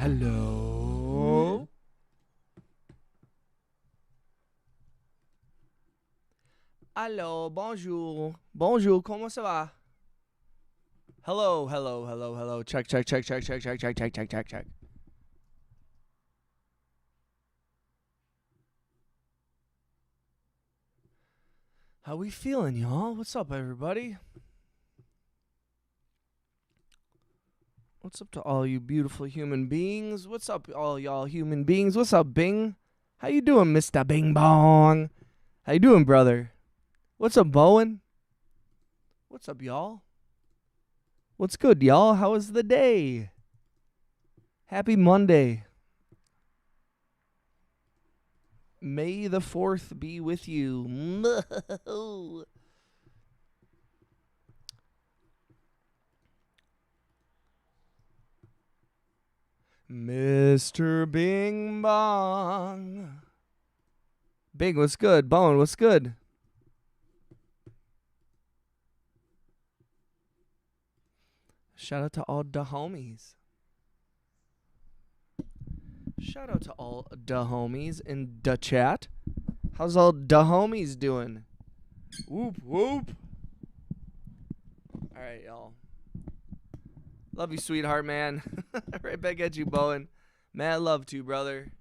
Hello? Allô, bonjour. Bonjour, comment ça va? Hello, hello, hello, hello. Check, check, check, check, check, check, check, check, check, check, check. How we feeling, y'all? What's up, everybody? What's up to all you beautiful human beings? What's up, all y'all human beings? What's up, Bing? How you doing, Mr. Bing Bong? How you doing, brother? What's up, Bowen? What's up, y'all? What's good, y'all? How was the day? Happy Monday. May the 4th be with you. Mr. Bing Bong. Bing, what's good? Bowen, what's good? Shout out to all the homies. Shout out to all the homies in the chat. How's all the homies doing? Whoop, whoop. All right, y'all. Love you, sweetheart, man. Right back at you, Bowen. Mad love to you, brother.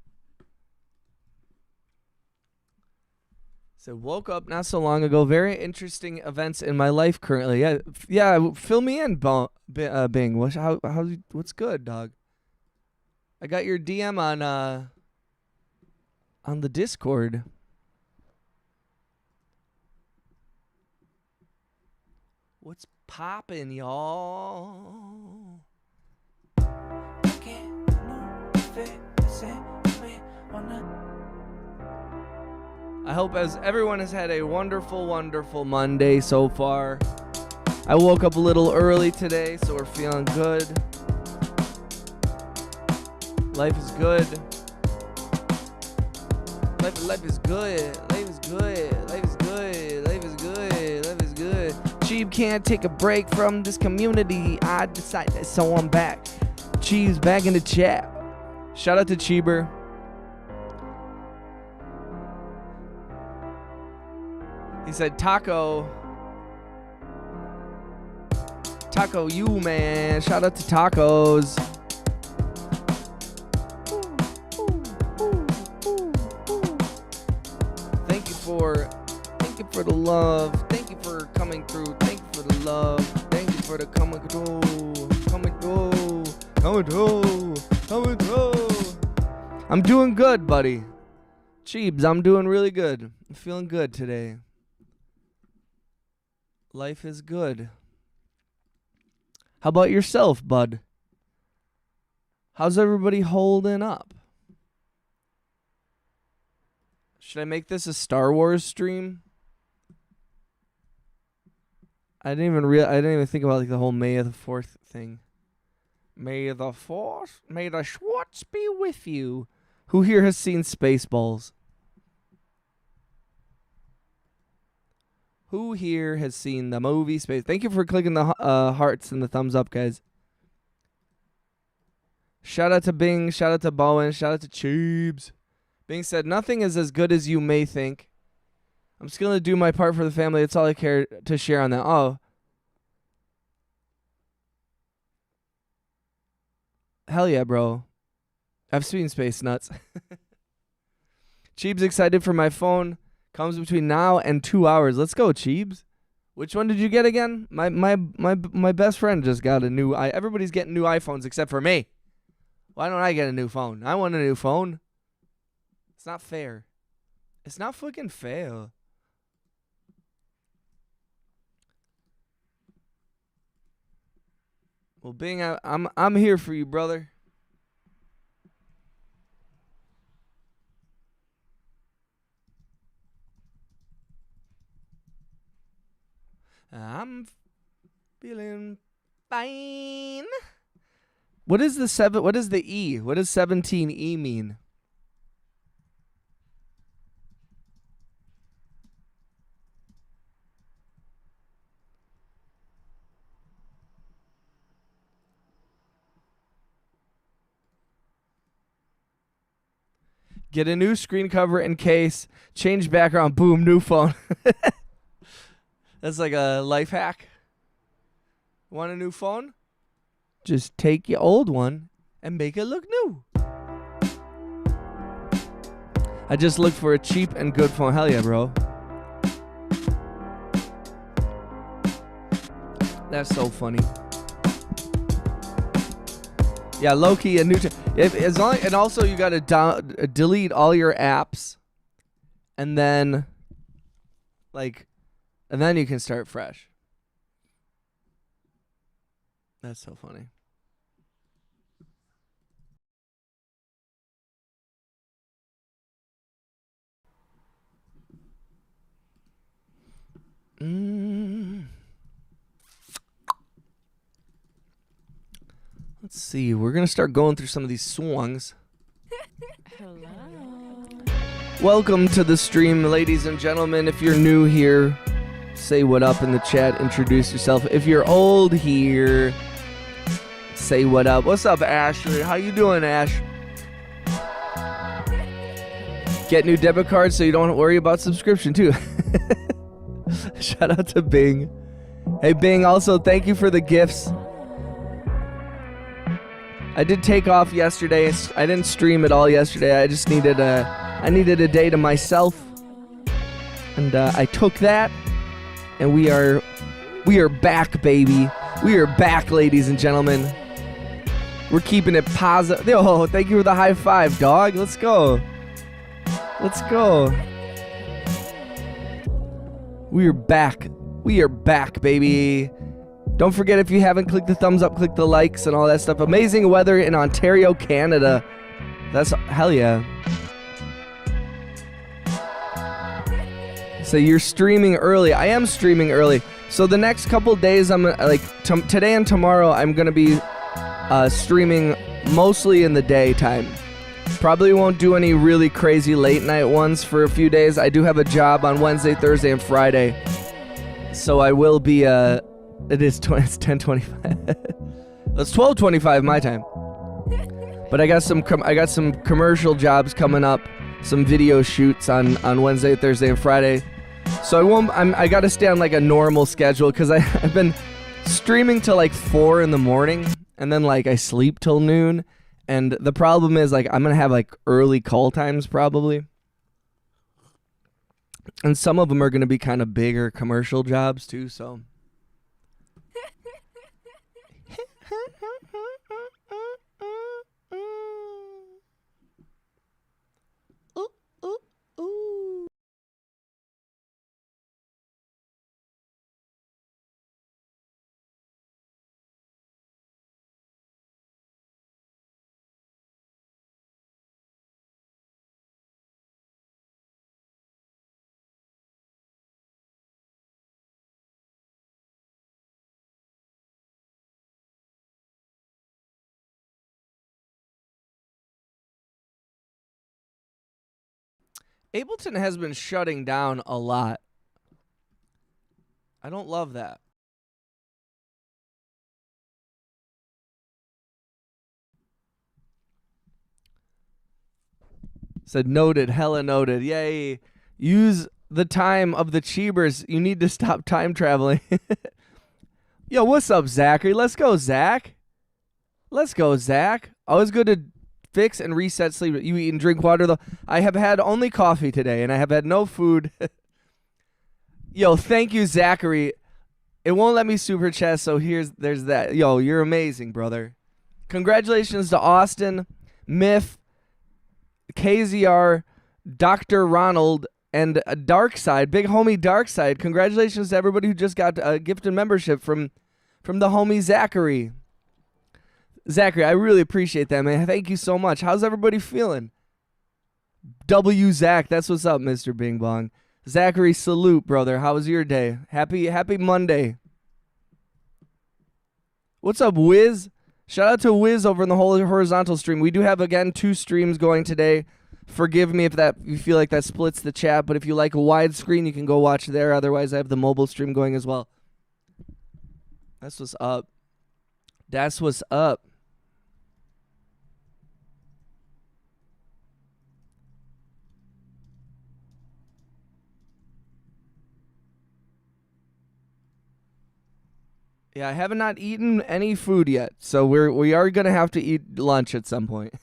So woke up not so long ago. Very interesting events in my life currently. Yeah. Fill me in, Bing. What's good, dog? I got your DM on the Discord. What's poppin', y'all? I hope as everyone has had a wonderful, wonderful Monday so far. I woke up a little early today, so we're feeling good. Life is good. Life is good. Life is good. Life is good. Life is good. Life is good. Cheeb can't take a break from this community. I decided, so I'm back. Cheeb's back in the chat. Shout out to Cheeber. He said, Taco, you, man. Shout out to Tacos. Thank you for the love. Thank you for coming through. Thank you for the love. Thank you for the coming through. I'm doing good, buddy. Cheebs, I'm doing really good. I'm feeling good today. Life is good. How about yourself, bud? How's everybody holding up? Should I make this a Star Wars stream? I didn't even think about like the whole May the 4th thing. May the Schwartz be with you. Who here has seen Spaceballs? Who here has seen the movie Space? Thank you for clicking the hearts and the thumbs up, guys. Shout out to Bing. Shout out to Bowen. Shout out to Cheebs. Bing said, nothing is as good as you may think. I'm just going to do my part for the family. That's all I care to share on that. Oh. Hell yeah, bro. I've seen Space Nuts. Cheebs excited for my phone. Comes between now and 2 hours. Let's go, Cheebs. Which one did you get again? My best friend just got a new everybody's getting new iPhones except for me. Why don't I get a new phone? I want a new phone. It's not fair. It's not fucking fair. Well, Bing, I'm here for you, brother. I'm feeling fine. What is the E? What does 17E mean? Get a new screen cover and case. Change background. Boom, new phone. That's like a life hack. Want a new phone? Just take your old one and make it look new. I just looked for a cheap and good phone. Hell yeah, bro. That's so funny. Yeah, low-key a new... and also you got to delete all your apps. And then... And then you can start fresh. That's so funny. Let's see. We're going to start going through some of these songs. Hello. Welcome to the stream, ladies and gentlemen. If you're new here, say what up in the chat. Introduce yourself. If you're old here, say what up. What's up, Ashley? How you doing, Ash? Get new debit cards so you don't worry about subscription, too. Shout out to Bing. Hey, Bing, also, thank you for the gifts. I did take off yesterday. I didn't stream at all yesterday. I just needed I needed a day to myself. And I took that. And we are back, baby. We are back, ladies and gentlemen. We're keeping it positive. Oh, thank you for the high five, dog. Let's go. Let's go. We are back. We are back, baby. Don't forget, if you haven't clicked the thumbs up, click the likes and all that stuff. Amazing weather in Ontario, Canada. That's hell yeah. So you're streaming early. I am streaming early. So the next couple days, I'm today and tomorrow, I'm gonna be streaming mostly in the daytime. Probably won't do any really crazy late night ones for a few days. I do have a job on Wednesday, Thursday, and Friday. So I will be it's 10:25. It's 12:25 my time. But I got some commercial jobs coming up, some video shoots on Wednesday, Thursday, and Friday. So I got to stay on like a normal schedule because I've been streaming till like 4 in the morning and then like I sleep till noon. And the problem is like I'm going to have like early call times probably. And some of them are going to be kind of bigger commercial jobs too, so. Ableton has been shutting down a lot. I don't love that. Said noted, hella noted. Yay. Use the time of the Cheebers. You need to stop time traveling. Yo, what's up, Zachary? Let's go, Zach. Let's go, Zach. Always good to fix and reset sleep. You eat and drink water, though. I have had only coffee today, and I have had no food. Yo, thank you, Zachary. It won't let me super chat, so there's that. Yo, you're amazing, brother. Congratulations to Austin, Myth, KZR, Dr. Ronald, and Darkside, big homie Darkside. Congratulations to everybody who just got a gifted membership from the homie Zachary. Zachary, I really appreciate that, man. Thank you so much. How's everybody feeling? W Zach, that's what's up, Mr. Bing Bong. Zachary, salute, brother. How was your day? Happy Monday. What's up, Wiz? Shout out to Wiz over in the whole horizontal stream. We do have, again, 2 streams going today. Forgive me if you feel like that splits the chat, but if you like a widescreen, you can go watch there. Otherwise, I have the mobile stream going as well. That's what's up. That's what's up. Yeah, I have not eaten any food yet, so we are gonna have to eat lunch at some point.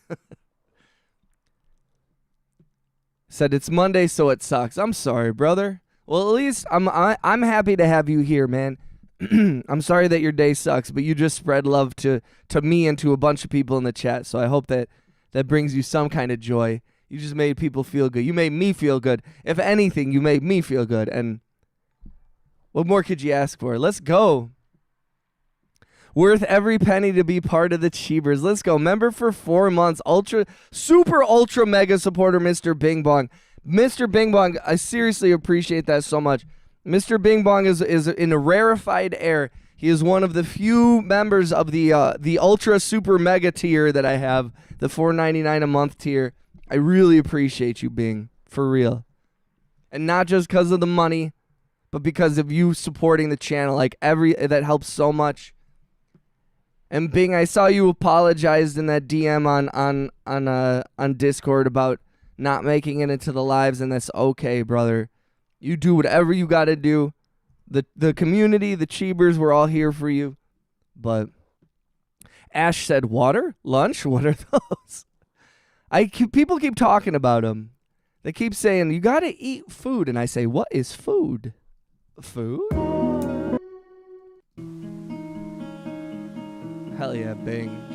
Said it's Monday, so it sucks. I'm sorry, brother. Well, at least I'm happy to have you here, man. I'm sorry that your day sucks, but you just spread love to me and to a bunch of people in the chat. So I hope that brings you some kind of joy. You just made people feel good. You made me feel good. If anything, you made me feel good. And what more could you ask for? Let's go. Worth every penny to be part of the Cheebers. Let's go. Member for 4 months. Super ultra mega supporter, Mr. Bing Bong. Mr. Bing Bong, I seriously appreciate that so much. Mr. Bing Bong is in a rarefied air. He is one of the few members of the ultra super mega tier that I have, the $4.99 a month tier. I really appreciate you, Bing, for real. And not just because of the money, but because of you supporting the channel. That helps so much. And Bing, I saw you apologized in that DM on Discord about not making it into the lives, and that's okay, brother. You do whatever you got to do. The community, the Cheebers, we're all here for you. But Ash said, water? Lunch? What are those? People keep talking about them. They keep saying, you got to eat food. And I say, what is food? Food? Hell yeah, Bing.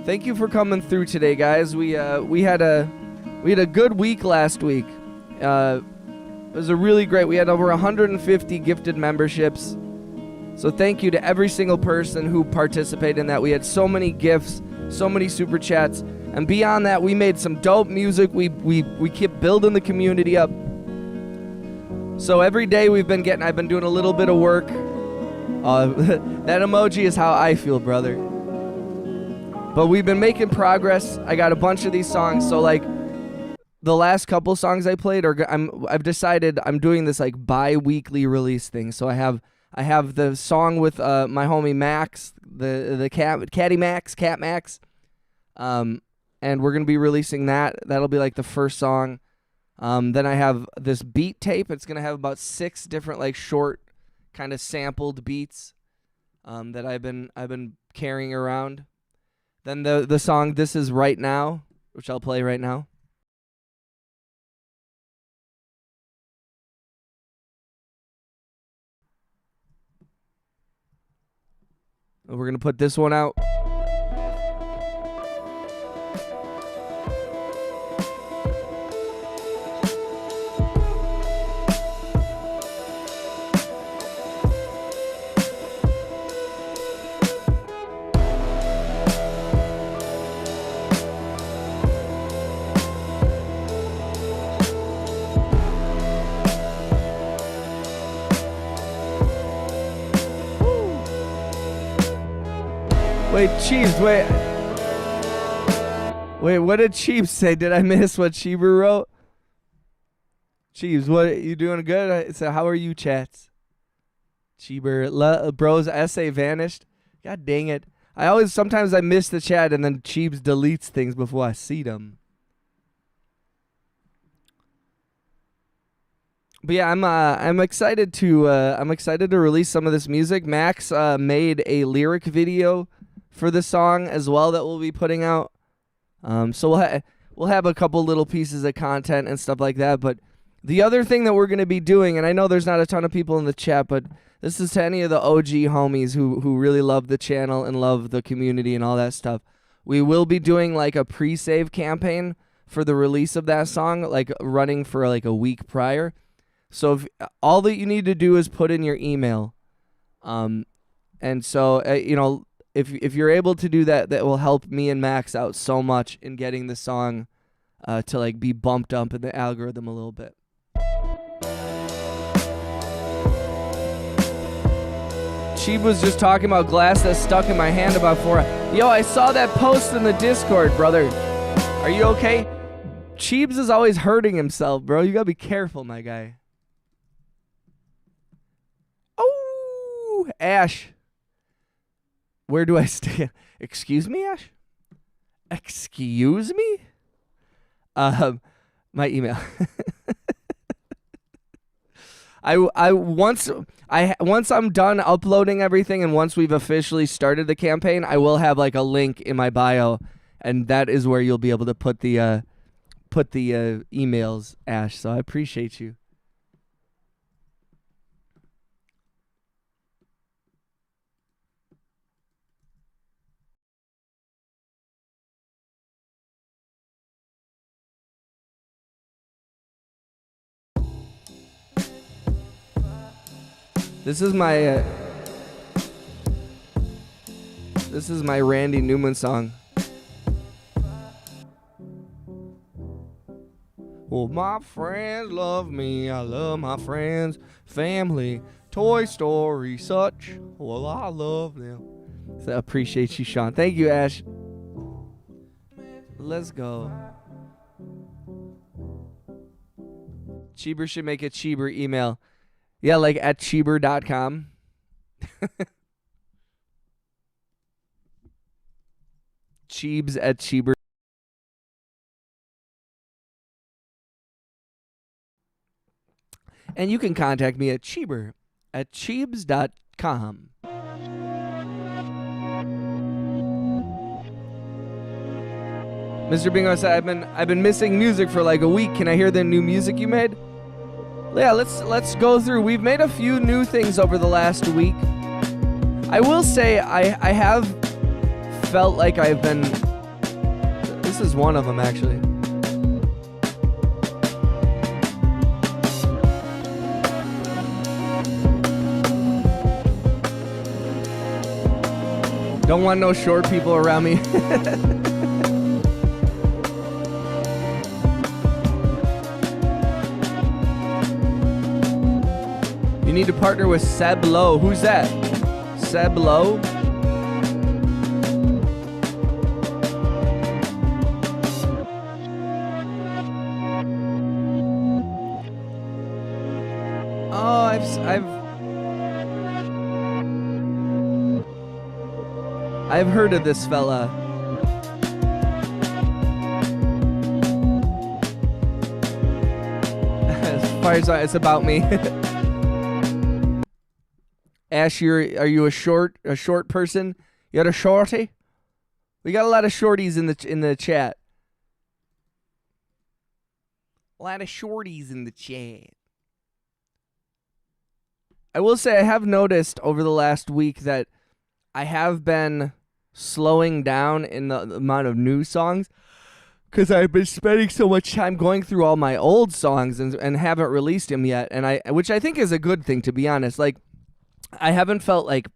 Thank you for coming through today, guys. We had a good week last week. It was a really great. We had over 150 gifted memberships. So thank you to every single person who participated in that. We had so many gifts, so many super chats, and beyond that, we made some dope music. We kept building the community up. So every day I've been doing a little bit of work. That emoji is how I feel, brother. But we've been making progress. I got a bunch of these songs. So like the last couple songs I played, I've decided I'm doing this like bi-weekly release thing. So I have the song with my homie Max, the Cat Max. And we're gonna be releasing that. That'll be like the first song. Then I have this beat tape. It's gonna have about 6 different like short, kind of sampled beats that I've been carrying around. Then the song "This Is Right Now," which I'll play right now. And we're gonna put this one out. Wait, Chiefs, wait, what did Chiefs say? Did I miss what Cheever wrote? Chiefs, what, you doing good? So how are you, chats? Cheever, bro's essay vanished. God dang it. Sometimes I miss the chat and then Cheebs deletes things before I see them. But yeah, I'm excited to release some of this music. Max made a lyric video for the song as well that we'll be putting out. So we'll have a couple little pieces of content and stuff like that. But the other thing that we're going to be doing, and I know there's not a ton of people in the chat, but this is to any of the OG homies who really love the channel and love the community and all that stuff. We will be doing like a pre-save campaign for the release of that song, like running for like a week prior. So if all that you need to do is put in your email. And so, if you're able to do that, that will help me and Max out so much in getting the song to like be bumped up in the algorithm a little bit. Cheeb was just talking about glass that's stuck in my hand about 4. Yo, I saw that post in the Discord, brother. Are you okay? Cheebs is always hurting himself, bro. You gotta be careful, my guy. Oh, Ash. Where do I stand? Excuse me, Ash? Excuse me? My email. Once I'm done uploading everything, and once we've officially started the campaign, I will have like a link in my bio, and that is where you'll be able to put the emails, Ash. So I appreciate you. This is my Randy Newman song. Well, my friends love me, I love my friends, family, Toy Story, such. Well, I love them. So I appreciate you, Sean. Thank you, Ash. Let's go. Cheeber should make a Cheeber email. Yeah, like at Cheeber.com. Cheebs at Cheeber. And you can contact me at Cheeber at Cheebs.com. Mr. Bingo said, I've been missing music for like a week. Can I hear the new music you made? Yeah, let's go through. We've made a few new things over the last week. I will say I have felt like I've been... This is one of them, actually. Don't want no short people around me. You need to partner with Seb Lowe. Who's that? Seb Lowe? Oh, I've heard of this fella. As far as it's about me. Ash, are you a short person? You got a shorty? We got a lot of shorties in the chat. A lot of shorties in the chat. I will say I have noticed over the last week that I have been slowing down in the amount of new songs because I've been spending so much time going through all my old songs and haven't released them yet, which I think is a good thing, to be honest. Like, I haven't felt like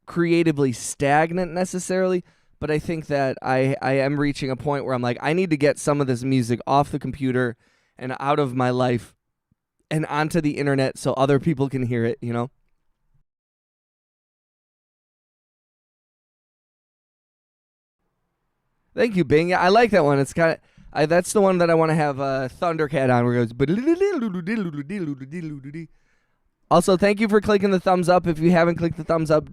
creatively stagnant necessarily, but I think that I am reaching a point where I'm like, I need to get some of this music off the computer and out of my life and onto the internet so other people can hear it, you know? Thank you, Bing. I like that one. It's kind of that's the one that I want to have Thundercat on, where it goes. Also, thank you for clicking the thumbs up. If you haven't clicked the thumbs up,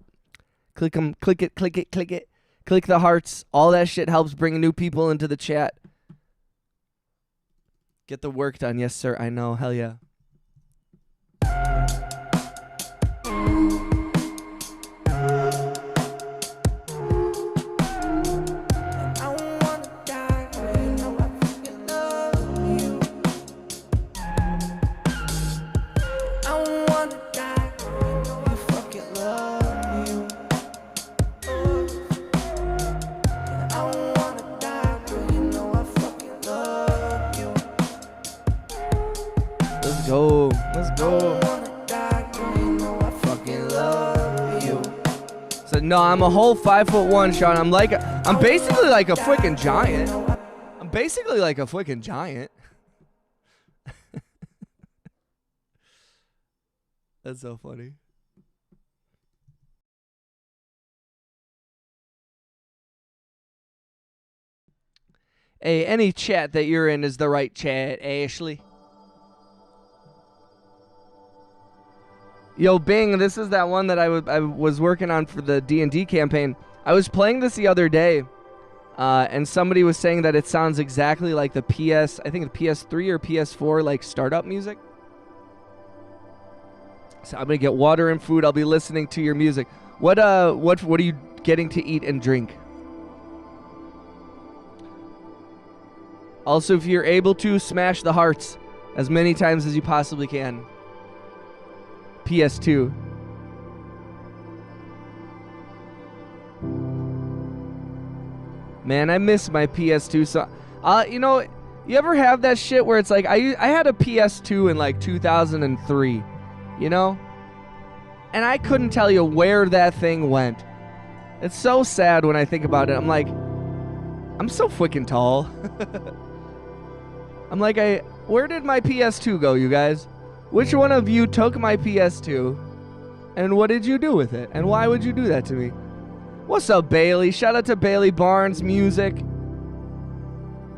click them. Click it. Click the hearts. All that shit helps bring new people into the chat. Get the work done. Yes, sir. I know. Hell yeah. Let's go. Fucking love you. So no, I'm a whole 5'1", Sean. I'm basically like a freaking giant. I'm basically like a freaking giant. That's so funny. Hey, any chat that you're in is the right chat, Ashley. Yo, Bing, this is that one that I was working on for the D&D campaign. I was playing this the other day, and somebody was saying that it sounds exactly like the PS3 or PS4, like, startup music. So I'm gonna get water and food. I'll be listening to your music. What are you getting to eat and drink? Also, if you're able to, smash the hearts as many times as you possibly can. PS2. Man, I miss my PS2. So, you know, you ever have that shit where it's like, I had a PS2 in like 2003, you know? And I couldn't tell you where that thing went. It's so sad when I think about it. I'm like, I'm so freaking tall. I'm like, where did my PS2 go, you guys? Which one of you took my PS2? And what did you do with it? And why would you do that to me? What's up, Bailey? Shout out to Bailey Barnes Music.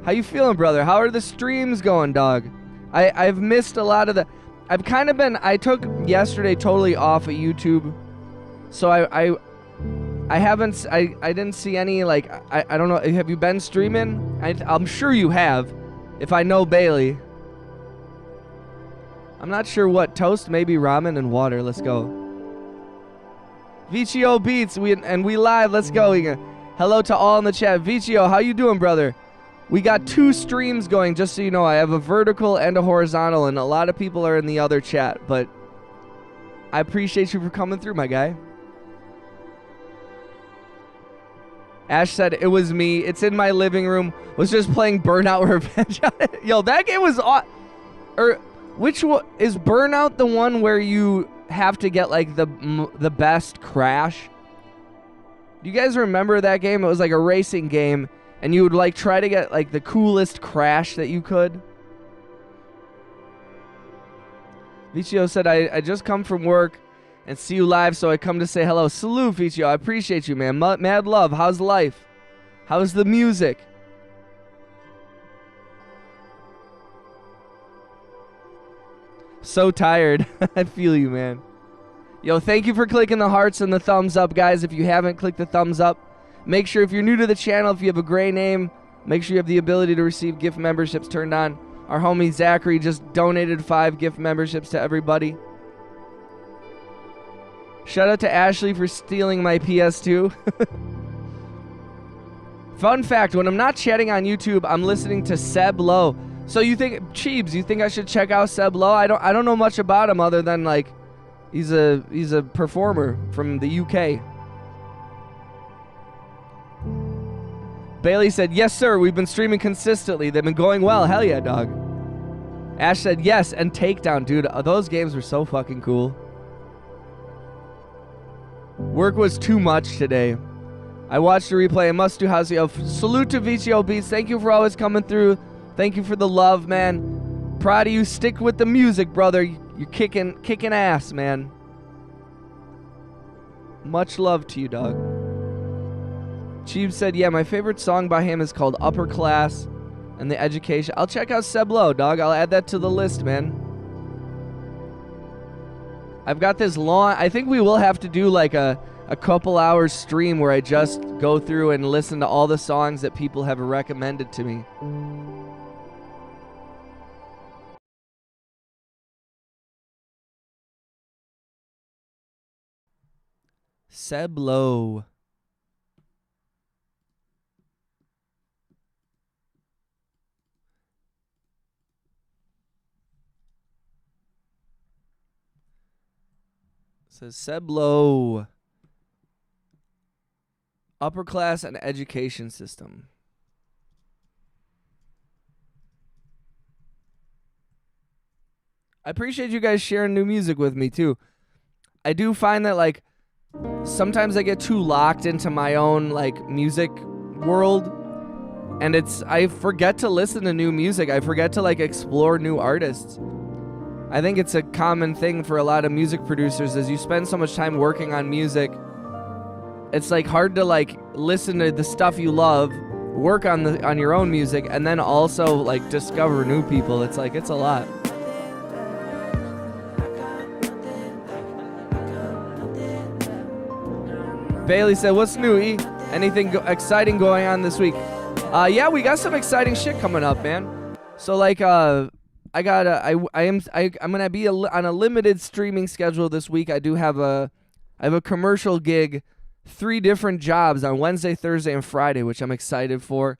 How you feeling, brother? How are the streams going, dog? I've missed a lot of the... I've kind of been... I took yesterday totally off of YouTube. So I haven't... I didn't see any, like... I don't know. Have you been streaming? I'm sure you have. If I know Bailey. I'm not sure what. Toast, maybe ramen and water. Let's go. Vicio Beats, we live. Let's go. Hello to all in the chat. Vicio, how you doing, brother? We got 2 streams going, just so you know. I have a vertical and a horizontal, and a lot of people are in the other chat, but I appreciate you for coming through, my guy. Ash said, it was me. It's in my living room. Was just playing Burnout Revenge. Yo, that game was... which one... Is Burnout the one where you have to get, like, the best crash? Do you guys remember that game? It was, like, a racing game, and you would, like, try to get, like, the coolest crash that you could. Vicio said, I just come from work and see you live, so I come to say hello. Salute, Vicio. I appreciate you, man. Mad love. How's life? How's the music? So tired. I feel you, man. Yo, thank you for clicking the hearts and the thumbs up, guys. If you haven't clicked the thumbs up, make sure if you're new to the channel, if you have a gray name, make sure you have the ability to receive gift memberships turned on. Our homie Zachary just donated 5 gift memberships to everybody. Shout out to Ashley for stealing my PS2. Fun fact, when I'm not chatting on YouTube, I'm listening to Seb Low. So you think, Cheebs, you think I should check out Seb Low? I don't know much about him other than, like, he's a performer from the UK. Bailey said, yes, sir, we've been streaming consistently. They've been going well. Hell yeah, dog. Ash said, yes, and Takedown. Dude, those games were so fucking cool. Work was too much today. I watched the replay. I must do house. Salute to VCO Beats. Thank you for always coming through. Thank you for the love, man. Proud of you. Stick with the music, brother. You're kicking ass, man. Much love to you, dog. Cheeb said, yeah, my favorite song by him is called Upper Class and the Education. I'll check out Seb Low, dog. I'll add that to the list, man. I've got this long... I think we will have to do like a couple hours stream where I just go through and listen to all the songs that people have recommended to me. Seb Low. Says Seb Low. Upper Class and Education System. I appreciate you guys sharing new music with me too. I do find that, like, sometimes I get too locked into my own, like, music world, and I forget to listen to new music. I forget to, like, explore new artists. I think it's a common thing for a lot of music producers is you spend so much time working on music. It's, like, hard to, like, listen to the stuff you love, work on your own music, and then also, like, discover new people. It's like, it's a lot. Bailey said, what's new, E? Anything exciting going on this week? Yeah, we got some exciting shit coming up, man. So, like, I'm gonna be on a limited streaming schedule this week. I have a commercial gig, 3 different jobs on Wednesday, Thursday, and Friday, which I'm excited for.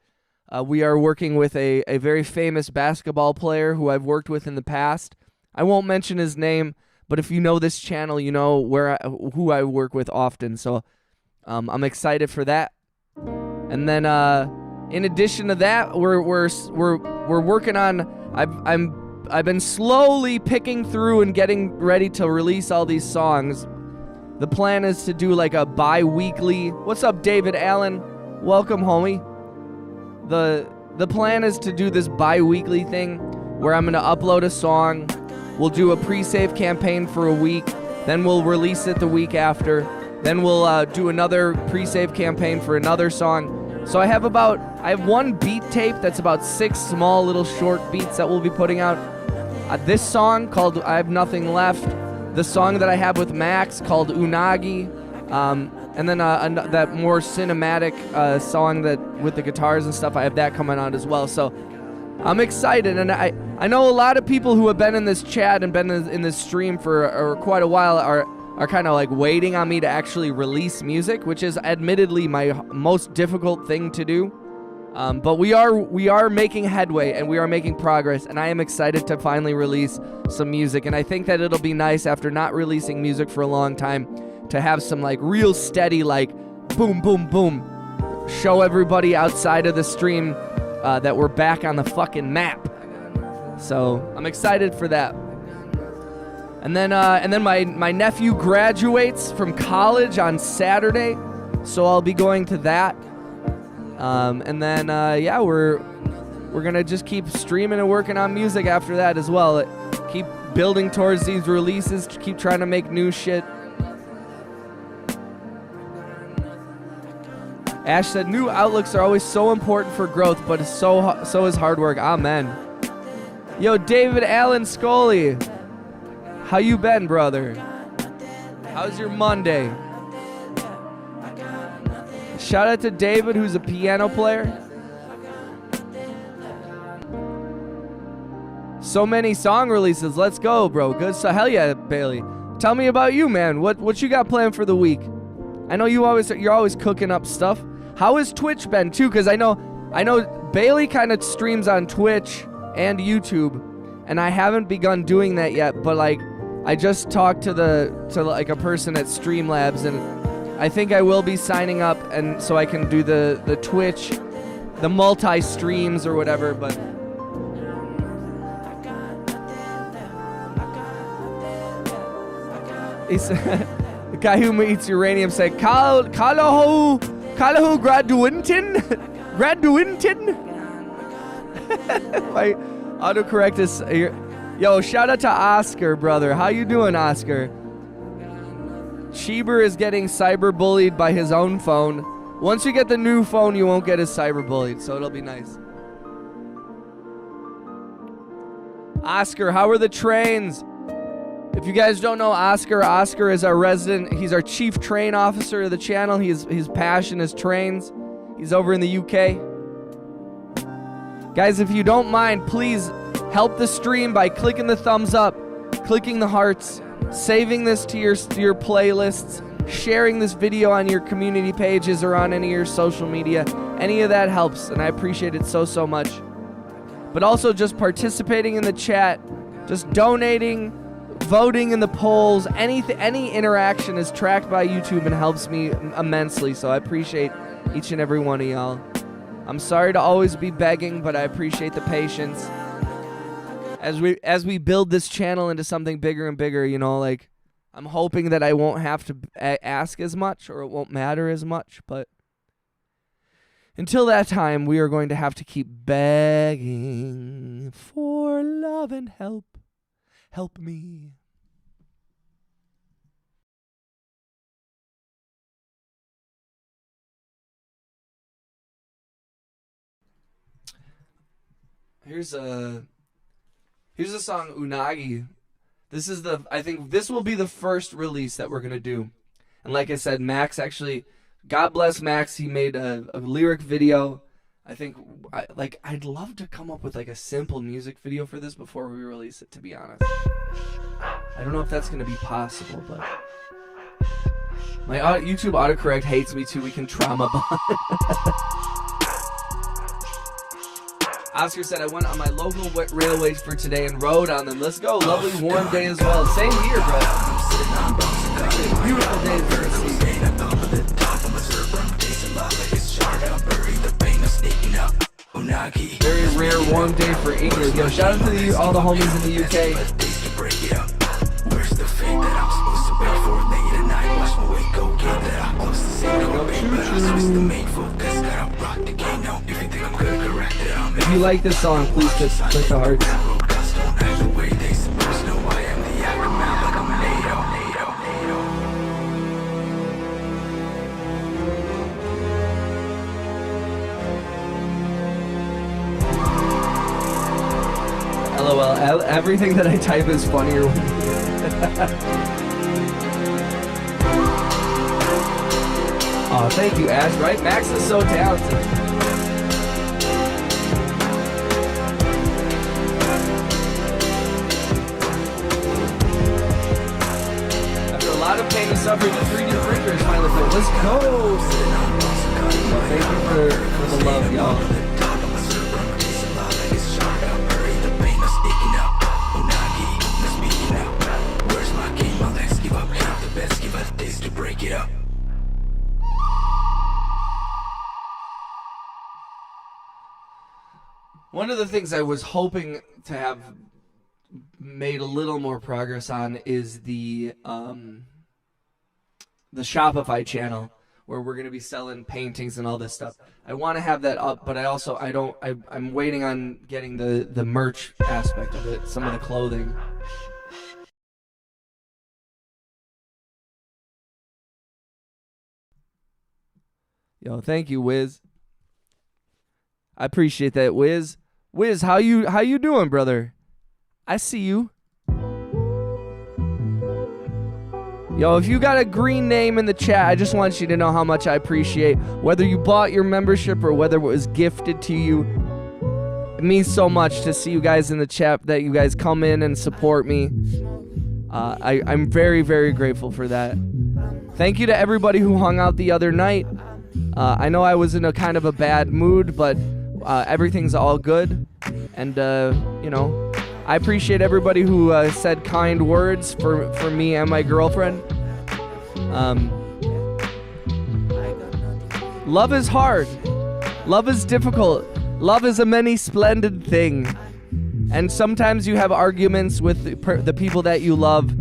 We are working with a very famous basketball player who I've worked with in the past. I won't mention his name, but if you know this channel, you know who I work with often. So I'm excited for that. And then in addition to that, we're working on. I've been slowly picking through and getting ready to release all these songs. The plan is to do like a bi-weekly. What's up, David Allen? Welcome, homie. The plan is to do this bi-weekly thing where I'm gonna upload a song. We'll do a pre-save campaign for a week. Then we'll release it the week after. Then we'll do another pre-save campaign for another song. So I have 1 beat tape that's about 6 small little short beats that we'll be putting out. This song called I Have Nothing Left. The song that I have with Max called Unagi. And then that more cinematic song that with the guitars and stuff, I have that coming out as well. So I'm excited. And I know a lot of people who have been in this chat and been in this stream for quite a while are kind of like waiting on me to actually release music, which is admittedly my most difficult thing to do. But we are making headway and we are making progress, and I am excited to finally release some music. And I think that it'll be nice after not releasing music for a long time to have some like real steady like boom boom boom, show everybody outside of the stream that we're back on the fucking map. So I'm excited for that. And then my nephew graduates from college on Saturday, so I'll be going to that. And then we're gonna just keep streaming and working on music after that as well. Keep building towards these releases. Keep trying to make new shit. Ash said, "New outlooks are always so important for growth, but so is hard work." Amen. Yo, David Allen Scully. How you been, brother? How's your Monday? Shout out to David, who's a piano player. So many song releases. Let's go, bro. Good. So hell yeah, Bailey. Tell me about you, man. What you got planned for the week? I know you're always cooking up stuff. How has Twitch been too? Because I know Bailey kind of streams on Twitch and YouTube, and I haven't begun doing that yet. But like, I just talked to like a person at Streamlabs, and I think I will be signing up, and so I can do the Twitch, the multi-streams or whatever. But he's the guy who eats uranium said, Kalahu graduintin? My autocorrect is here. Yo, shout out to Oscar, brother. How you doing, Oscar? Cheeber is getting cyberbullied by his own phone. Once you get the new phone, you won't get as cyberbullied, so it'll be nice. Oscar, how are the trains? If you guys don't know Oscar is our resident. He's our chief train officer of the channel. His passion is trains. He's over in the UK. Guys, if you don't mind, please help the stream by clicking the thumbs up, clicking the hearts, saving this to your playlists, sharing this video on your community pages or on any of your social media. Any of that helps, and I appreciate it so much. But also just participating in the chat, just donating, voting in the polls, any interaction is tracked by YouTube and helps me immensely, so I appreciate each and every one of y'all. I'm sorry to always be begging, but I appreciate the patience. As we build this channel into something bigger and bigger, you know, like, I'm hoping that I won't have to ask as much, or it won't matter as much, but until that time, we are going to have to keep begging for love and help. Help me. Here's a song, Unagi. I think this will be the first release that we're gonna do. And like I said, Max actually, God bless Max, he made a lyric video. I think I'd love to come up with like a simple music video for this before we release it, to be honest. I don't know if that's gonna be possible, but my YouTube autocorrect hates me too. We can trauma bond. Oscar said, I went on my local railways for today and rode on them. Let's go. Lovely warm day as well. Same here, bro. Beautiful day for the sea. Very rare warm day for England. Yo, shout out to all the homies in the UK. If you like this song, please just click the hearts. LOL, everything that I type is funnier. Oh, thank you, Ash, right? Max is so talented. After a lot of pain and suffering, the 3D printer is finally playing. Let's go! Thank you for the love, y'all. One of the things I was hoping to have made a little more progress on is the Shopify channel, where we're going to be selling paintings and all this stuff. I want to have that up, but I'm waiting on getting the merch aspect of it, some of the clothing. Yo, thank you, Wiz. I appreciate that, Wiz. Wiz, how you doing, brother? I see you. Yo, if you got a green name in the chat, I just want you to know how much I appreciate. Whether you bought your membership or whether it was gifted to you, it means so much to see you guys in the chat, that you guys come in and support me. I'm very, very grateful for that. Thank you to everybody who hung out the other night. I know I was in a kind of a bad mood, but everything's all good. And, I appreciate everybody who said kind words for me and my girlfriend. Love is hard. Love is difficult. Love is a many splendid thing. And sometimes you have arguments with the people that you love.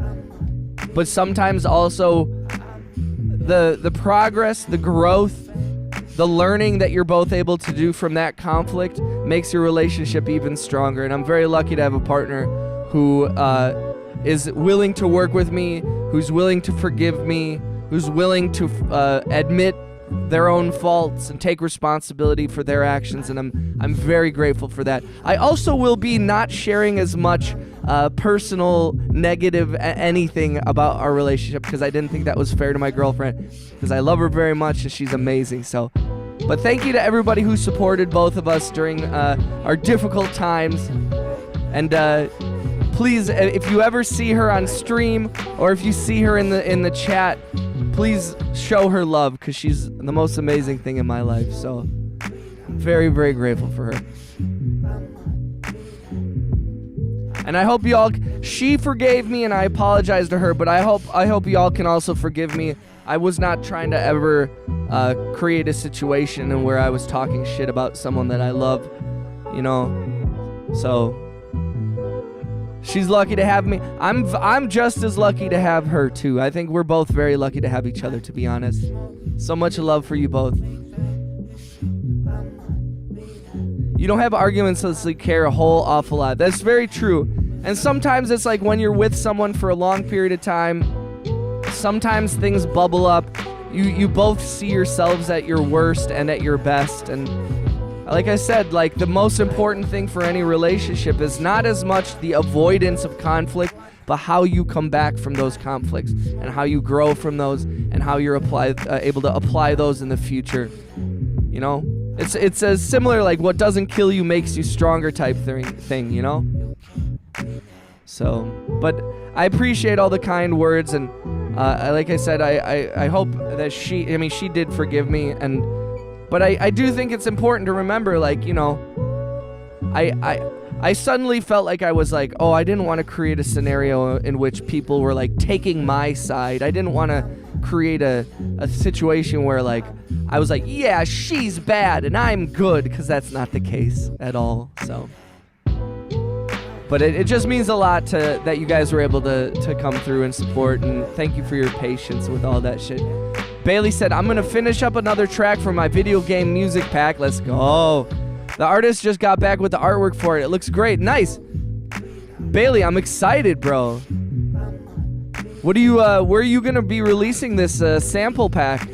But sometimes also the progress, the growth, the learning that you're both able to do from that conflict makes your relationship even stronger. And I'm very lucky to have a partner who is willing to work with me, who's willing to forgive me, who's willing to admit their own faults and take responsibility for their actions, and I'm very grateful for that. I also will be not sharing as much personal negative anything about our relationship, because I didn't think that was fair to my girlfriend, because I love her very much and she's amazing. So, but thank you to everybody who supported both of us during our difficult times. And please, if you ever see her on stream or if you see her in the chat, please show her love, because she's the most amazing thing in my life. So I'm very, very grateful for her. And I hope y'all, she forgave me and I apologize to her, but I hope y'all can also forgive me. I was not trying to ever create a situation where I was talking shit about someone that I love, so she's lucky to have me. I'm just as lucky to have her too. I think we're both very lucky to have each other, to be honest. So much love for you both. You don't have arguments unless you care a whole awful lot. That's very true. And sometimes it's like when you're with someone for a long period of time, sometimes things bubble up. You both see yourselves at your worst and at your best. And like I said, like the most important thing for any relationship is not as much the avoidance of conflict, but how you come back from those conflicts and how you grow from those and how you're able to apply those in the future. It's a similar, like, what doesn't kill you makes you stronger type thing, you know? So, but I appreciate all the kind words, and like I said, I hope that she did forgive me, but I do think it's important to remember, like, you know, I suddenly felt like I was like, oh, I didn't want to create a scenario in which people were like taking my side. I didn't want to create a situation where like I was like, yeah, she's bad and I'm good, because that's not the case at all. So, but it just means a lot that you guys were able to come through and support, and thank you for your patience with all that shit. Bailey said, I'm gonna finish up another track from my video game music pack. Let's go. The artist just got back with the artwork for it. It looks great. Nice. Bailey, I'm excited, bro. What are you, where are you gonna be releasing this sample pack?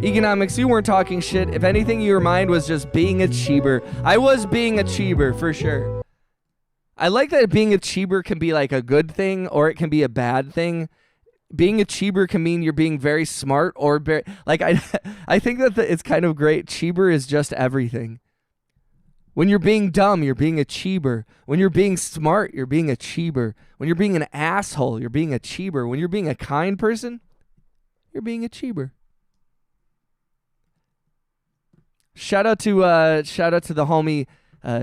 Economics, you weren't talking shit. If anything, your mind was just being a cheeber. I was being a cheeber, for sure. I like that being a cheeber can be like a good thing, or it can be a bad thing. Being a cheeber can mean you're being very smart, or like I think that it's kind of great. Cheeber is just everything. When you're being dumb, you're being a cheeber. When you're being smart, you're being a cheeber. When you're being an asshole, you're being a cheeber. When you're being a kind person, you're being a cheeber. Shout out to the homie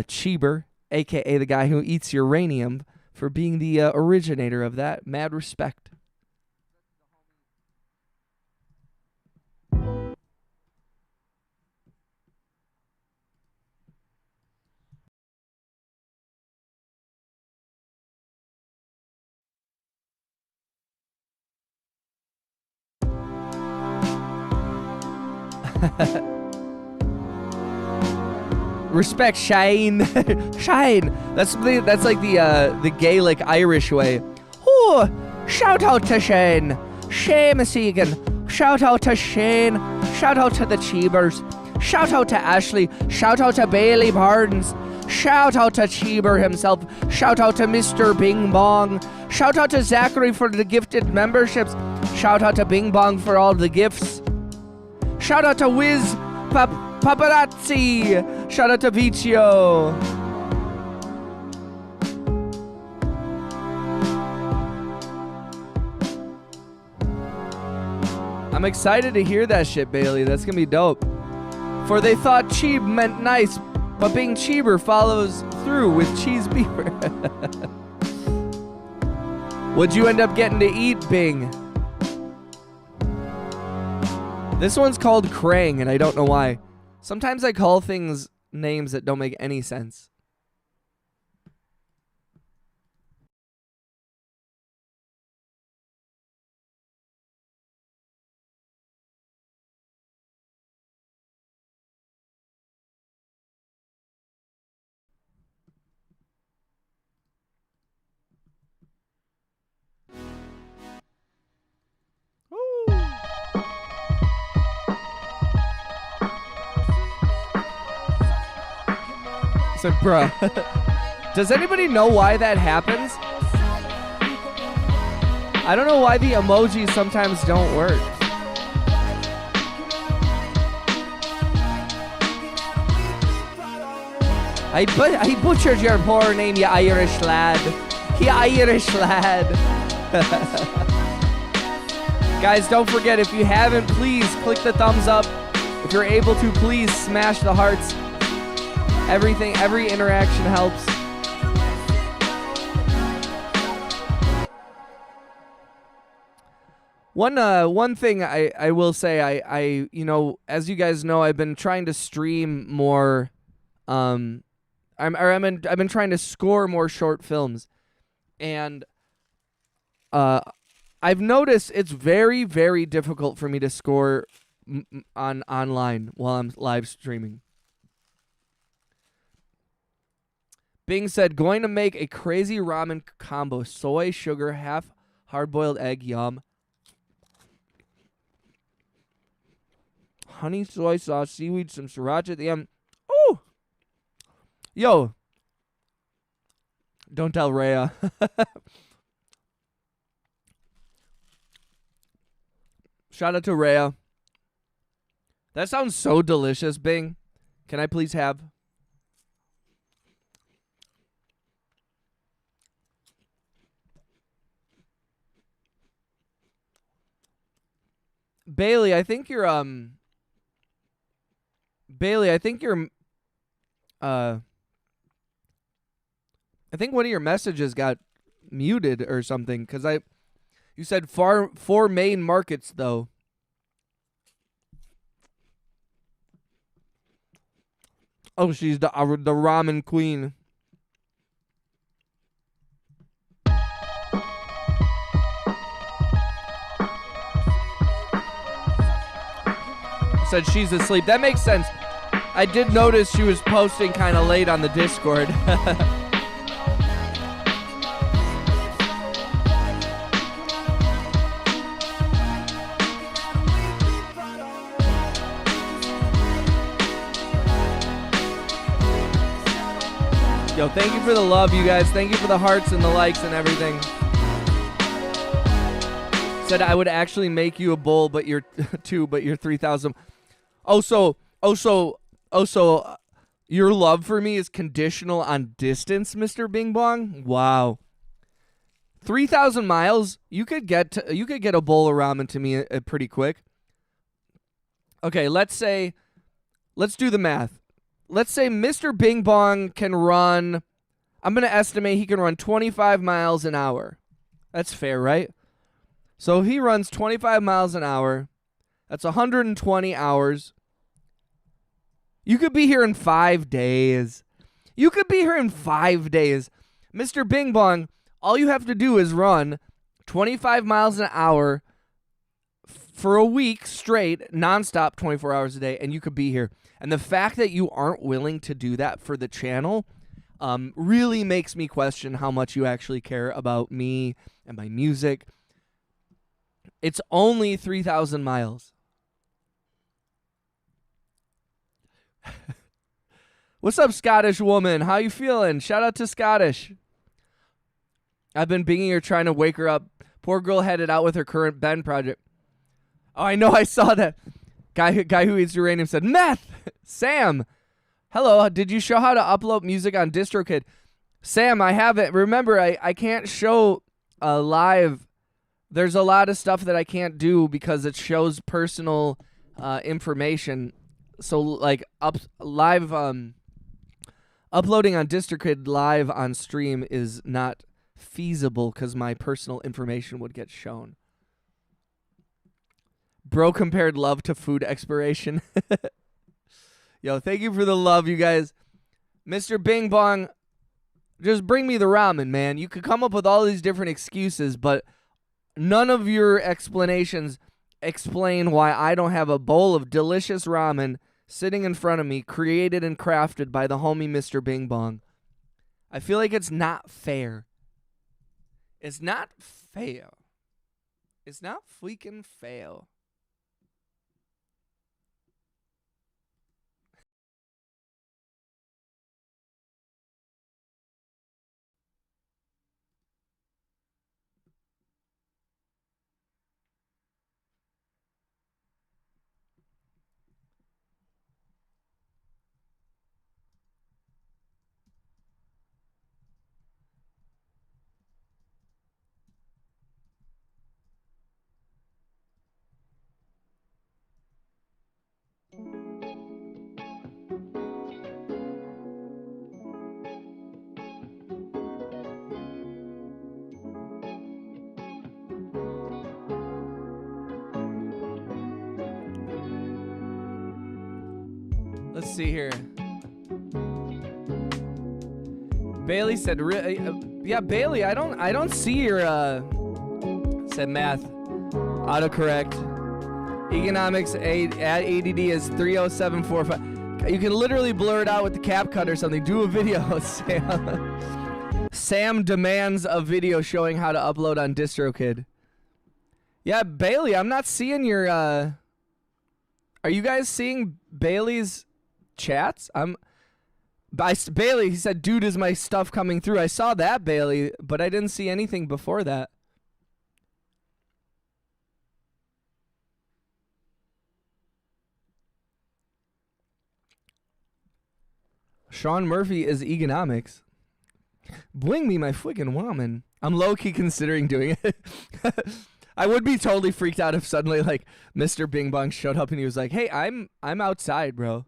Cheeber, aka the guy who eats uranium, for being the originator of that. Mad respect. Respect, Shane. Shine. That's like the Gaelic Irish way. Oh, shout out to Shane. Seamus Egan. Shout out to Shane. Shout out to the Cheebers. Shout out to Ashley. Shout out to Bailey Barnes. Shout out to Cheeber himself. Shout out to Mr. Bing Bong. Shout out to Zachary for the gifted memberships. Shout out to Bing Bong for all the gifts. Shout out to Wiz Paparazzi. Shout out to Vicio. I'm excited to hear that shit, Bailey. That's gonna be dope. For they thought cheeb meant nice, but Bing Cheeber follows through with cheese beaver. What'd you end up getting to eat, Bing? This one's called Krang, and I don't know why. Sometimes I call things names that don't make any sense. So, bruh, does anybody know why that happens? I don't know why the emojis sometimes don't work. I butchered your poor name, you Irish lad. You Irish lad. Guys, don't forget, if you haven't, please click the thumbs up. If you're able to, please smash the hearts. Every interaction helps. One thing I will say, I you know, as you guys know, I've been trying to stream more. I've been trying to score more short films, and I've noticed it's very, very difficult for me to score online while I'm live streaming. Bing said, going to make a crazy ramen combo. Soy, sugar, half hard-boiled egg, yum. Honey, soy sauce, seaweed, some sriracha at the end. Ooh! Yo. Don't tell Rhea. Shout out to Rhea. That sounds so delicious, Bing. Can I please have? Bailey, I think you're Bailey, I think you're I think one of your messages got muted or something, cuz you said four main markets though. Oh, she's the ramen queen. Said she's asleep. That makes sense. I did notice she was posting kind of late on the Discord. Yo, thank you for the love, you guys. Thank you for the hearts and the likes and everything. Said I would actually make you a bowl, but you're 3,000. So your love for me is conditional on distance, Mr. Bing Bong? Wow. 3,000 miles, you could get a bowl of ramen to me pretty quick. Okay, let's do the math. Let's say Mr. Bing Bong can run, I'm going to estimate he can run 25 miles an hour. That's fair, right? So if he runs 25 miles an hour, that's 120 hours. You could be here in 5 days. You could be here in 5 days. Mr. Bing Bong, all you have to do is run 25 miles an hour for a week straight, nonstop, 24 hours a day, and you could be here. And the fact that you aren't willing to do that for the channel really makes me question how much you actually care about me and my music. It's only 3,000 miles. What's up, Scottish woman? How you feeling? Shout out to Scottish. I've been binging her, trying to wake her up. Poor girl headed out with her current Ben project. Oh, I know. I saw that. Guy who eats uranium said, meth! Sam, hello. Did you show how to upload music on DistroKid? Sam, I haven't. Remember, I can't show live. There's a lot of stuff that I can't do because it shows personal information. So, like, uploading on DistroKid live on stream is not feasible because my personal information would get shown. Bro compared love to food expiration. Yo, thank you for the love, you guys. Mr. Bing Bong, just bring me the ramen, man. You could come up with all these different excuses, but none of your explanations explain why I don't have a bowl of delicious ramen sitting in front of me, created and crafted by the homie Mr. Bing Bong. I feel like it's not fair. It's not fair. It's not freaking fair. Let's see here. Bailey said, yeah, Bailey, I don't see your, said math. Autocorrect. Economics at ADD is 30745. You can literally blur it out with the CapCut or something. Do a video, Sam. Sam demands a video showing how to upload on DistroKid. Yeah, Bailey, I'm not seeing your, are you guys seeing Bailey's chats? Bailey, he said, dude, is my stuff coming through? I saw that, Bailey, but I didn't see anything before that. Sean Murphy is economics. Bling me my friggin' woman. I'm low-key considering doing it. I would be totally freaked out if suddenly, like, Mr. Bing Bong showed up and he was like, hey, I'm outside, bro.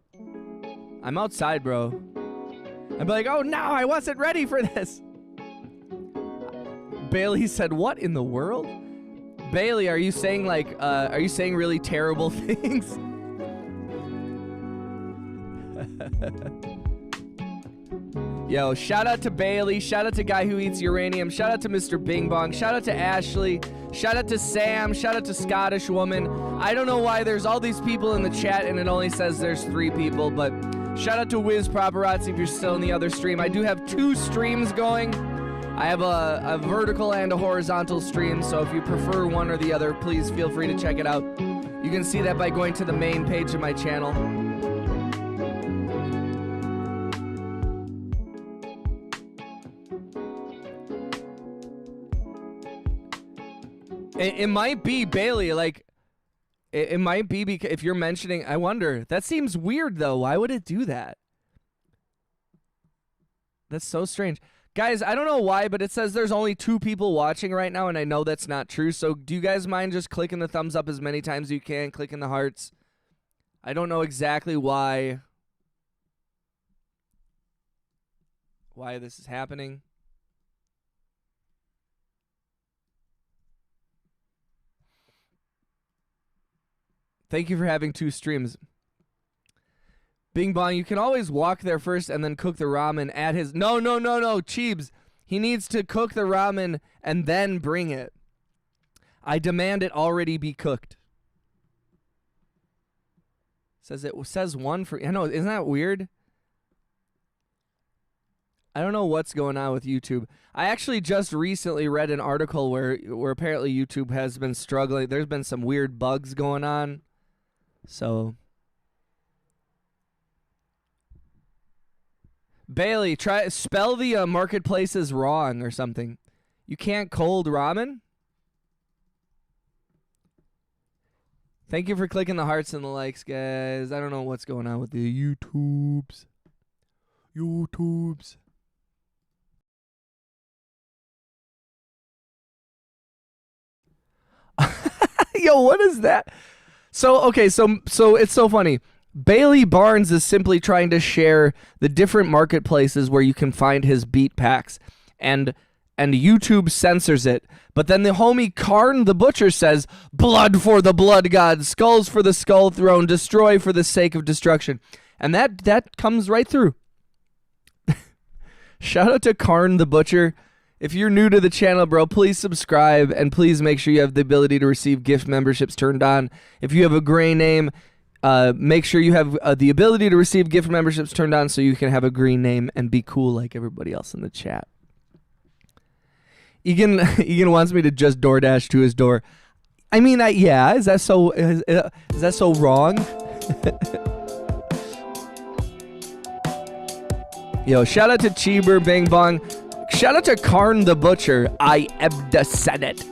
I'm outside, bro. I'd be like, oh, no, I wasn't ready for this. Bailey said, what in the world? Bailey, are you saying, like, are you saying really terrible things? Yo, shout out to Bailey, shout out to Guy Who Eats Uranium, shout out to Mr. Bing Bong, shout out to Ashley, shout out to Sam, shout out to Scottish Woman. I don't know why there's all these people in the chat and it only says there's 3 people, but shout out to Wiz Paparazzi if you're still in the other stream. I do have 2 streams going. I have a vertical and a horizontal stream, so if you prefer one or the other, please feel free to check it out. You can see that by going to the main page of my channel. It might be, Bailey, like, it might be because if you're mentioning, I wonder, that seems weird though. Why would it do that? That's so strange. Guys, I don't know why, but it says there's only 2 people watching right now, and I know that's not true, so do you guys mind just clicking the thumbs up as many times as you can, clicking the hearts? I don't know exactly why this is happening. Thank you for having 2 streams. Bing Bong, you can always walk there first and then cook the ramen at his... No, Cheebs. He needs to cook the ramen and then bring it. I demand it already be cooked. Says 1 for... I know, isn't that weird? I don't know what's going on with YouTube. I actually just recently read an article where apparently YouTube has been struggling. There's been some weird bugs going on. So, Bailey, spell the marketplaces wrong or something. You can't cold ramen? Thank you for clicking the hearts and the likes, guys. I don't know what's going on with the YouTubes. Yo, what is that? So, okay, so it's so funny. Bailey Barnes is simply trying to share the different marketplaces where you can find his beat packs, and YouTube censors it. But then the homie Karn the Butcher says, blood for the blood god, skulls for the skull throne, destroy for the sake of destruction. And that comes right through. Shout out to Karn the Butcher. If you're new to the channel, bro, please subscribe, and please make sure you have the ability to receive gift memberships turned on. If you have a gray name, make sure you have the ability to receive gift memberships turned on so you can have a green name and be cool like everybody else in the chat. Egan wants me to just DoorDash to his door. I mean, yeah, is that so wrong? Yo, shout out to Cheeber Bing Bong. Shout out to Karn the Butcher. I am the Senate.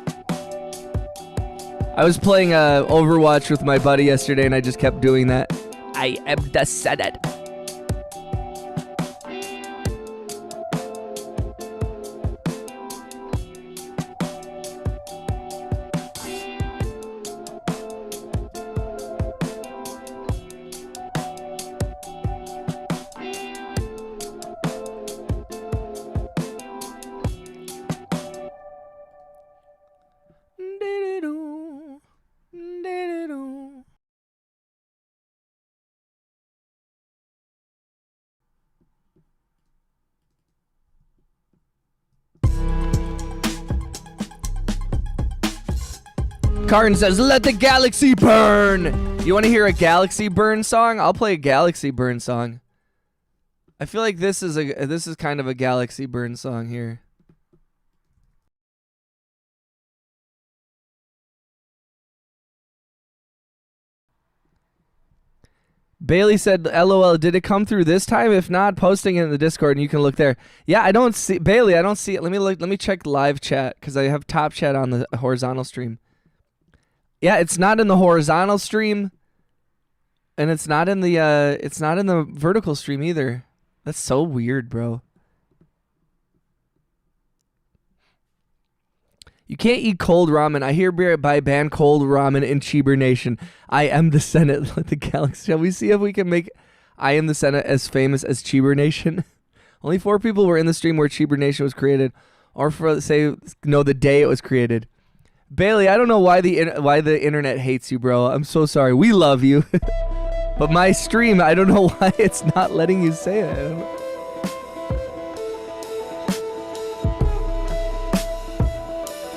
I was playing Overwatch with my buddy yesterday, and I just kept doing that. I am the Senate. Karn says, let the galaxy burn. You want to hear a galaxy burn song? I'll play a galaxy burn song. I feel like this is kind of a galaxy burn song here. Bailey said, LOL, did it come through this time? If not, posting it in the Discord and you can look there. Yeah, I don't see Bailey, I don't see it. Let me check live chat because I have top chat on the horizontal stream. Yeah, it's not in the horizontal stream, and it's not in the vertical stream either. That's so weird, bro. You can't eat cold ramen. I hereby ban cold ramen in Cheeber Nation. I am the Senate. Let the galaxy. Shall we see if we can make I am the Senate as famous as Cheeber Nation? Only 4 people were in the stream where Cheeber Nation was created, or for the day it was created. Bailey, I don't know why the internet hates you, bro. I'm so sorry. We love you, but my stream, I don't know why it's not letting you say it. I don't know.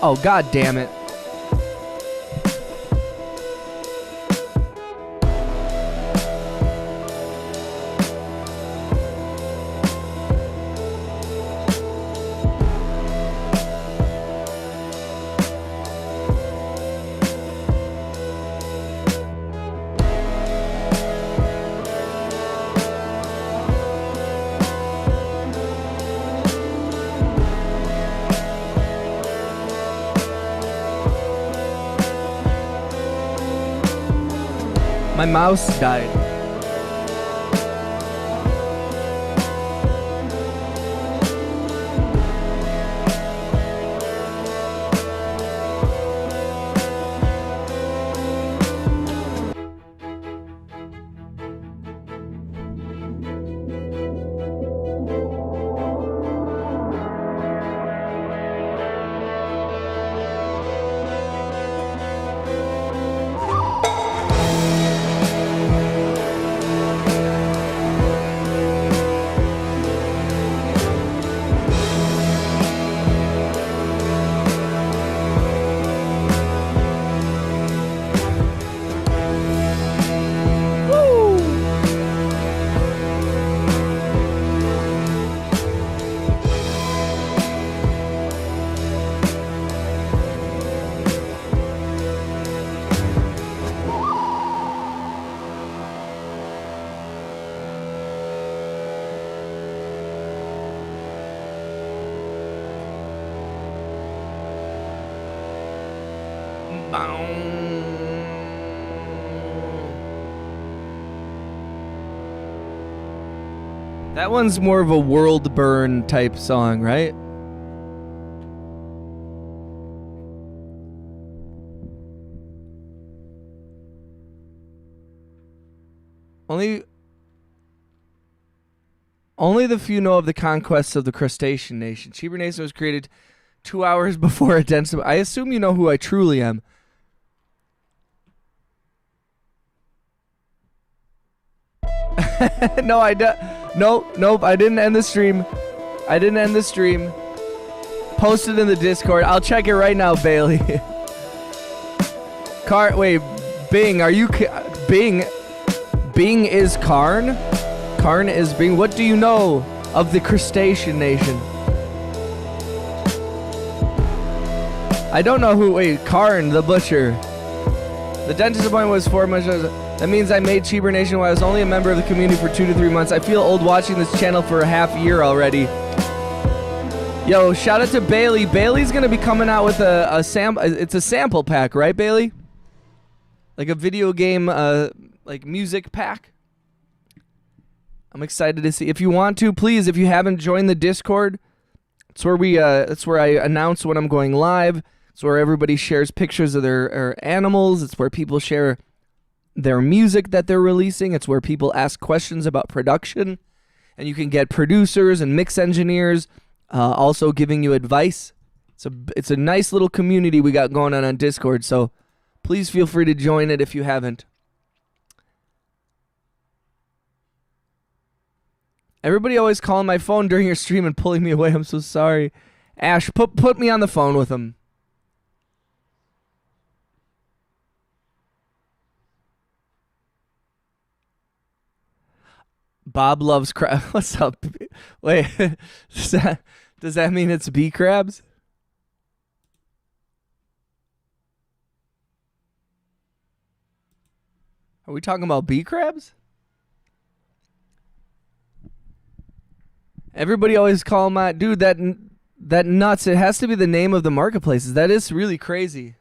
Oh, god damn it. My mouse died. That one's more of a world burn type song, right? Only the few know of the conquests of the crustacean nation. Cheeber Nation was created 2 hours before Adensa. I assume you know who I truly am. No, nope, I didn't end the stream. Post it in the Discord. I'll check it right now, Bailey. Wait, Bing, are you Bing? Bing is Karn? Karn is Bing. What do you know of the crustacean nation? I don't know who. Wait, Karn the butcher. The dentist appointment was 4 months. That means I made Cheeber Nation while I was only a member of the community for 2 to 3 months. I feel old watching this channel for a half year already. Yo, shout out to Bailey. Bailey's gonna be coming out with a sample. It's a sample pack, right, Bailey? Like a video game, like music pack. I'm excited to see. If you want to, please, if you haven't joined the Discord, it's where that's where I announce when I'm going live. It's where everybody shares pictures of their animals. It's where people share their music that they're releasing. It's where people ask questions about production, and you can get producers and mix engineers also giving you advice. It's a nice little community we got going on Discord, so please feel free to join it if you haven't. Everybody always calling my phone during your stream and pulling me away. I'm so sorry. Ash, put me on the phone with him. Bob loves crab. What's up? Wait, does that mean it's bee crabs? Are we talking about bee crabs? Everybody always call my dude that nuts. It has to be the name of the marketplaces. That is really crazy.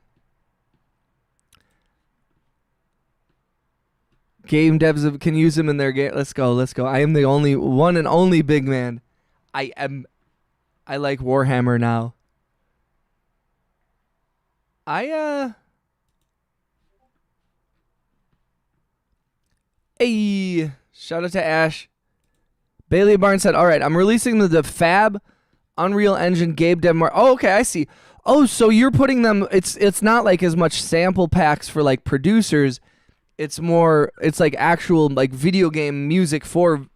Game devs can use him in their game. Let's go. I am the only one and only big man. I like Warhammer now. Hey, shout out to Ash. Bailey Barnes said, all right, I'm releasing the Fab Unreal Engine Gabe Dev. Oh, okay, I see. Oh, so you're putting them, it's not like as much sample packs for like producers. It's like actual like video game music for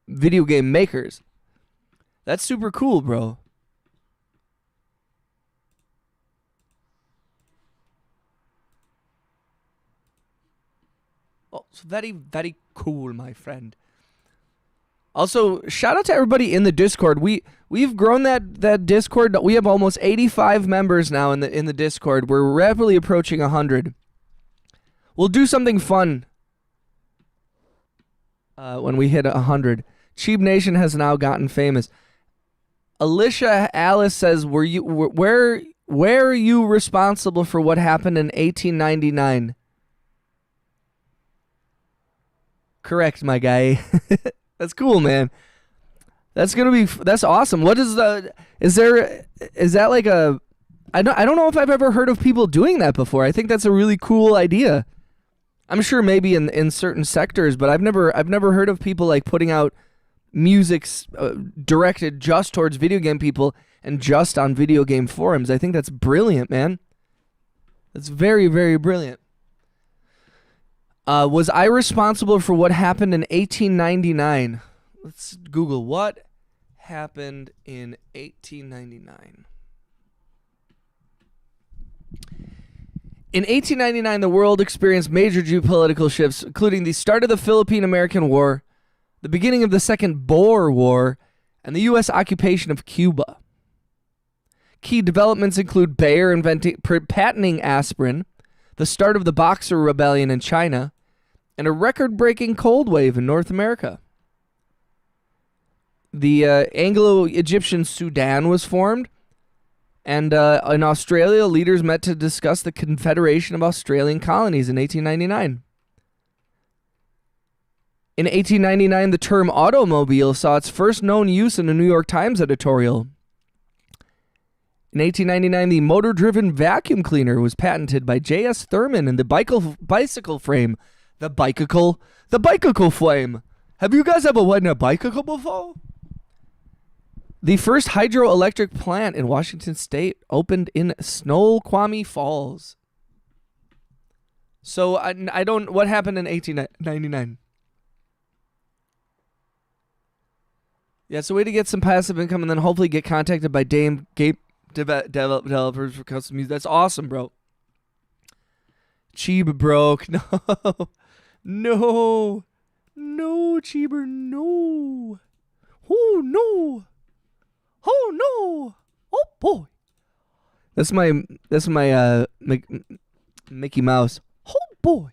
video game makers. That's super cool, bro. Oh, it's very, very cool, my friend. Also, shout out to everybody in the Discord. We've grown that Discord. We have almost 85 members now in the Discord. We're rapidly approaching 100. We'll do something fun when we hit 100. Cheap Nation has now gotten famous. Alicia Alice says, where are you responsible for what happened in 1899? Correct, my guy. That's cool, man. That's awesome. What is that like a, I don't know if I've ever heard of people doing that before. I think that's a really cool idea. I'm sure maybe in certain sectors, but I've never heard of people like putting out music directed just towards video game people and just on video game forums. I think that's brilliant, man. That's very, very brilliant. Was I responsible for what happened in 1899? Let's Google what happened in 1899. In 1899, the world experienced major geopolitical shifts, including the start of the Philippine-American War, the beginning of the Second Boer War, and the U.S. occupation of Cuba. Key developments include Bayer patenting aspirin, the start of the Boxer Rebellion in China, and a record-breaking cold wave in North America. The Anglo-Egyptian Sudan was formed, and in Australia, leaders met to discuss the Confederation of Australian Colonies in 1899. In 1899, the term automobile saw its first known use in a New York Times editorial. In 1899, the motor-driven vacuum cleaner was patented by J.S. Thurman and the bicycle frame. The bicycle flame. Have you guys ever ridden a bicycle before? The first hydroelectric plant in Washington State opened in Snoqualmie Falls. So I don't. What happened in 1899? Yeah, it's a way to get some passive income and then hopefully get contacted by game developers for custom music. That's awesome, bro. Chiba broke. No, Cheeber, no. Oh no, oh boy. That's my Mickey Mouse. Oh boy.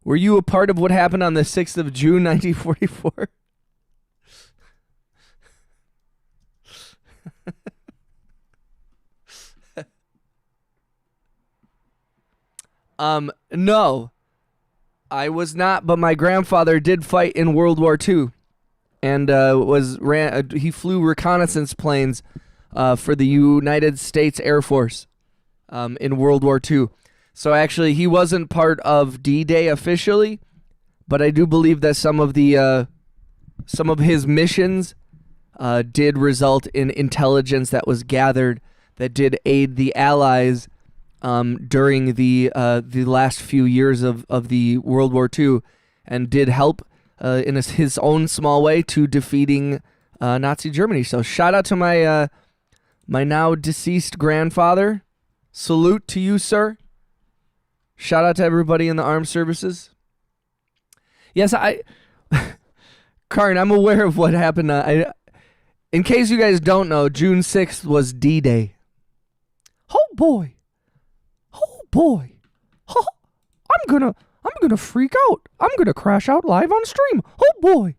Were you a part of what happened on the 6th of June, 1944? No, I was not, but my grandfather did fight in World War II, and he flew reconnaissance planes for the United States Air Force in World War II. So actually, he wasn't part of D-Day officially, but I do believe that some of his missions did result in intelligence that was gathered that did aid the Allies during the last few years of the World War II, and did help in his own small way to defeating Nazi Germany. So shout out to my now deceased grandfather. Salute to you, sir. Shout out to everybody in the armed services. Yes, Karn, I'm aware of what happened. In case you guys don't know, June 6th was D-Day. Oh boy. Oh boy. Oh, I'm gonna freak out. I'm gonna crash out live on stream. Oh boy.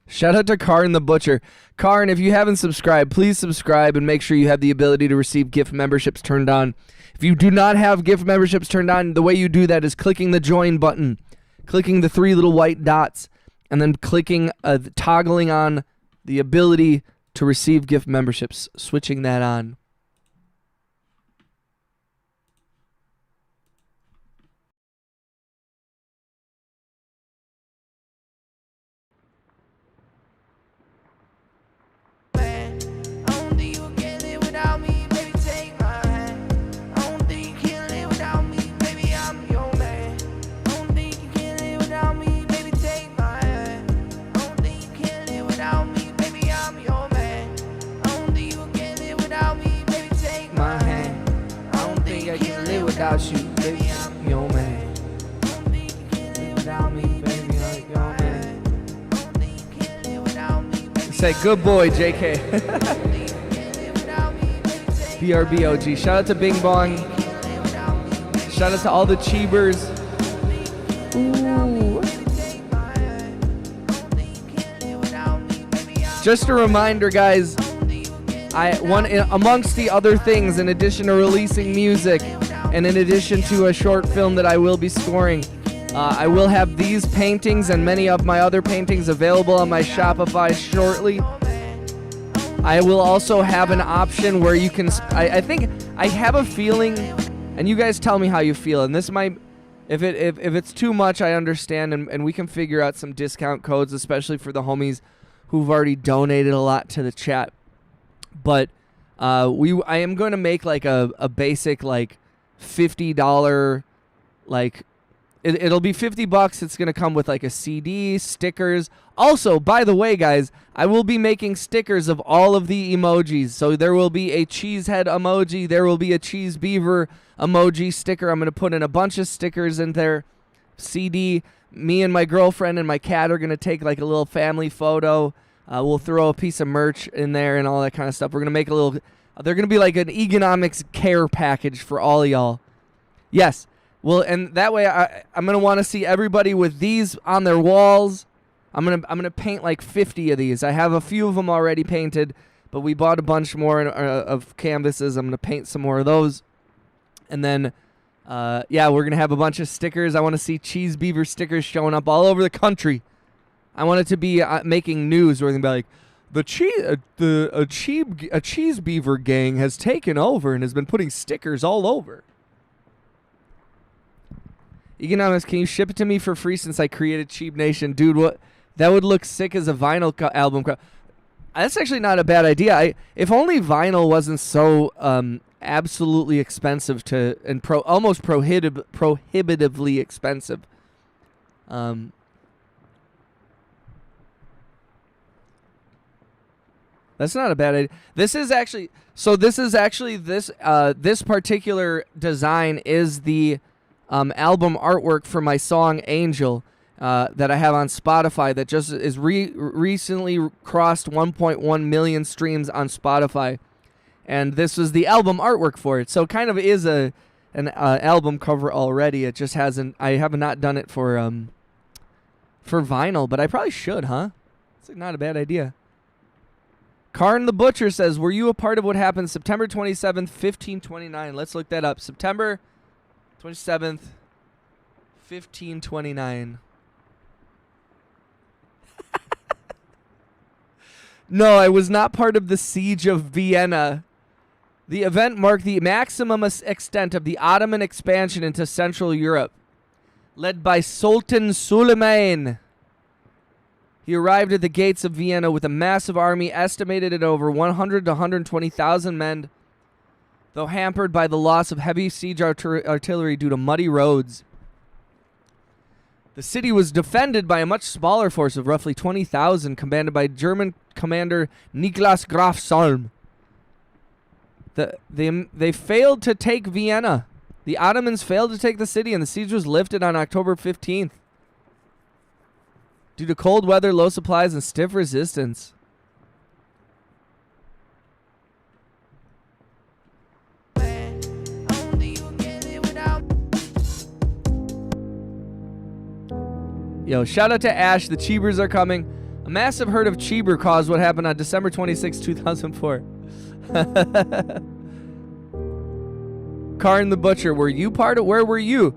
Shout out to Karn the Butcher. Karn, if you haven't subscribed, please subscribe and make sure you have the ability to receive gift memberships turned on. If you do not have gift memberships turned on, the way you do that is clicking the join button, clicking the 3 little white dots, and then clicking, toggling on the ability to receive gift memberships, switching that on. Without you, baby, I'm your man. Without me, baby, I'm your man. Say good boy, JK. BRBOG. Shout out to Bing Bong. Shout out to all the Cheebers. Ooh. Just a reminder, guys. Amongst the other things, in addition to releasing music, and in addition to a short film that I will be scoring, I will have these paintings and many of my other paintings available on my Shopify shortly. I will also have an option where you can... I think I have a feeling, and you guys tell me how you feel, and this might... If it's too much, I understand, and we can figure out some discount codes, especially for the homies who've already donated a lot to the chat. But I am going to make like a basic like $50 like it'll be $50. It's going to come with like a CD, stickers. Also, by the way, guys, I will be making stickers of all of the emojis. So there will be a cheese head emoji, there will be a cheese beaver emoji sticker. I'm going to put in a bunch of stickers in there. CD, me and my girlfriend and my cat are going to take like a little family photo. We'll throw a piece of merch in there and all that kind of stuff. We're going to make a little... They're going to be like an economics care package for all of y'all. Yes. Well, and that way I'm going to want to see everybody with these on their walls. I'm going to paint like 50 of these. I have a few of them already painted, but we bought a bunch more of canvases. I'm going to paint some more of those. And then, yeah, we're going to have a bunch of stickers. I want to see Cheese Beaver stickers showing up all over the country. I want it to be making news where they can be like, a cheese beaver gang has taken over and has been putting stickers all over. Economics, can you ship it to me for free since I created Cheap Nation? Dude, what? That would look sick as a vinyl album. That's actually not a bad idea. If only vinyl wasn't so absolutely expensive and almost prohibitively expensive. That's not a bad idea. This particular design is the album artwork for my song Angel that I have on Spotify that just is recently crossed 1.1 million streams on Spotify. And this was the album artwork for it. So it kind of is an album cover already. It just hasn't... I have not done it for vinyl, but I probably should, huh? It's like not a bad idea. Karn the Butcher says, were you a part of what happened September 27th, 1529? Let's look that up. September 27th, 1529. No, I was not part of the siege of Vienna. The event marked the maximum extent of the Ottoman expansion into Central Europe, led by Sultan Suleiman. He arrived at the gates of Vienna with a massive army estimated at over 100 to 120,000 men, though hampered by the loss of heavy siege artillery due to muddy roads. The city was defended by a much smaller force of roughly 20,000, commanded by German commander Niklas Graf Salm. They failed to take Vienna. The Ottomans failed to take the city, and the siege was lifted on October 15th. Due to cold weather, low supplies, and stiff resistance. Yo, shout out to Ash. The Cheebers are coming. A massive herd of Cheeber caused what happened on December 26, 2004. Karn the Butcher, were you part of? Where were you?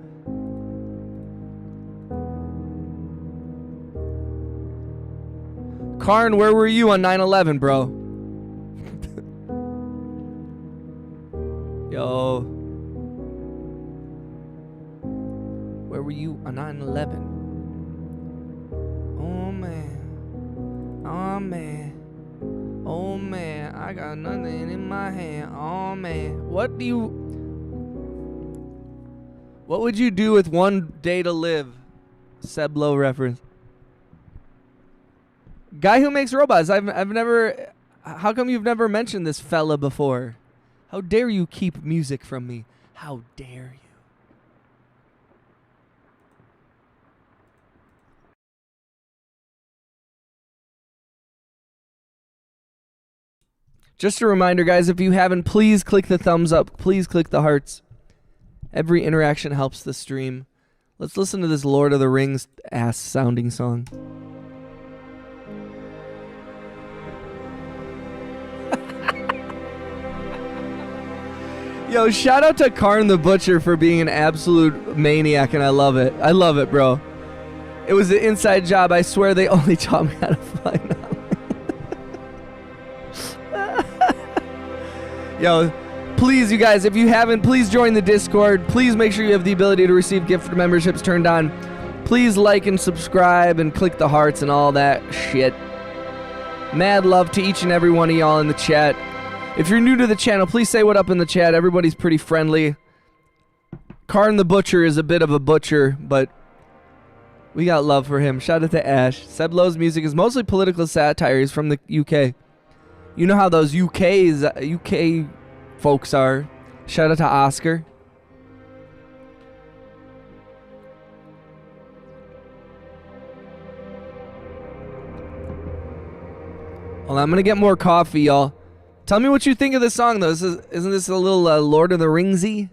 Karn, where were you on 9/11, bro? Yo. Where were you on 9/11? Oh, man. Oh, man. Oh, man. I got nothing in my hand. Oh, man. What would you do with one day to live? Seblo reference. Guy who makes robots. I've never... How come you've never mentioned this fella before? How dare you keep music from me? How dare you? Just a reminder, guys, if you haven't, please click the thumbs up. Please click the hearts. Every interaction helps the stream. Let's listen to this Lord of the Rings ass sounding song. Yo, shout out to Karn the Butcher for being an absolute maniac, and I love it. I love it, bro. It was an inside job. I swear they only taught me how to fly now. Yo, please, you guys, if you haven't, please join the Discord. Please make sure you have the ability to receive gift memberships turned on. Please like and subscribe and click the hearts and all that shit. Mad love to each and every one of y'all in the chat. If you're new to the channel, please say what up in the chat. Everybody's pretty friendly. Karn the Butcher is a bit of a butcher, but we got love for him. Shout out to Ash. Seblo's music is mostly political satire. He's from the UK. You know how those UK folks are. Shout out to Oscar. Well, I'm gonna get more coffee, y'all. Tell me what you think of this song, though. Isn't this a little Lord of the Ringsy?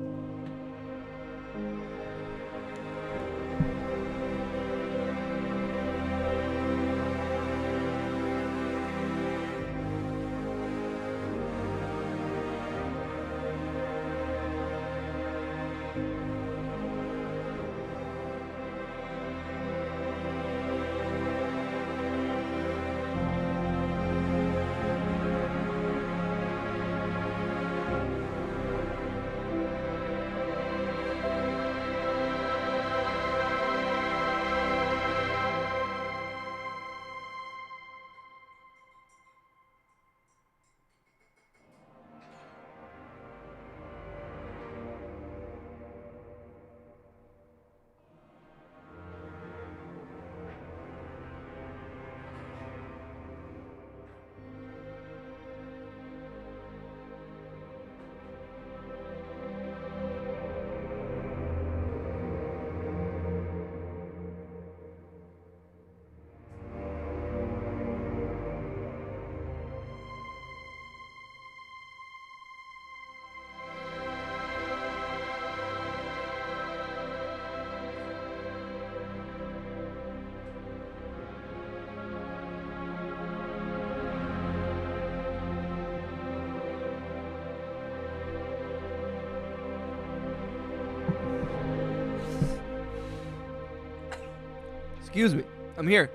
Excuse me. I'm here.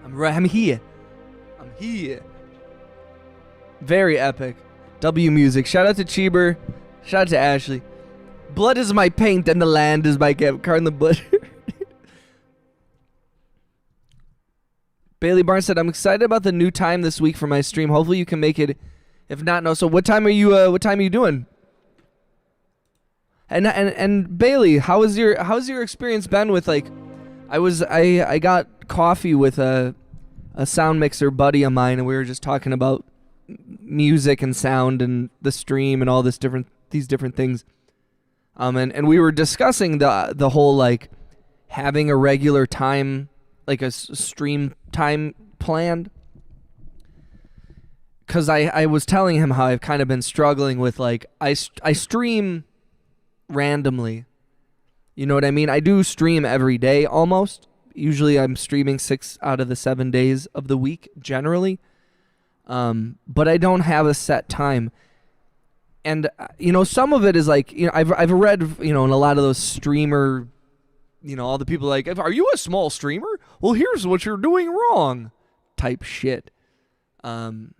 I'm here. I'm here. Very epic. W music. Shout out to Cheeber. Shout out to Ashley. Blood is my paint and the land is my gift. Karn the Butcher. Bailey Barnes said, I'm excited about the new time this week for my stream. Hopefully you can make it. If not, no. So what time are you doing? And Bailey, how's your experience been with, like, I got coffee with a sound mixer buddy of mine, and we were just talking about music and sound and the stream and all these different things. And we were discussing the whole, like, having a regular time, like a stream time planned. Because I was telling him how I've kind of been struggling with, like, I stream randomly. You know what I mean? I do stream every day almost, Usually I'm streaming 6 out of the 7 days of the week generally. But I don't have a set time. And some of it is like, I've read, in a lot of those streamer, all the people like, are you a small streamer? Well, here's what you're doing wrong type shit. But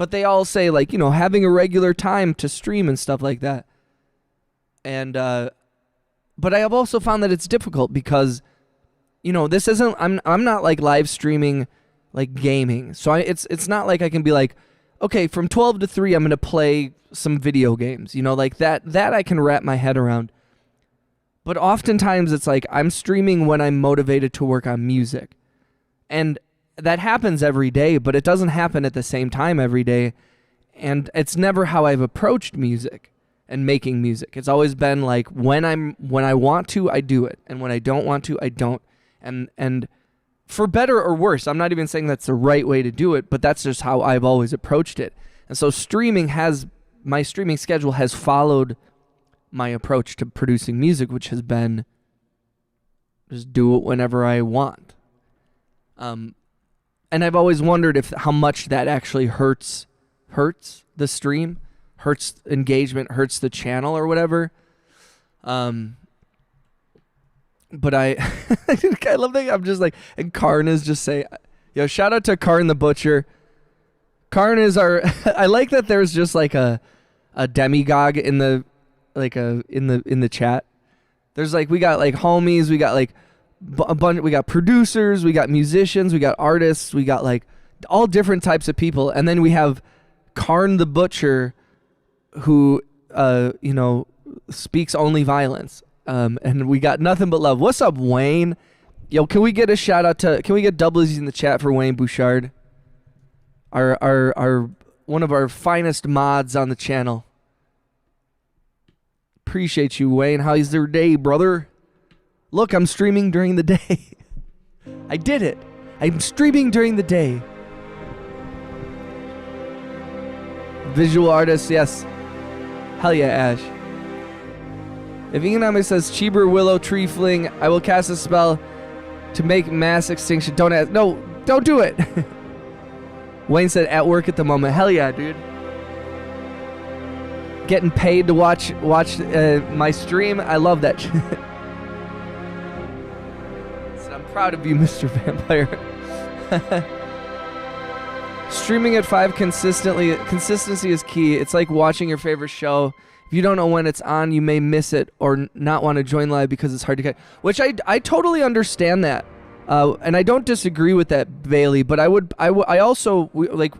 they all say like, having a regular time to stream and stuff like that. And, but I have also found that it's difficult because, this isn't, I'm not like live streaming like gaming. So it's not like I can be like, okay, from 12 to 3, I'm going to play some video games, like that I can wrap my head around. But oftentimes it's like I'm streaming when I'm motivated to work on music. And that happens every day, but it doesn't happen at the same time every day. And it's never how I've approached music and making music. It's always been like when I want to, I do it. And when I don't want to, I don't. And for better or worse, I'm not even saying that's the right way to do it, but that's just how I've always approached it. And so my streaming schedule has followed my approach to producing music, which has been just do it whenever I want. And I've always wondered how much that actually hurts the stream, hurts engagement, hurts the channel or whatever. But I love that I'm just like, and Karn is just say, shout out to Karn the Butcher. Karn is I like that there's just like a demigod in the chat. There's like, we got like homies, we got like a bunch, we got producers, we got musicians, we got artists, we got like all different types of people. And then we have Karn the Butcher who, speaks only violence. And we got nothing but love. What's up, Wayne? Yo, can we get a shout out can we get doubles in the chat for Wayne Bouchard? Our one of our finest mods on the channel. Appreciate you, Wayne. How's your day, brother? Look, I'm streaming during the day. I did it. I'm streaming during the day. Visual artist, yes. Hell yeah, Ash. If economics says Cheeber Willow Tree Fling, I will cast a spell to make mass extinction. Don't ask. No, don't do it. Wayne said at work at the moment. Hell yeah, dude. Getting paid to watch my stream. I love that shit. So I'm proud of you, Mr. Vampire. Streaming at 5 consistently. Consistency is key. It's like watching your favorite show. If you don't know when it's on, you may miss it or not want to join live because it's hard to get. Which I totally understand that, and I don't disagree with that, Bailey. But I also like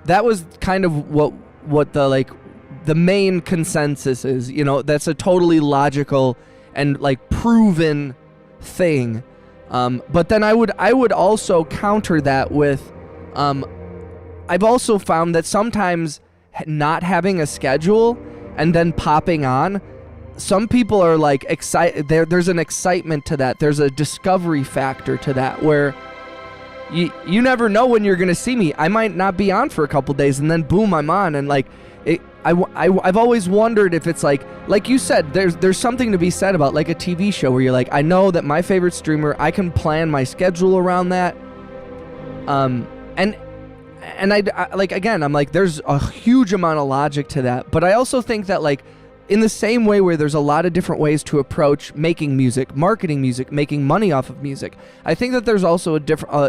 that was kind of what the main consensus is. That's a totally logical and like proven thing. But then I would also counter that with, I've also found that sometimes not having a schedule and then popping on, some people are like excited. There's an excitement to that. There's a discovery factor to that where you never know when you're gonna see me. I might not be on for a couple days, and then boom, I'm on. And like I've always wondered if it's like you said, there's something to be said about like a TV show where you're like, I know that my favorite streamer, I can plan my schedule around that. And I like, again, I'm like, there's a huge amount of logic to that. But I also think that like in the same way where there's a lot of different ways to approach making music, marketing music, making money off of music, I think that there's also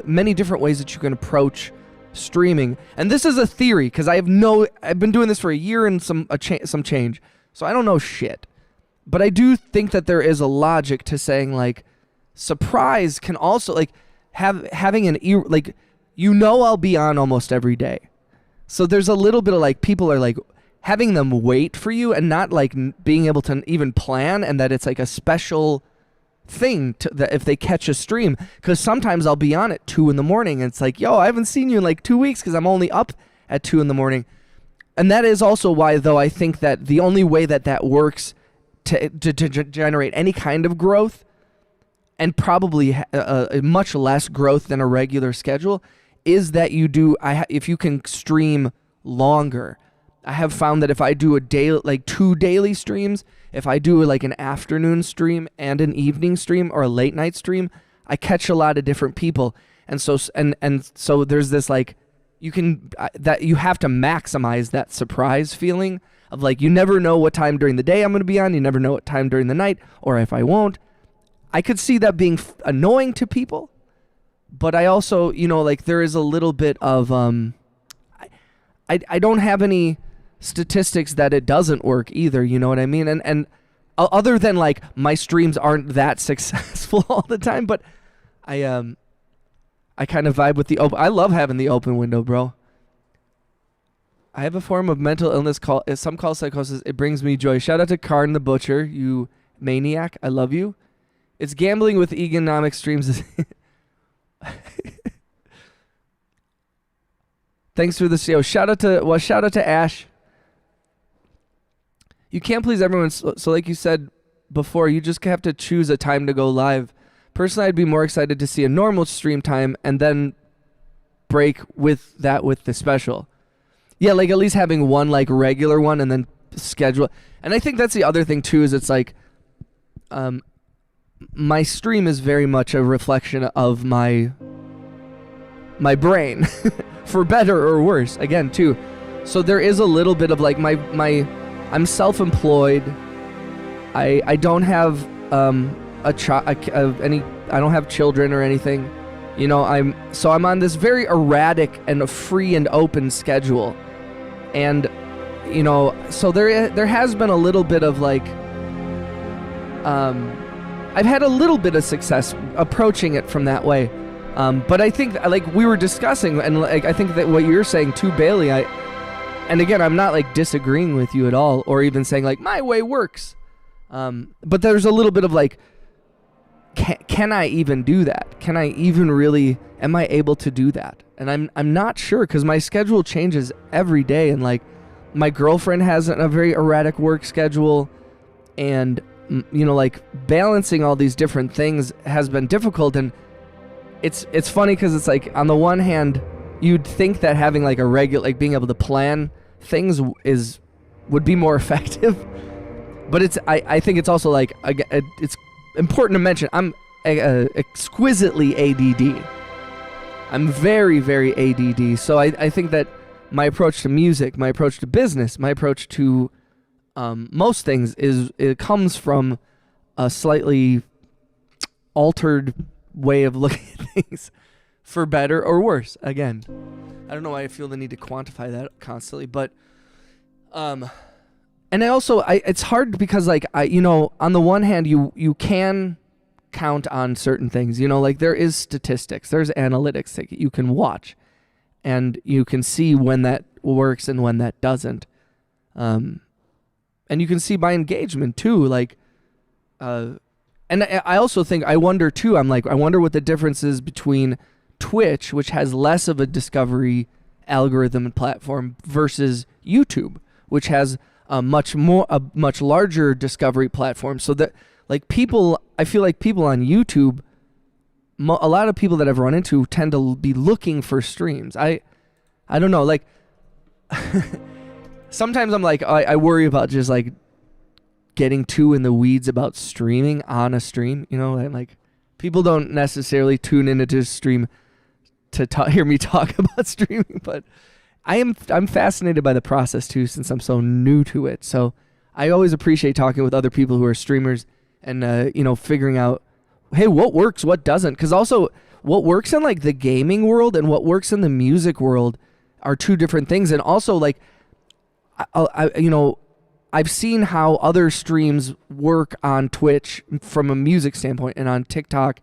many different ways that you can approach streaming. And this is a theory because I've been doing this for a year and some change. So I don't know shit. But I do think that there is a logic to saying like surprise can also like having like, I'll be on almost every day. So there's a little bit of like people are like having them wait for you and not like being able to even plan, and that it's like a special thing that if they catch a stream, because sometimes I'll be on at 2 a.m. and it's like, yo, I haven't seen you in like 2 weeks because I'm only up at 2 a.m. And that is also why, though, I think that the only way that works to generate any kind of growth, and probably much less growth than a regular schedule, is that if you can stream longer. I have found that if I do a day, like 2 daily streams, if I do like an afternoon stream and an evening stream or a late night stream, I catch a lot of different people. And so so there's this like, you have to maximize that surprise feeling of like, you never know what time during the day I'm going to be on. You never know what time during the night, or if I won't. I could see that being annoying to people, but I also, like there is a little bit of, I don't have any statistics that it doesn't work either. You know what I mean? And other than like my streams aren't that successful all the time, but I kind of vibe with the open. I love having the open window, bro. I have a form of mental illness some call psychosis. It brings me joy. Shout out to Karn the Butcher, you maniac. I love you. It's gambling with economic streams. Thanks for the CO. Shout out to Ash. You can't please everyone. So like you said before, you just have to choose a time to go live. Personally, I'd be more excited to see a normal stream time and then break with the special. Yeah, like at least having one like regular one and then schedule. And I think that's the other thing too, is it's like my stream is very much a reflection of my brain for better or worse, again too. So there is a little bit of like I'm self-employed. I don't have I don't have children or anything. I'm on this very erratic and a free and open schedule. And so there has been a little bit of like I've had a little bit of success approaching it from that way. But I think like we were discussing, and like I think that what you're saying too, Bailey, and again, I'm not like disagreeing with you at all, or even saying like my way works. But there's a little bit of like, can I even do that? Can I even really, am I able to do that? And I'm not sure, because my schedule changes every day, and like my girlfriend has a very erratic work schedule, and like balancing all these different things has been difficult. And it's funny because it's like, on the one hand, you'd think that having like a regular, like being able to plan things would be more effective, but I think it's also like, it's important to mention I'm exquisitely ADD. I'm very, very ADD. So I think that my approach to music, my approach to business, my approach to most things it comes from a slightly altered way of looking at things, for better or worse. Again, I don't know why I feel the need to quantify that constantly, but and I also it's hard because like on the one hand you can count on certain things, like there is statistics, there's analytics that you can watch, and you can see when that works and when that doesn't, and you can see by engagement too, like and I also think, I wonder too, I wonder what the difference is between Twitch, which has less of a discovery algorithm and platform, versus YouTube, which has a much larger discovery platform. So that like I feel like people on YouTube, a lot of people that I've run into tend to be looking for streams. I don't know, like sometimes I'm like, I worry about just like getting too in the weeds about streaming on a stream, and like people don't necessarily tune into this stream to hear me talk about streaming, but I'm fascinated by the process too, since I'm so new to it. So I always appreciate talking with other people who are streamers and figuring out, hey, what works, what doesn't, because also what works in like the gaming world and what works in the music world are two different things. And also like I've seen how other streams work on Twitch from a music standpoint and on TikTok.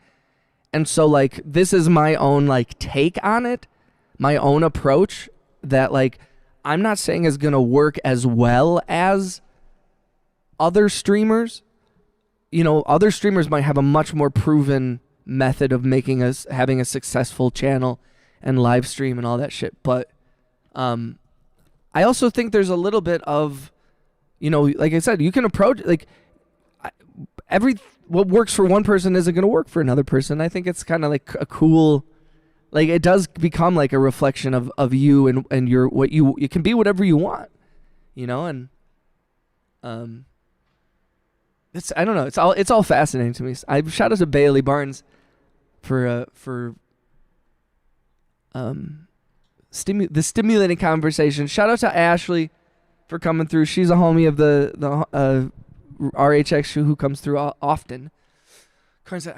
And so like, this is my own like take on it, my own approach that like, I'm not saying is going to work as well as other streamers. Other streamers might have a much more proven method of having a successful channel and live stream and all that shit. But I also think there's a little bit of, like I said, you can approach like what works for one person isn't going to work for another person. I think it's kind of like a cool, like it does become like a reflection of you and your, you can be whatever you want. you know, and it's, I don't know, it's all fascinating to me. I shout out to Bailey Barnes for the stimulating conversation. Shout out to Ashley for coming through. She's a homie of the RHX who comes through often. Karn said,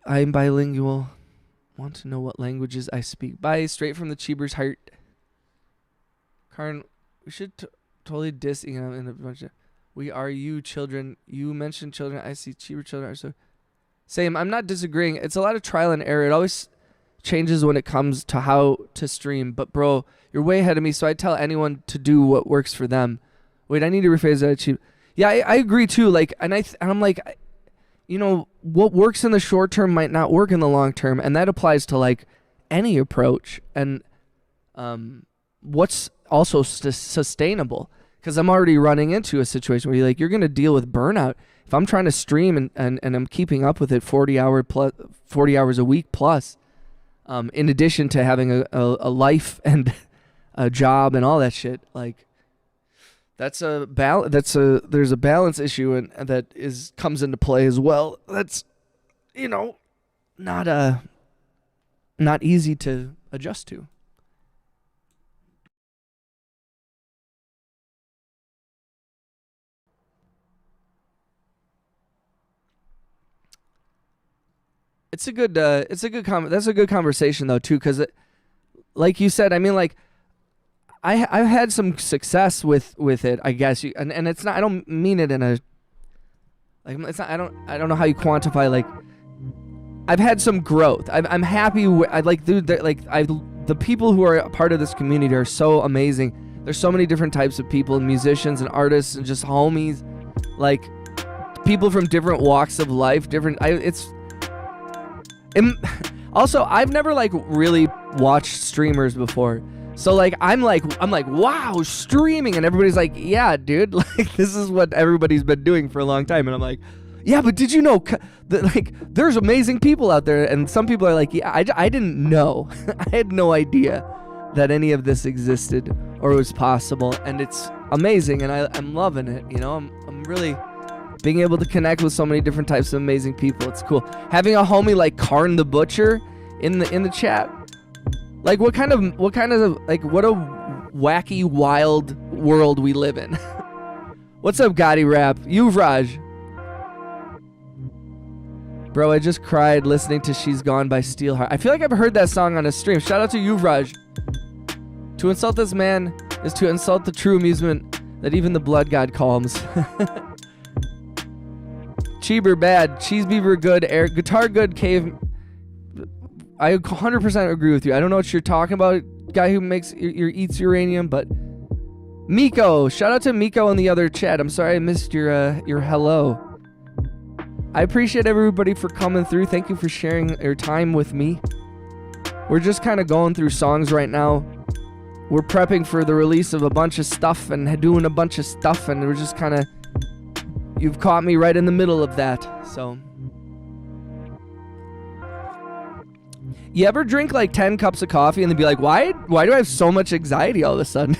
I'm bilingual. Want to know what languages I speak? Bye, straight from the Cheeber's heart. Karn, we should totally diss in a bunch of... We are you, children. You mentioned children. I see Cheeber children are so... Same, I'm not disagreeing. It's a lot of trial and error. It always changes when it comes to how to stream. But, bro, you're way ahead of me, so I tell anyone to do what works for them. Wait, I need to rephrase that, Cheeber. Yeah, I agree, too. Like, and I'm like... You know, what works in the short term might not work in the long term, and that applies to like any approach. And what's also sustainable, because I'm already running into a situation where you're going to deal with burnout. If I'm trying to stream and I'm keeping up with it 40 hours a week plus, in addition to having a life and a job and all that shit, like. There's a balance issue and that comes into play as well. That's, you know, not easy to adjust to. That's a good conversation though too, because like you said, I mean, like. I've had some success with it, I guess, and it's not. I don't mean it in a like. It's not. I don't know how you quantify. Like, I've had some growth. I'm happy. The people who are a part of this community are so amazing. There's so many different types of people, musicians and artists, and just homies, like people from different walks of life. Also, I've never like really watched streamers before. So like I'm like wow, streaming, and everybody's like, yeah, dude, like this is what everybody's been doing for a long time, and I'm like, yeah, but did you know that like there's amazing people out there? And some people are like, yeah, I didn't know. I had no idea that any of this existed or was possible, and it's amazing, and I'm loving it. You know, I'm really being able to connect with so many different types of amazing people. It's cool having a homie like Karn the Butcher in the chat. Like what kind of like what a wacky wild world we live in. What's up, Gotti Rap? Yuvraj. Bro, I just cried listening to She's Gone by Steelheart. I feel like I've heard that song on a stream. Shout out to Yuvraj. To insult this man is to insult the true amusement that even the blood god calms. Cheeber bad, Cheese Beaver good, air guitar good, cave. I 100% agree with you. I don't know what you're talking about, guy who makes eats uranium, but Miko, shout out to Miko in the other chat. I'm sorry I missed your hello. I appreciate everybody for coming through. Thank you for sharing your time with me. We're just kind of going through songs right now. We're prepping for the release of a bunch of stuff and doing a bunch of stuff, and we're just kind of, you've caught me right in the middle of that. So you ever drink like 10 cups of coffee and then be like, why do I have so much anxiety all of a sudden?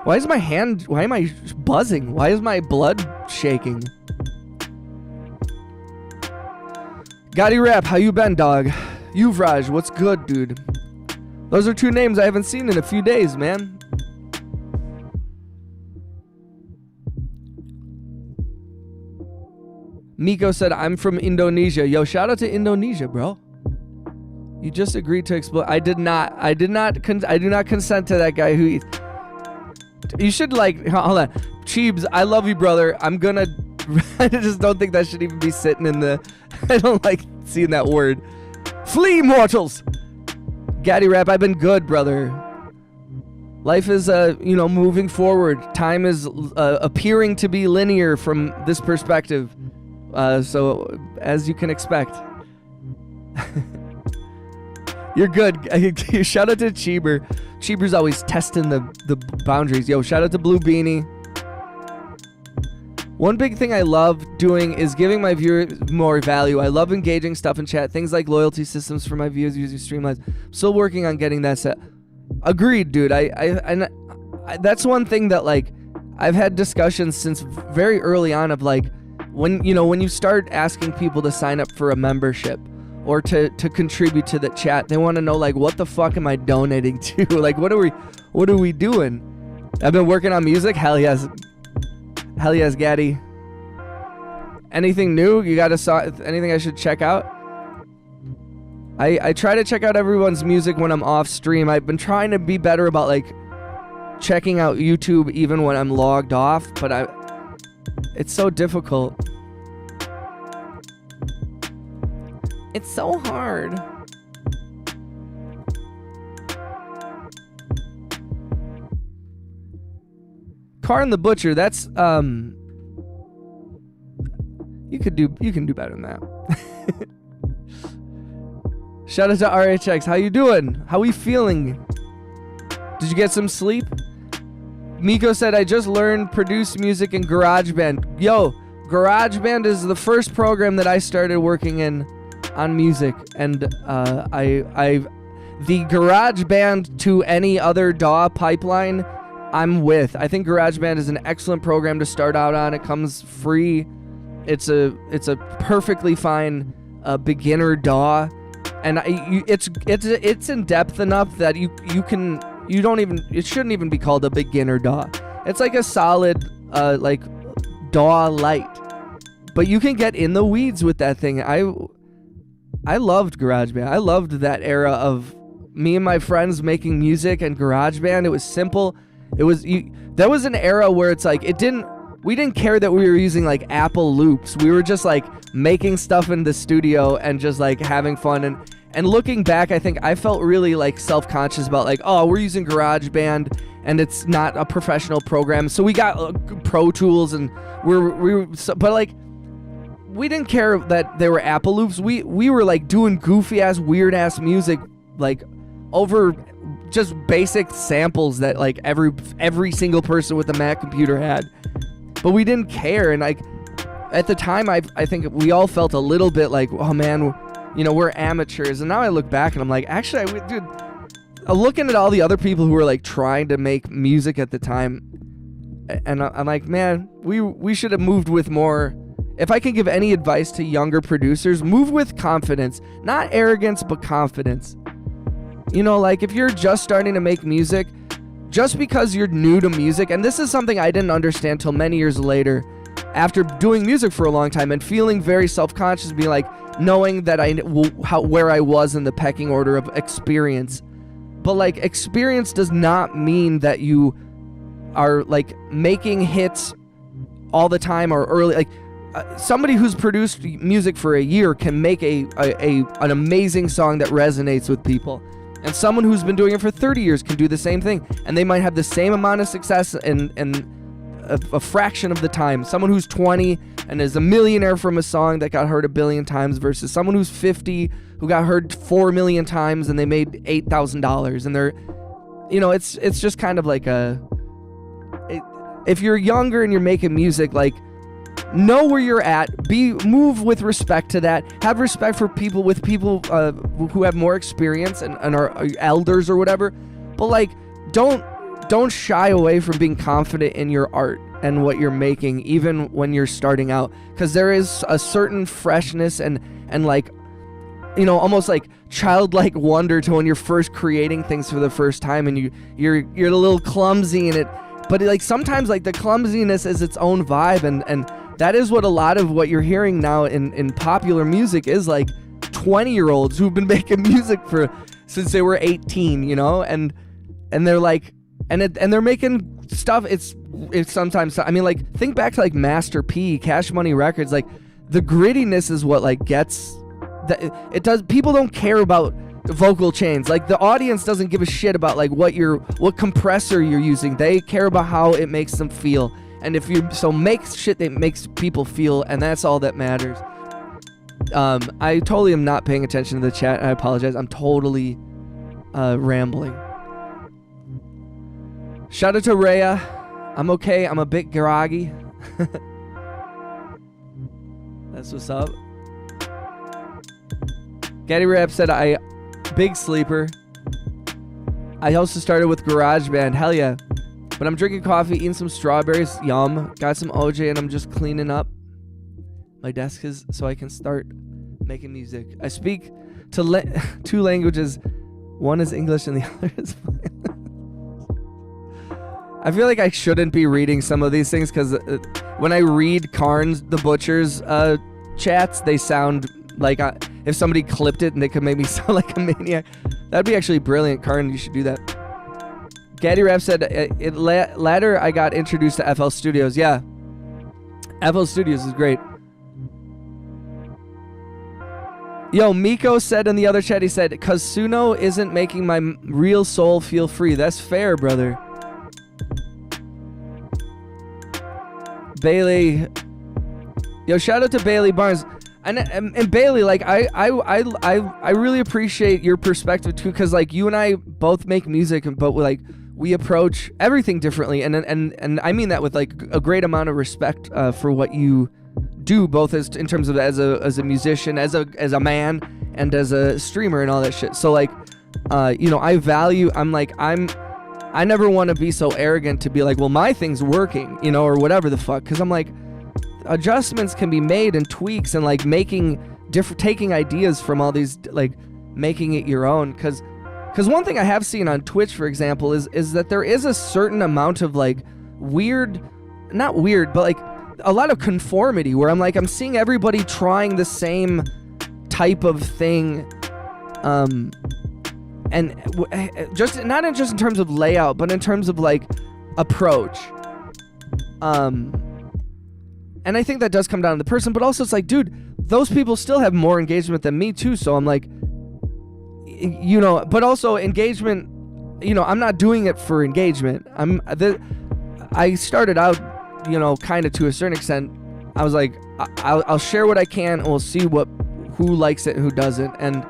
Why am I buzzing? Why is my blood shaking? Gotti Rap, how you been, dog? Yuvraj, what's good, dude? Those are two names I haven't seen in a few days, man. Miko said, I'm from Indonesia. Yo, shout out to Indonesia, bro. You just agreed to explode. I do not consent to that guy who eats. You should like, hold on. Cheebs, I love you, brother. I just don't think that should even be sitting in the, I don't like seeing that word. Flee, mortals. Gaddy Rap, I've been good, brother. Life is, moving forward. Time is appearing to be linear from this perspective. So, as you can expect. You're good. Shout out to Cheeber. Cheeber's always testing the boundaries. Yo, shout out to Blue Beanie. One big thing I love doing is giving my viewers more value. I love engaging stuff in chat. Things like loyalty systems for my viewers using Streamlines. I'm still working on getting that set. Agreed, dude. I that's one thing that like I've had discussions since very early on of like, when you start asking people to sign up for a membership or to contribute to the chat, they want to know like, what the fuck am I donating to? Like, what are we doing? I've been working on music. Hell yes, Gaddy. Anything new? You got anything I should check out? I try to check out everyone's music when I'm off stream. I've been trying to be better about like checking out YouTube even when I'm logged off, but it's so difficult. It's so hard. Car and the Butcher, that's you can do better than that. Shout out to RHX. How you doing? How we feeling? Did you get some sleep? Miko said, I just learned produce music in GarageBand. Yo, GarageBand is the first program that I started working in on music, and the GarageBand to any other DAW pipeline, I'm with. I think GarageBand is an excellent program to start out on. It comes free. It's a perfectly fine beginner DAW, and it's in depth enough that it shouldn't even be called a beginner DAW. It's like a solid like DAW light, but you can get in the weeds with that thing. I loved GarageBand. I loved that era of me and my friends making music and GarageBand. It was simple. That was an era where it's like we didn't care that we were using like Apple loops. We were just like making stuff in the studio and just like having fun. And looking back, I think I felt really like self-conscious about like, oh, we're using GarageBand and it's not a professional program. So we got Pro Tools and but like we didn't care that they were Apple loops. We were like doing goofy ass, weird ass music like over just basic samples that like every single person with a Mac computer had. But we didn't care, and like at the time I think we all felt a little bit like, oh man, we're amateurs. And now I look back and I'm like, actually, dude, looking at all the other people who were like trying to make music at the time, and I'm like, man, we should have moved with more. If I can give any advice to younger producers, move with confidence, not arrogance, but confidence. Like if you're just starting to make music, just because you're new to music, and this is something I didn't understand till many years later, after doing music for a long time and feeling very self-conscious, being like, knowing that where I was in the pecking order of experience. But like experience does not mean that you are like making hits all the time or early. Like somebody who's produced music for a year can make an amazing song that resonates with people. And someone who's been doing it for 30 years can do the same thing. And they might have the same amount of success in a fraction of the time. Someone who's 20 and is a millionaire from a song that got heard 1 billion times versus someone who's 50 who got heard 4 million times and they made $8,000. And they're, it's just kind of like if you're younger and you're making music, like, know where you're at. Move with respect to that. Have respect for people who have more experience and are elders or whatever. But like, don't shy away from being confident in your art and what you're making, even when you're starting out, because there is a certain freshness and like, almost like childlike wonder to when you're first creating things for the first time, and you're a little clumsy in it. But like sometimes like the clumsiness is its own vibe, and that is what a lot of what you're hearing now in popular music is, like 20-year-olds who've been making music since they were 18, and they're like, and they're making stuff. It's sometimes, I mean, like think back to like Master P, Cash Money Records. Like the grittiness is what like gets that. It does. People don't care about the vocal chains. Like the audience doesn't give a shit about like what compressor you're using. They care about how it makes them feel. And make shit that makes people feel, and that's all that matters. I totally am not paying attention to the chat, and I apologize. I'm totally rambling. Shout out to Rhea. I'm okay. I'm a bit groggy. That's what's up. Gaddy Rap said, big sleeper. I also started with GarageBand. Hell yeah. But I'm drinking coffee, eating some strawberries. Yum. Got some OJ, and I'm just cleaning up my desk so I can start making music. I speak to 2 languages. One is English and the other is I feel like I shouldn't be reading some of these things because when I read Karn's the Butcher's chats, they sound like if somebody clipped it and they could make me sound like a maniac. That'd be actually brilliant, Karn. You should do that. Gaddy Rap said, latter I got introduced to FL Studios. Yeah. FL Studios is great. Yo, Miko said in the other chat, he said, "'Cause Suno isn't making my real soul feel free." That's fair, brother. Bailey. Yo, shout out to Bailey Barnes. And Bailey, like, I really appreciate your perspective, too, because, like, you and I both make music, but, like, we approach everything differently. And I mean that with, like, a great amount of respect for what you do, both in terms of as a musician, as a man, and as a streamer and all that shit. So, like, you know, I never want to be so arrogant to be like, well, my thing's working, you know, or whatever the fuck, because I'm like, adjustments can be made and tweaks and like taking ideas from all these, like making it your own, because one thing I have seen on Twitch, for example, is that there is a certain amount of like not weird, but like a lot of conformity where I'm seeing everybody trying the same type of thing, and just not just in terms of layout, but in terms of like approach, and I think that does come down to the person, but also it's like, dude, those people still have more engagement than me too. So I'm like, you know, but also engagement, you know, I'm not doing it for engagement. I started out, you know, kind of to a certain extent. I was like, I'll share what I can, and we'll see who likes it and who doesn't. And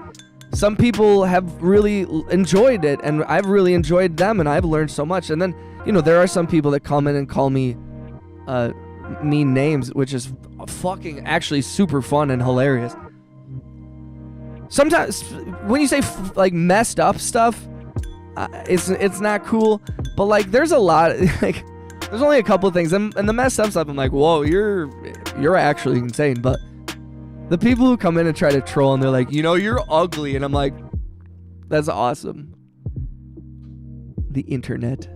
some people have really enjoyed it, and I've really enjoyed them, and I've learned so much. And then, you know, there are some people that come in and call me mean names, which is fucking actually super fun and hilarious. Sometimes when you say like messed up stuff, it's not cool, but like there's a lot, like there's only a couple of things, and the messed up stuff, I'm like, whoa, you're actually insane. But the people who come in and try to troll, and they're like, you know, you're ugly, and I'm like, that's awesome. The internet.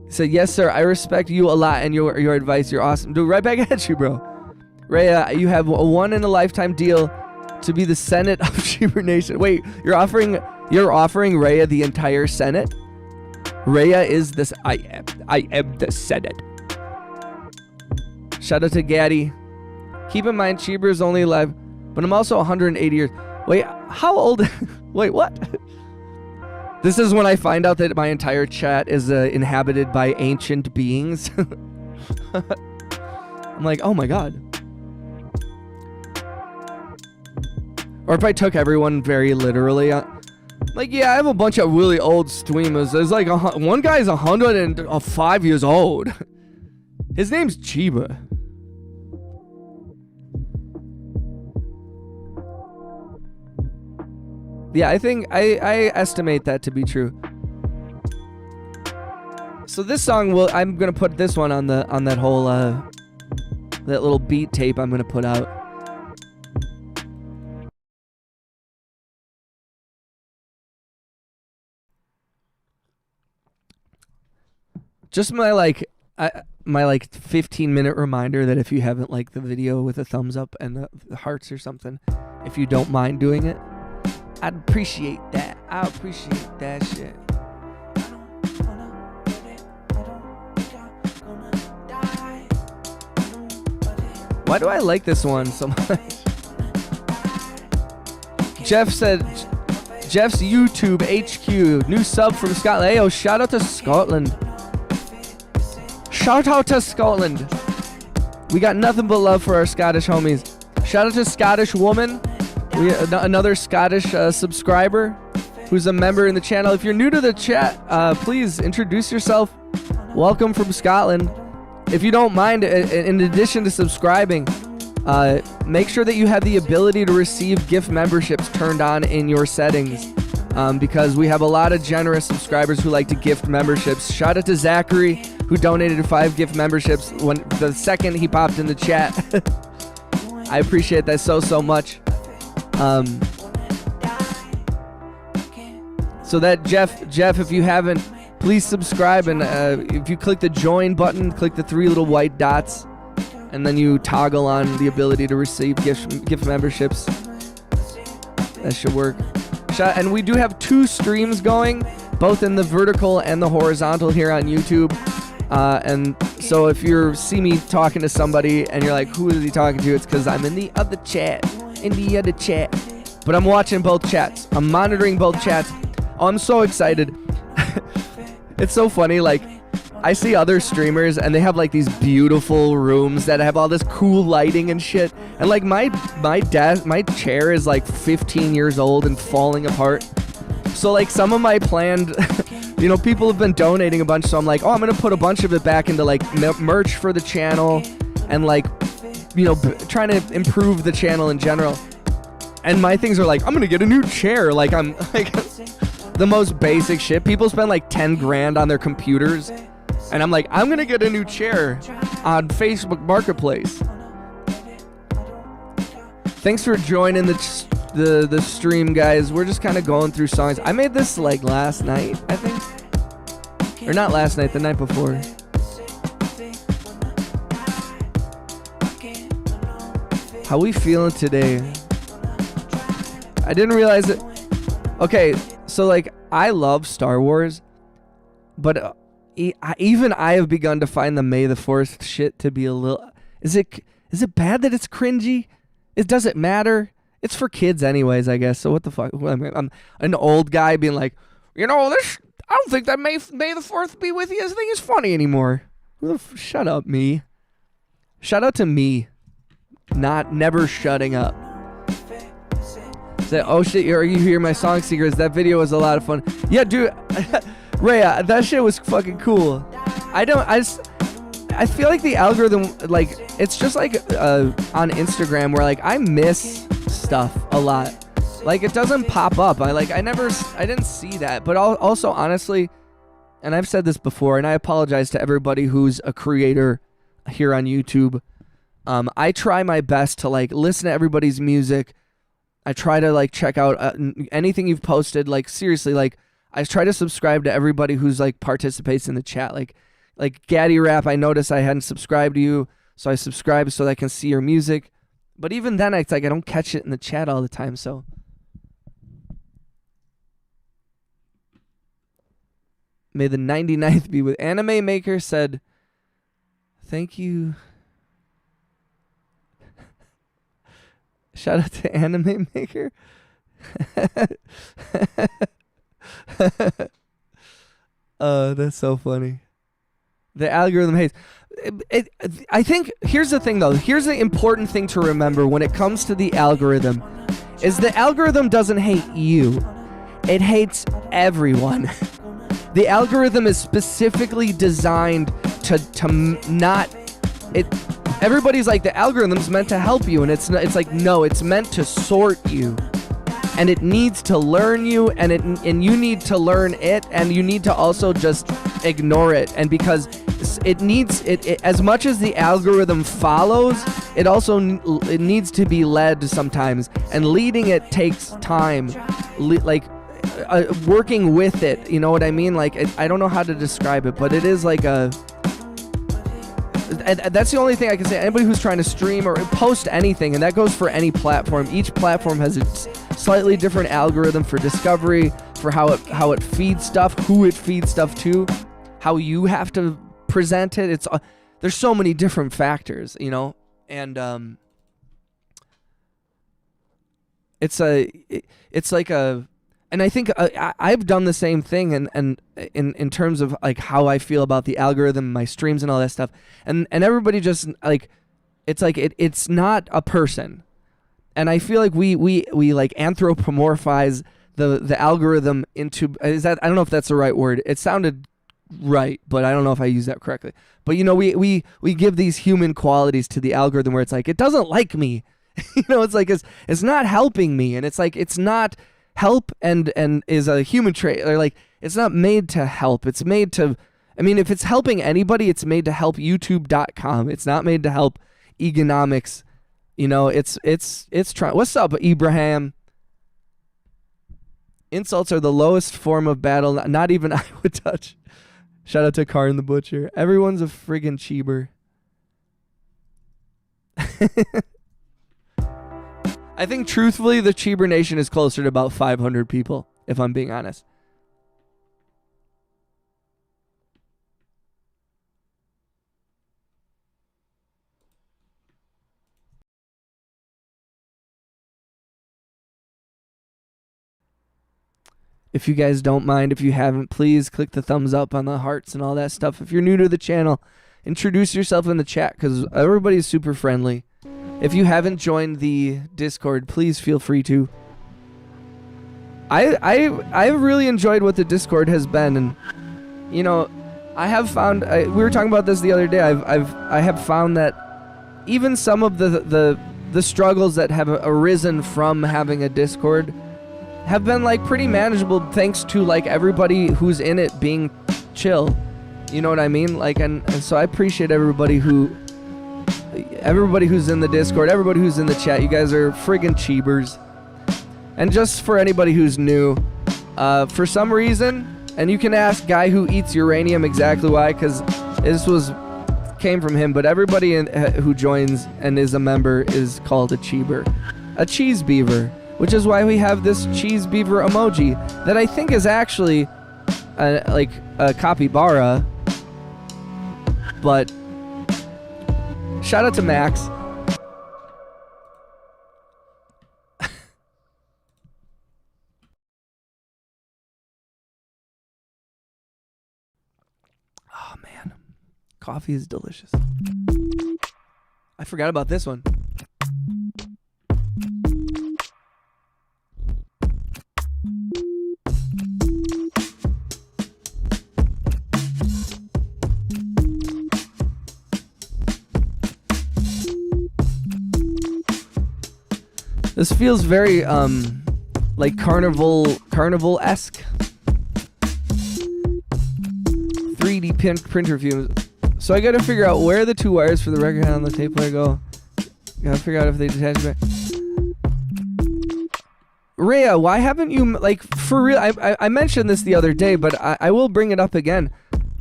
He said, yes, sir, I respect you a lot and your advice. You're awesome. Dude, right back at you, bro. Raya, you have a one-in-a-lifetime deal to be the Senate of Cheever Nation. Wait, you're offering Raya the entire Senate? Raya is this. I am the Senate. Shout out to Gaddy. Keep in mind, Cheever is only alive, but I'm also 180 years. Wait, how old? Wait, what? This is when I find out that my entire chat is inhabited by ancient beings. I'm like, oh my god. Or if I took everyone very literally, like, yeah, I have a bunch of really old streamers. There's like one guy's 105 years old. His name's Chiba. Yeah, I think I estimate that to be true. So this song I'm gonna put this one on that whole that little beat tape I'm gonna put out. Just my 15-minute reminder that if you haven't liked the video with a thumbs up and the hearts or something, if you don't mind doing it, I'd appreciate that. I appreciate that shit. Why do I like this one so much? Jeff said, Jeff's YouTube HQ, new sub from Scotland. Hey, yo, shout out to Scotland. Shout out to Scotland. We got nothing but love for our Scottish homies. Shout out to Scottish Woman. Another Scottish subscriber who's a member in the channel. If you're new to the chat, please introduce yourself. Welcome from Scotland. If you don't mind, in addition to subscribing, make sure that you have the ability to receive gift memberships turned on in your settings. because we have a lot of generous subscribers who like to gift memberships. Shout out to Zachary, who donated 5 gift memberships when the second he popped in the chat. I appreciate that so much. So that Jeff, if you haven't, please subscribe, and if you click the join button, click the 3 little white dots, and then you toggle on the ability to receive gift memberships. That should work. And we do have 2 streams going, both in the vertical and the horizontal here on YouTube. And so if you see me talking to somebody and you're like, who is he talking to? It's because I'm in the other chat. But I'm watching both chats. I'm monitoring both chats. Oh, I'm so excited. It's so funny, like, I see other streamers and they have like these beautiful rooms that have all this cool lighting and shit. And like my chair is like 15 years old and falling apart. So like some of my planned, you know, people have been donating a bunch. So I'm like, oh, I'm going to put a bunch of it back into like merch for the channel and like, you know, trying to improve the channel in general. And my things are like, I'm going to get a new chair. Like I'm like the most basic shit. People spend like 10 grand on their computers. And I'm like, I'm going to get a new chair on Facebook Marketplace. Thanks for joining the stream, guys. We're just kind of going through songs. I made this like last night, I think. Or not last night, the night before. How we feeling today? I didn't realize it. Okay, so like I love Star Wars, but even I have begun to find the May the 4th shit to be a little... Is it bad that it's cringy? Does it matter? It's for kids anyways, I guess. So what the fuck? I'm an old guy being like, you know, this... I don't think that May the 4th be with you. This thing is funny anymore. Shut up, me. Shout out to me. Never shutting up. Say, oh shit, you hear my song secrets. That video was a lot of fun. Yeah, dude... Ray, that shit was fucking cool. I feel like the algorithm, like, it's just like on Instagram where like I miss stuff a lot. Like it doesn't pop up. I didn't see that. But also honestly, and I've said this before, and I apologize to everybody who's a creator here on YouTube. I try my best to like listen to everybody's music. I try to like check out anything you've posted. Like seriously, like. I try to subscribe to everybody who's like participates in the chat. Like Gaddy Rap, I noticed I hadn't subscribed to you, so I subscribed so that I can see your music. But even then, it's like I don't catch it in the chat all the time. So may the 99th be with Anime Maker said, thank you. Shout out to Anime Maker. That's so funny. The algorithm hates it. I think here's the thing though. Here's the important thing to remember when it comes to the algorithm is the algorithm doesn't hate you. It hates everyone. The algorithm is specifically designed to not it. Everybody's like the algorithm's meant to help you, and it's like no, it's meant to sort you. And it needs to learn you, and you need to learn it, and you need to also just ignore it. And because it needs it as much as the algorithm follows, it also it needs to be led sometimes, and leading it takes time. Working with it, you know what I mean? Like I don't know how to describe it, but it is like a. And that's the only thing I can say. Anybody who's trying to stream or post anything, and that goes for any platform. Each platform has its slightly different algorithm for discovery, for how it feeds stuff, who it feeds stuff to, how you have to present it. There's so many different factors, you know, and it's like a. And I think I've done the same thing, and in terms of like how I feel about the algorithm, my streams, and all that stuff, and everybody just like, it's like it's not a person, and I feel like we like anthropomorphize the algorithm into I don't know if that's the right word. It sounded right, but I don't know if I used that correctly. But you know, we give these human qualities to the algorithm where it's like it doesn't like me, you know, it's like it's not helping me, and it's like it's not help and is a human trait. Or like, it's not made to help. It's made to, I mean, if it's helping anybody, it's made to help YouTube.com. It's not made to help economics. You know, it's trying. What's up, Ibrahim? Insults are the lowest form of battle. Not even I would touch. Shout out to Karn the Butcher. Everyone's a friggin' cheeber. I think, truthfully, the Cheeber Nation is closer to about 500 people, if I'm being honest. If you guys don't mind, if you haven't, please click the thumbs up on the hearts and all that stuff. If you're new to the channel, introduce yourself in the chat because everybody's super friendly. If you haven't joined the Discord, please feel free to. I've really enjoyed what the Discord has been, and you know, I have found we were talking about this the other day. I have found that even some of the struggles that have arisen from having a Discord have been like pretty manageable thanks to like everybody who's in it being chill. You know what I mean? Like, and so I appreciate everybody who's in the Discord, everybody who's in the chat. You guys are friggin' cheebers. And just for anybody who's new, for some reason, and you can ask Guy Who Eats Uranium exactly why, because this came from him, but everybody who joins and is a member is called a cheeber. A cheese beaver. Which is why we have this cheese beaver emoji that I think is actually like a capybara. But shout out to Max. Oh man, coffee is delicious. I forgot about this one. This feels very like carnival-esque. 3D printer fumes. So I gotta figure out where the two wires for the record on the tape player go. Gotta figure out if they detach back. Rhea, why haven't you, like, for real, I mentioned this the other day, but I will bring it up again.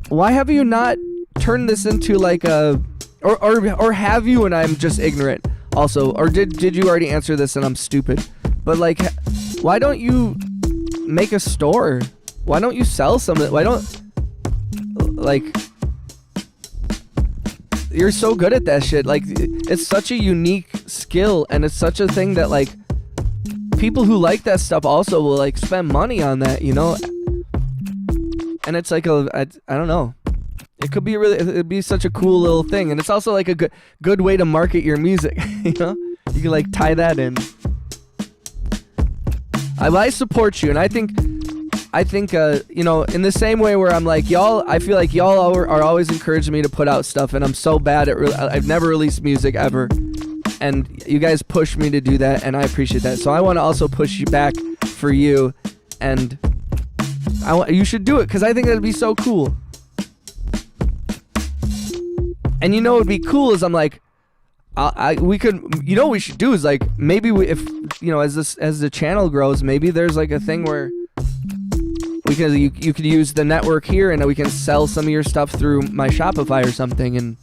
Why have you not turned this into like a, or have you and I'm just ignorant? Also, or did you already answer this and I'm stupid? But like, why don't you make a store? Why don't you sell some of it? Why don't, like, you're so good at that shit. Like, it's such a unique skill and it's such a thing that like people who like that stuff also will like spend money on that, you know? And it's like I don't know. It could be it'd be such a cool little thing, and it's also like a good way to market your music. You know, you can like tie that in. I support you, and I think you know, in the same way where I'm like y'all, I feel like y'all are always encouraging me to put out stuff, and I'm so bad at I've never released music ever, and you guys push me to do that, and I appreciate that. So I want to also push you back for you, and you should do it because I think that'd be so cool. And you know what would be cool is I'm like, we could, you know what we should do is like, maybe if, you know, as the channel grows, maybe there's like a thing where you could use the network here and we can sell some of your stuff through my Shopify or something, and,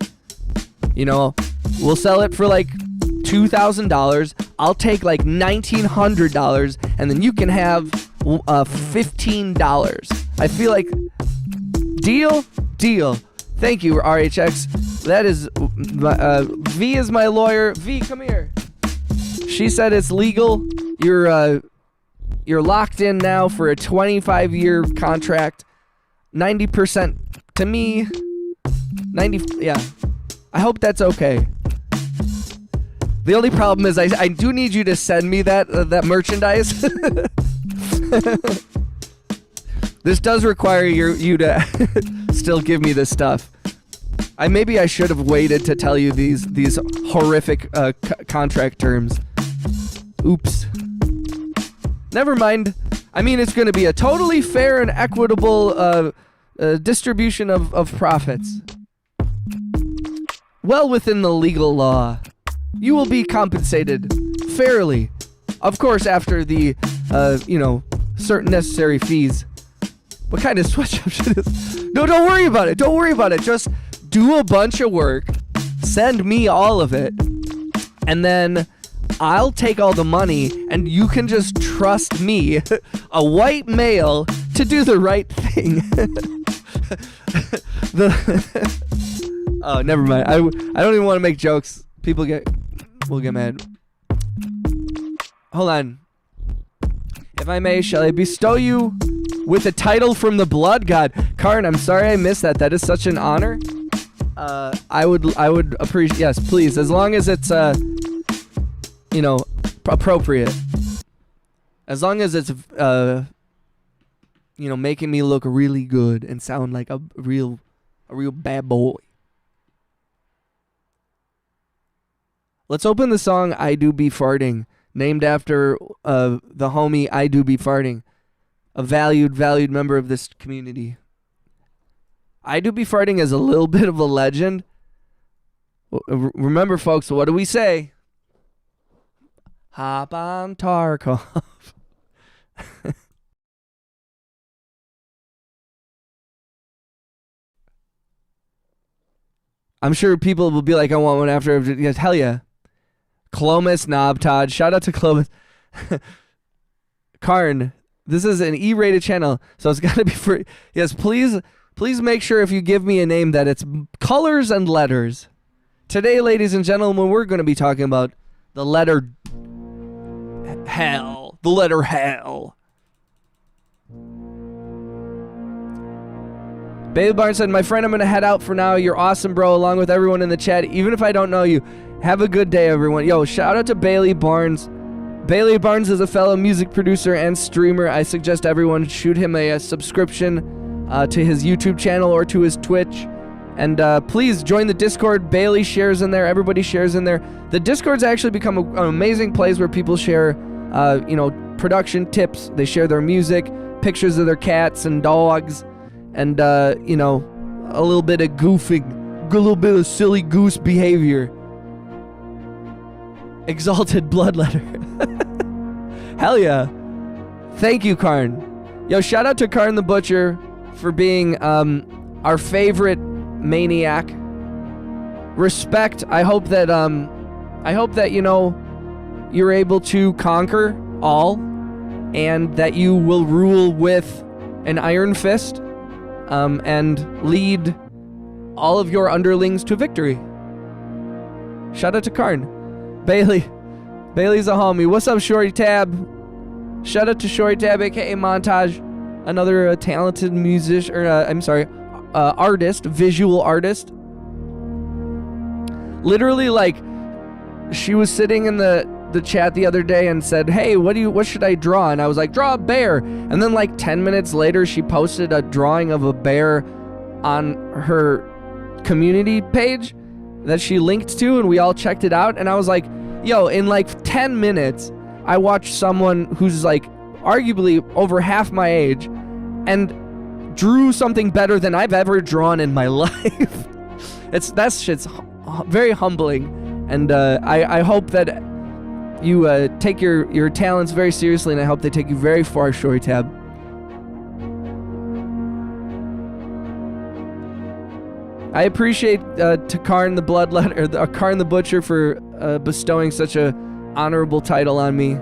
you know, we'll sell it for like $2,000. I'll take like $1,900 and then you can have $15. I feel like deal. Thank you, RHX. That is, V is my lawyer. V, come here. She said it's legal. You're locked in now for a 25-year contract. 90% to me. 90, yeah. I hope that's okay. The only problem is I do need you to send me that merchandise. This does require you to still give me this stuff. Maybe I should have waited to tell you these horrific contract terms. Oops. Never mind. I mean, it's going to be a totally fair and equitable distribution of profits. Well within the legal law. You will be compensated fairly. Of course, after the, certain necessary fees. What kind of sweatshop shit is? No, don't worry about it. Don't worry about it. Just do a bunch of work. Send me all of it. And then I'll take all the money and you can just trust me, a white male, to do the right thing. Oh, never mind. I don't even want to make jokes. People will get mad. Hold on. If I may, shall I bestow you with a title from the Blood God? Karn, I'm sorry I missed that. That is such an honor. I would appreciate, yes, please, as long as it's appropriate. As long as it's making me look really good and sound like a real bad boy. Let's open the song I Do Be Farting, named after the homie I Do Be Farting, a valued member of this community. I Do Be Farting is a little bit of a legend. Remember, folks, what do we say? Hop on Tarkov. I'm sure people will be like, I want one after. Yes, hell yeah. Clomis Knobtod. Shout out to Clomis. Karn, this is an E-rated channel, so it's got to be free. Yes, please make sure if you give me a name that it's colors and letters. Today, ladies and gentlemen, we're going to be talking about the letter hell. The letter hell. Bailey Barnes said, my friend, I'm going to head out for now. You're awesome, bro, along with everyone in the chat. Even if I don't know you, have a good day, everyone. Yo, shout out to Bailey Barnes. Bailey Barnes is a fellow music producer and streamer. I suggest everyone shoot him a subscription to his YouTube channel or to his Twitch. And please join the Discord. Bailey shares in there. Everybody shares in there. The Discord's actually become an amazing place where people share, production tips. They share their music, pictures of their cats and dogs, and, a little bit of goofing, a little bit of silly goose behavior. Exalted Bloodletter. Hell yeah. Thank you, Karn. Yo, shout out to Karn the Butcher for being our favorite maniac. Respect. I hope that you're able to conquer all, and that you will rule with an iron fist, and lead all of your underlings to victory. Shout out to Karn. Bailey's a homie. What's up, Shorty Tab? Shout out to Shorty Tab, aka Montage, another talented musician, artist, visual artist. Literally, like, she was sitting in the chat the other day and said, hey, what should I draw? And I was like, draw a bear. And then like 10 minutes later, she posted a drawing of a bear on her community page that she linked to, and we all checked it out. And I was like, yo, in like 10 minutes, I watched someone who's like arguably over half my age and drew something better than I've ever drawn in my life. That shit's very humbling. And I hope that you take your talents very seriously, and I hope they take you very far, Shorty Tab. I appreciate to Karn the Bloodletter, or Karn the Butcher, for bestowing such a honorable title on me.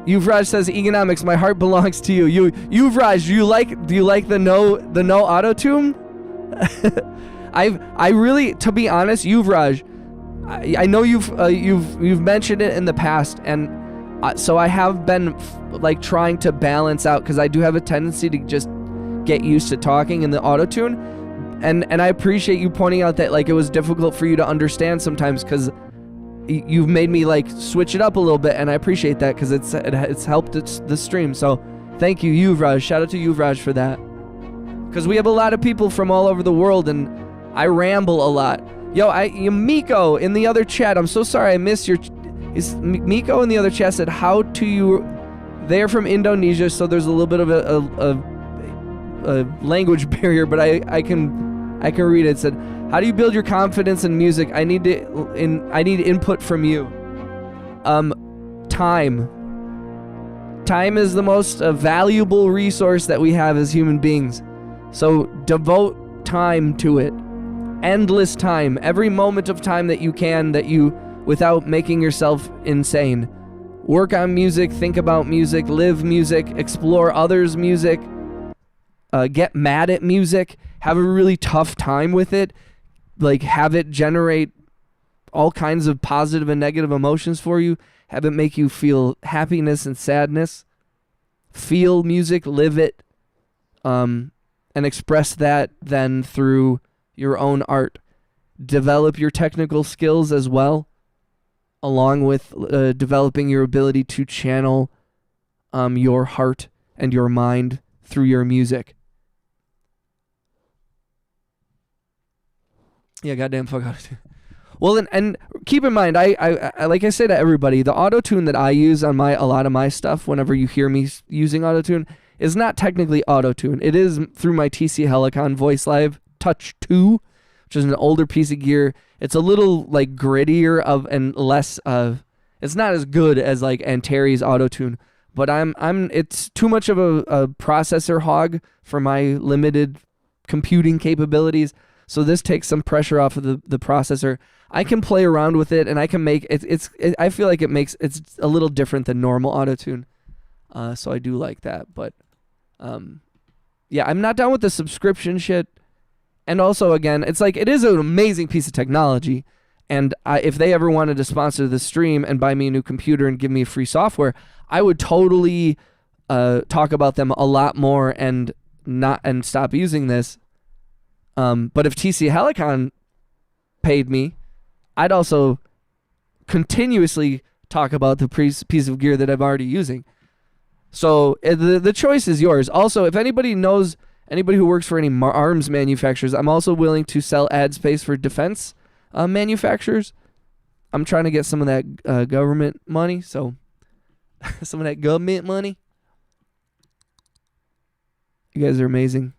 Yuvraj says, Economics, my heart belongs to you. Yuvraj, do you like the no auto-tune? I really, to be honest, Yuvraj, I know you've mentioned it in the past, and so I have been like trying to balance out, because I do have a tendency to just get used to talking in the auto-tune, and I appreciate you pointing out that like it was difficult for you to understand sometimes, because you've made me like switch it up a little bit, and I appreciate that, because it's helped the stream. So thank you, Yuvraj. Shout out to Yuvraj for that, because we have a lot of people from all over the world, and I ramble a lot. Yo, Miko in the other chat, I'm so sorry I missed your Miko in the other chat said, how do you... They're from Indonesia, so there's a little bit of a language barrier, but I can read it. It said, how do you build your confidence in music? I need input from you. Time. Time is the most valuable resource that we have as human beings. So devote time to it. Endless time. Every moment of time that you can, without making yourself insane. Work on music, think about music, live music, explore others' music, get mad at music, have a really tough time with it, like have it generate all kinds of positive and negative emotions for you, have it make you feel happiness and sadness, feel music, live it, and express that then through your own art. Develop your technical skills as well, along with developing your ability to channel your heart and your mind through your music. Yeah, goddamn fuck auto-tune. Well, and keep in mind, I like I say to everybody, the auto-tune that I use on a lot of my stuff, whenever you hear me using auto-tune, is not technically auto-tune. It is through my TC Helicon Voice Live Touch 2, which is an older piece of gear. It's a little like grittier and less it's not as good as like Antares auto-tune, but it's too much of a processor hog for my limited computing capabilities. So this takes some pressure off of the processor. I can play around with it and I can make I feel like it's a little different than normal auto-tune. So I do like that, but yeah, I'm not down with the subscription shit. And also, again, it's like, it is an amazing piece of technology. And if they ever wanted to sponsor the stream and buy me a new computer and give me free software, I would totally talk about them a lot more and stop using this. But if TC Helicon paid me, I'd also continuously talk about the piece of gear that I'm already using. So the choice is yours. Also, if anybody knows... Anybody who works for any arms manufacturers, I'm also willing to sell ad space for defense manufacturers. I'm trying to get some of that government money, so some of that government money. You guys are amazing.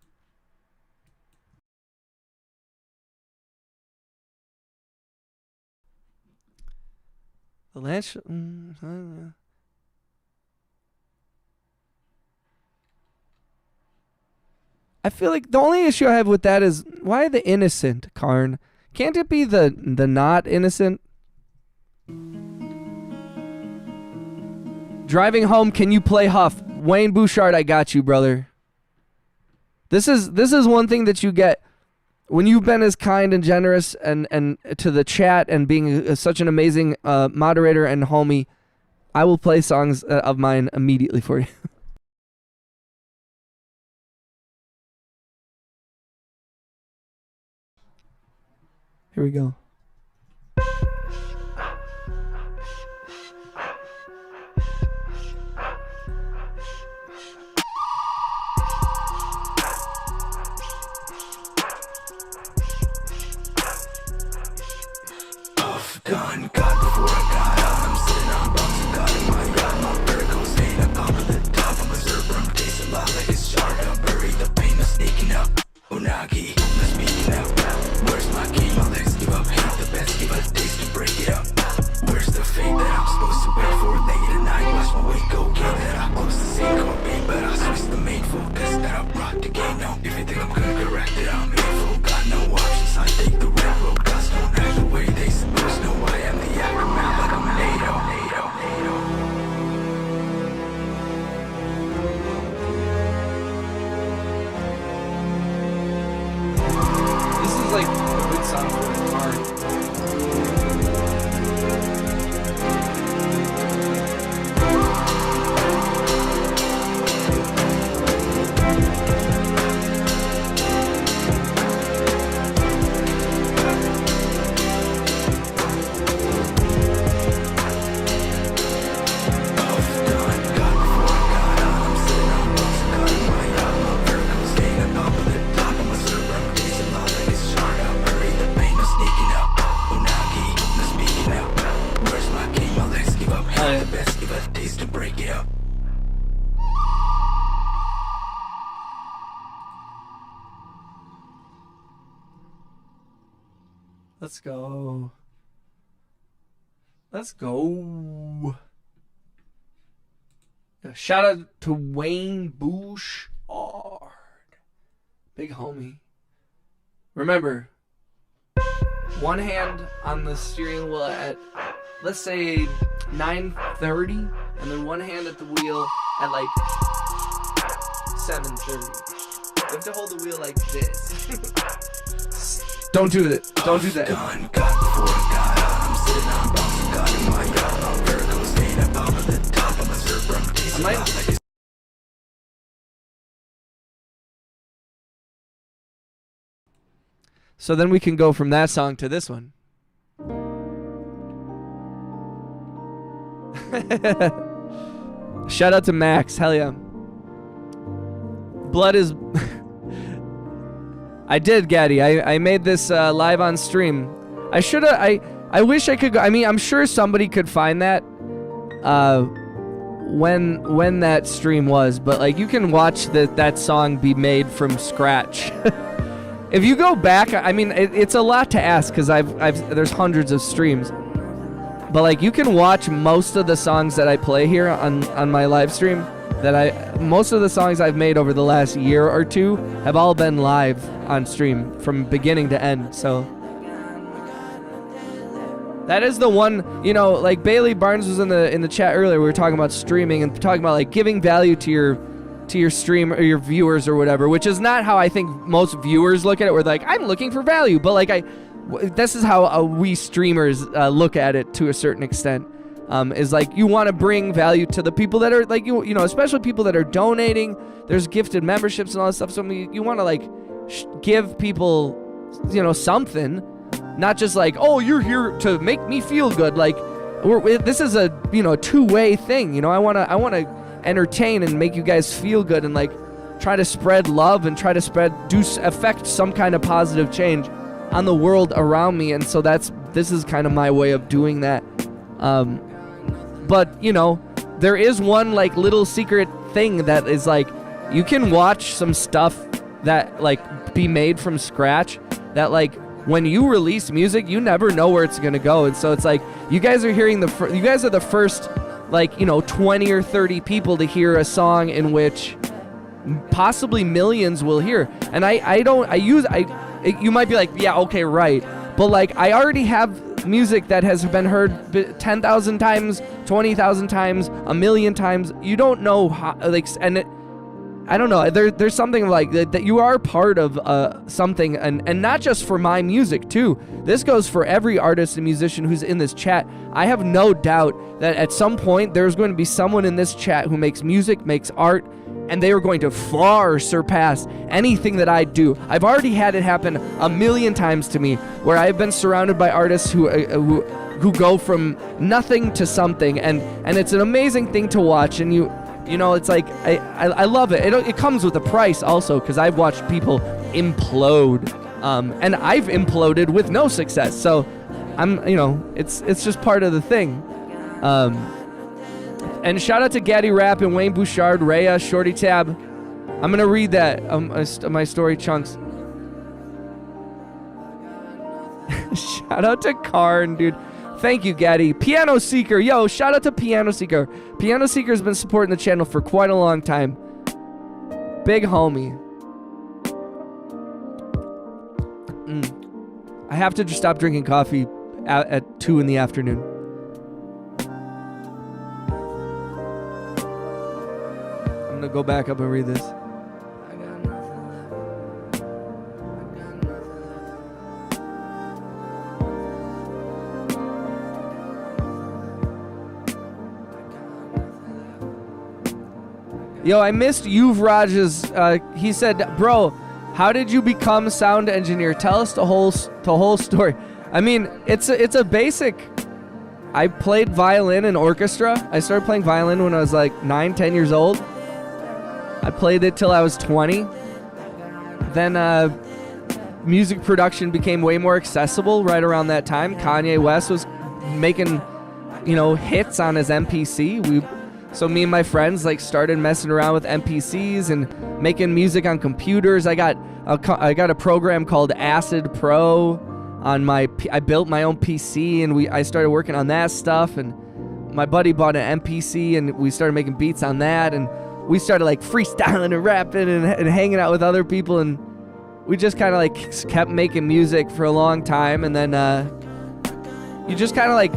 The Lance... I feel like the only issue I have with that is, why the innocent, Karn? Can't it be the not innocent? Driving home, can you play Huff? Wayne Bouchard, I got you, brother. This is one thing that you get when you've been as kind and generous and to the chat and being such an amazing moderator and homie. I will play songs of mine immediately for you. Here we go. Gone, God before I got out. I'm sitting on bumps and God in my God. My miracles staying up top of the top. I'm a server, I'm tasting lava, it's charred up. Bury the pain, I'm sneaking up. Unagi, I'm speaking out. Where's my key? My legs give up, hate the best, give us days to break it up. Where's the fate that I'm supposed to wait for? Late at night, watch my weight go. Get that I'm close to see Corbin, but I switch the main focus that I brought to gain. Now, if you think I'm gonna correct it, I'm hateful. Got no options, I take the red road. Gods don't act the way they suppose. No, I am the aftermath like I'm NATO. This is like a good song for a car. Sneaking up, Unagi. Let's go. Let's go. Shout out to Wayne Bouchard. Big homie. Remember, one hand on the steering wheel at, let's say, 9:30, and then one hand at the wheel at like 7:30. You have to hold the wheel like this. Don't do that. Don't do that. I might. So then we can go from that song to this one. Shout out to Max. Hell yeah. Blood is... I did, Gaddy. I made this live on stream. I should have... I wish I could go... I mean, I'm sure somebody could find that when that stream was. But, like, you can watch that song be made from scratch. If you go back... I mean, it's a lot to ask because there's hundreds of streams. But, like, you can watch most of the songs that I play here on my live stream. Most of the songs I've made over the last year or two have all been live on stream from beginning to end. So that is the one, you know, like Bailey Barnes was in the chat earlier. We were talking about streaming and talking about like giving value to your stream or your viewers or whatever, which is not how I think most viewers look at it. We're like, I'm looking for value, but like this is how we streamers look at it to a certain extent. Is like you want to bring value to the people that are like you know, especially people that are donating. There's gifted memberships and all that stuff. So you want to like give people, you know, something, not just like, oh, you're here to make me feel good. Like this is a, you know, two-way thing. You know, I want to entertain and make you guys feel good and like try to spread love and try to affect some kind of positive change on the world around me. And so this is kind of my way of doing that. But, you know, there is one, like, little secret thing that is, like, you can watch some stuff that, like, be made from scratch that, like, when you release music, you never know where it's going to go. And so it's, like, you guys are hearing you guys are the first, like, you know, 20 or 30 people to hear a song in which possibly millions will hear. And you might be like, yeah, okay, right. But, like, I already have music that has been heard 10,000 times, 20,000 times, a million times. You don't know how, like, and I don't know. There's something like that you are part of something, and not just for my music too. This goes for every artist and musician who's in this chat. I have no doubt that at some point there's going to be someone in this chat who makes music, makes art, and they are going to far surpass anything that I do. I've already had it happen a million times to me, where I've been surrounded by artists who go from nothing to something, and it's an amazing thing to watch. And you know, it's like I love it. It comes with a price also, because I've watched people implode, and I've imploded with no success. So you know, it's just part of the thing. And shout out to Gaddy Rap and Wayne Bouchard, Rhea, Shorty Tab. I'm going to read that, my story chunks. Shout out to Karn, dude. Thank you, Gaddy. Piano Seeker. Yo, shout out to Piano Seeker. Piano Seeker's been supporting the channel for quite a long time. Big homie. I have to just stop drinking coffee at 2 in the afternoon. I'm gonna go back up and read this. Yo, I missed Yuvraj's. He said, "Bro, how did you become sound engineer? Tell us the whole story." I mean, it's a basic. I played violin in orchestra. I started playing violin when I was like 9-10 years old. I played it till I was 20. Then music production became way more accessible right around that time. Kanye West was making, you know, hits on his MPC. So me and my friends like started messing around with MPCs and making music on computers. I got a program called Acid Pro. I built my own PC, and I started working on that stuff, and my buddy bought an MPC, and we started making beats on that, and we started like freestyling and rapping and hanging out with other people, and we just kind of like kept making music for a long time, and then you just kind of like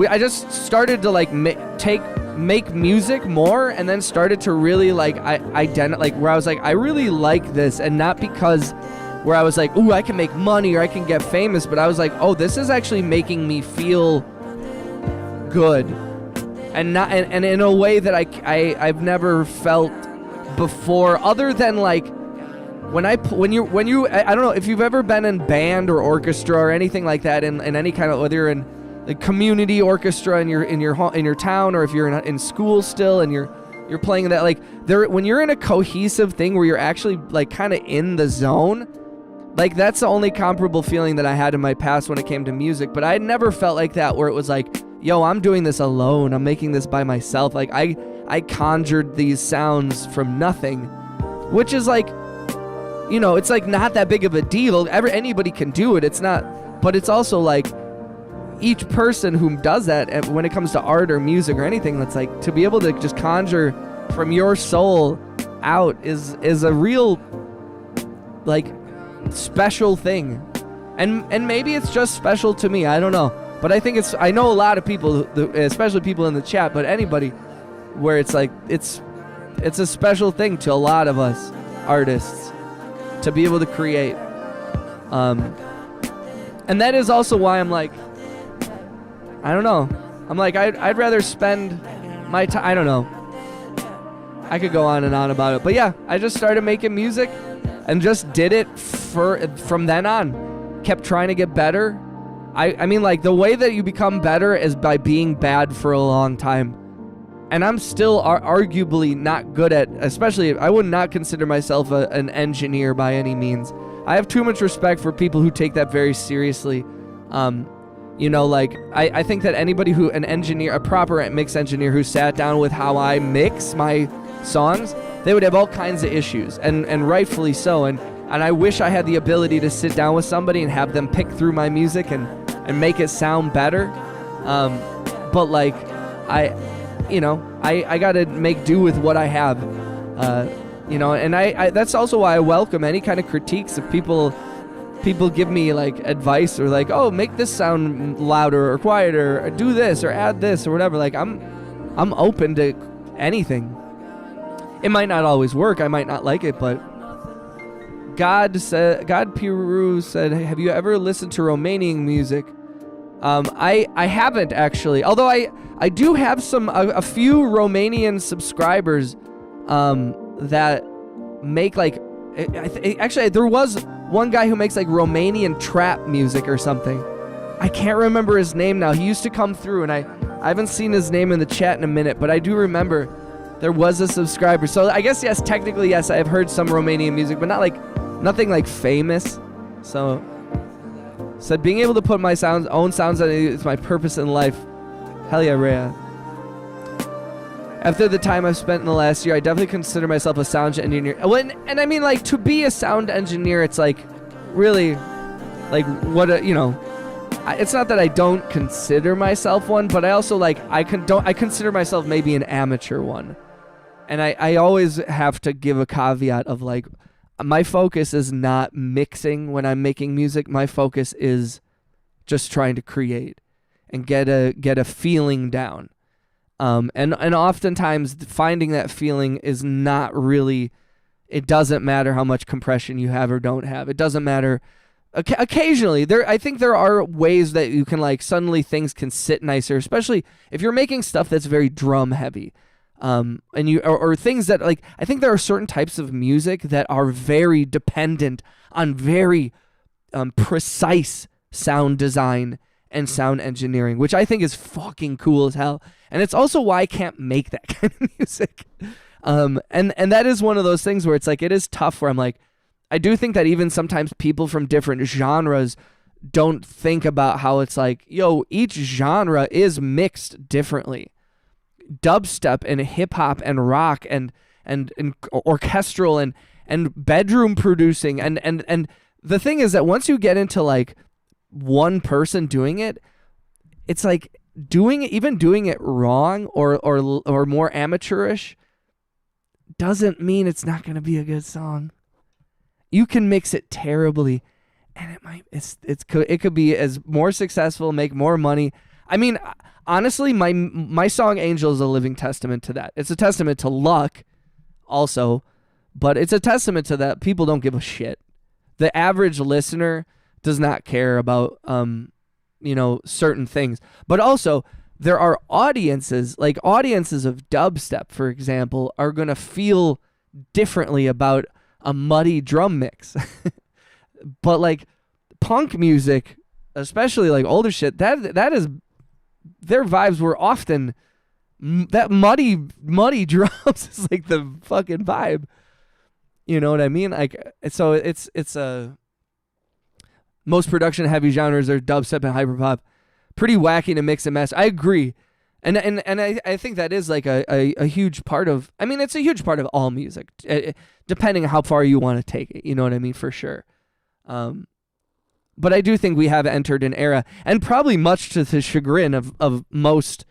I just started to like make music more, and then started to really like where I was like, I really like this, and not because where I was like, ooh, I can make money or I can get famous, but I was like, oh, this is actually making me feel good, and not and in a way that I've never felt before, other than like when you I don't know if you've ever been in band or orchestra or anything like that, in any kind of, whether you're in the community orchestra in your town, or if you're in school still and you're playing that, like when you're in a cohesive thing where you're actually like kind of in the zone, like that's the only comparable feeling that I had in my past when it came to music. But I had never felt like that, where it was like, yo, I'm doing this alone, I'm making this by myself. Like I conjured these sounds from nothing, which is like, you know, it's like not that big of a deal. Anybody can do it. It's not, but it's also like each person who does that, when it comes to art or music or anything, that's like, to be able to just conjure from your soul out is a real like special thing. And maybe it's just special to me, I don't know, but I know a lot of people, especially people in the chat, but anybody, where it's like it's a special thing to a lot of us artists to be able to create, and that is also why I'm like, I don't know, I'm like, I'd rather spend my time, I don't know, I could go on and on about it, but yeah, I just started making music and just did it from then on. Kept trying to get better. I mean, like, the way that you become better is by being bad for a long time. And I'm still arguably not good at, especially, I would not consider myself an engineer by any means. I have too much respect for people who take that very seriously. You know, like, I think that anybody a proper mix engineer who sat down with how I mix my songs, they would have all kinds of issues, and rightfully so. And I wish I had the ability to sit down with somebody and have them pick through my music and make it sound better. But like, I gotta make do with what I have. You know, and I that's also why I welcome any kind of critiques. If people give me like advice, or like, oh, make this sound louder or quieter, or do this or add this or whatever, like I'm open to anything. It might not always work, I might not like it, but God Piru said, have you ever listened to Romanian music? I haven't, actually, although I do have a few Romanian subscribers that make like, actually there was one guy who makes like Romanian trap music or something. I can't remember his name now. He used to come through, and I haven't seen his name in the chat in a minute, but I do remember there was a subscriber. So I guess, yes, technically, yes, I have heard some Romanian music, but nothing like famous. So said, being able to put my own sounds on it is my purpose in life. Hell yeah, Rhea. After the time I've spent in the last year, I definitely consider myself a sound engineer. And I mean, like, to be a sound engineer, it's like, really, like, it's not that I don't consider myself one, but I also, like, I consider myself maybe an amateur one. And I always have to give a caveat of, like, my focus is not mixing when I'm making music. My focus is just trying to create and get a feeling down. And oftentimes finding that feeling is not really, it doesn't matter how much compression you have or don't have. It doesn't matter. Occasionally, I think there are ways that you can, like, suddenly things can sit nicer, especially if you're making stuff that's very drum heavy. And or things that, like, I think there are certain types of music that are very dependent on very precise sound design and sound engineering, which I think is fucking cool as hell. And it's also why I can't make that kind of music. And that is one of those things where it's like, it is tough, where I'm like, I do think that even sometimes people from different genres don't think about how it's like, yo, each genre is mixed differently. Dubstep and hip hop and rock and orchestral and bedroom producing and the thing is that once you get into, like, one person doing it, it's like doing it wrong or more amateurish doesn't mean it's not going to be a good song. You can mix it terribly, and it could be as more successful, make more money. I mean, honestly, my song Angel is a living testament to that. It's a testament to luck also, but it's a testament to that people don't give a shit. The average listener does not care about certain things. But also, there are audiences of dubstep, for example, are going to feel differently about a muddy drum mix. But like punk music, especially like older shit, that is, their vibes were often that muddy drums is like the fucking vibe. You know what I mean? Like, so it's a most production heavy genres are dubstep and hyperpop. Pretty wacky to mix and master. I agree. And I think that is like a huge part of, I mean, it's a huge part of all music, depending on how far you want to take it. You know what I mean? For sure. But I do think we have entered an era, and probably much to the chagrin of most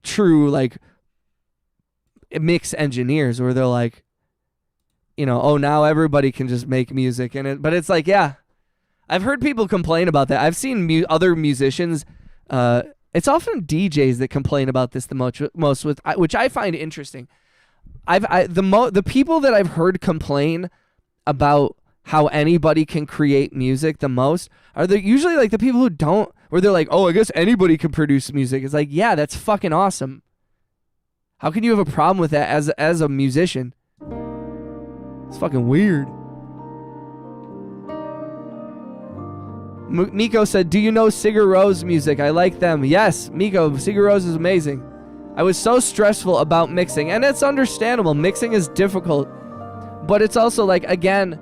true like mix engineers, where they're like, oh, now everybody can just make music in it. But it's like, yeah, I've heard people complain about that. I've seen other musicians. It's often DJs that complain about this the most, which I find interesting. The people that I've heard complain about how anybody can create music the most are usually like the people who don't, where they're like, oh, I guess anybody can produce music. It's like, yeah, that's fucking awesome. How can you have a problem with that as a musician? It's fucking weird. Miko said, do you know Sigur Rós music? I like them. Yes, Miko, Sigur Rós is amazing. I was so stressful about mixing, and it's understandable. Mixing is difficult, but it's also like, again,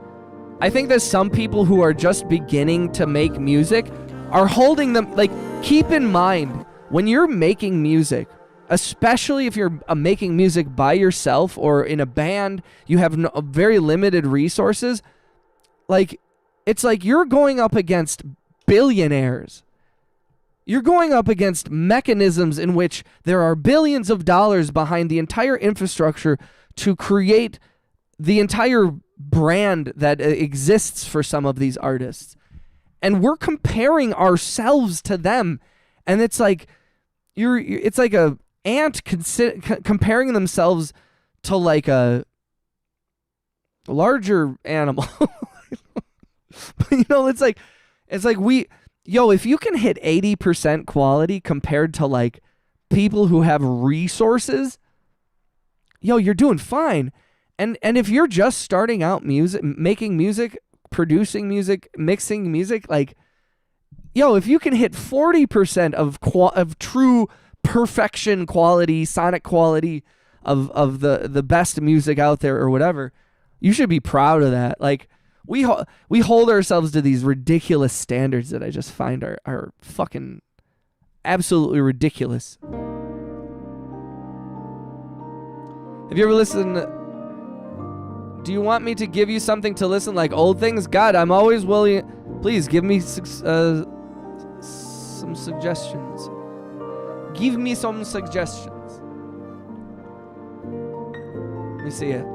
I think that some people who are just beginning to make music are holding them, like, keep in mind, when you're making music, especially if you're making music by yourself or in a band, you have very limited resources, like, it's like you're going up against billionaires. You're going up against mechanisms in which there are billions of dollars behind the entire infrastructure to create the entire brand that exists for some of these artists. And we're comparing ourselves to them. And it's like it's like a ant comparing themselves to like a larger animal. But it's like if you can hit 80% quality compared to like people who have resources, you're doing fine. And if you're just starting out making music, producing music, mixing music, like, if you can hit 40% of true perfection quality, sonic quality of the best music out there or whatever, you should be proud of that. Like, we hold ourselves to these ridiculous standards that I just find are fucking absolutely ridiculous. Have you ever listened? Do you want me to give you something to listen like old things? God, I'm always willing. Please give me some suggestions. Give me some suggestions. Let me see it.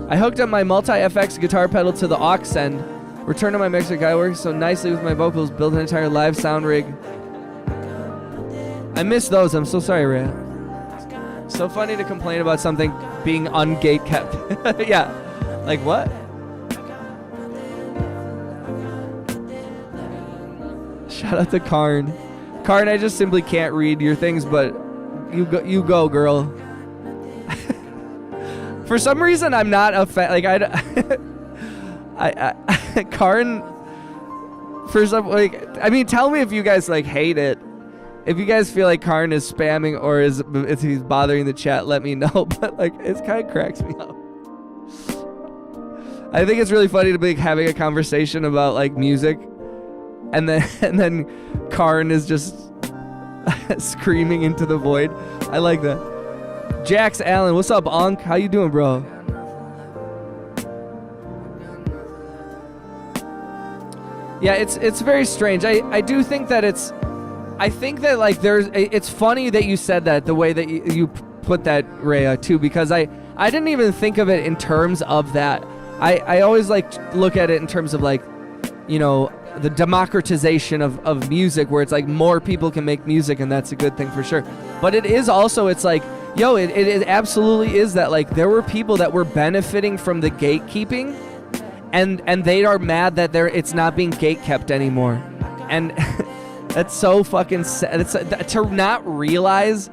I hooked up my multi-FX guitar pedal to the aux end. Return to my mixer guy works so nicely with my vocals. Build an entire live sound rig. I miss those. I'm so sorry, Rhea. So funny to complain about something being ungate kept. Yeah. Like what? Shout out to Karn. Karn, I just simply can't read your things, but you go, girl. For some reason, I'm not a fan. Like I Karn. For some, like, I mean, tell me if you guys like hate it. If you guys feel like Karn is spamming or if he's bothering the chat, let me know. But like, it kind of cracks me up. I think it's really funny to be like, having a conversation about like music, and then Karn is just screaming into the void. I like that. Jax Allen, what's up, Onk? How you doing, bro? Yeah, it's very strange. I do think that I think that like it's funny that you said that the way that you put that, Rhea, too, because I didn't even think of it in terms of that. I always like look at it in terms of like, you know, the democratization of music, where it's like more people can make music, and that's a good thing for sure. But it is also, it's like, yo, it absolutely is that like there were people that were benefiting from the gatekeeping, and they are mad that it's not being gatekept anymore, and that's so fucking sad. It's to not realize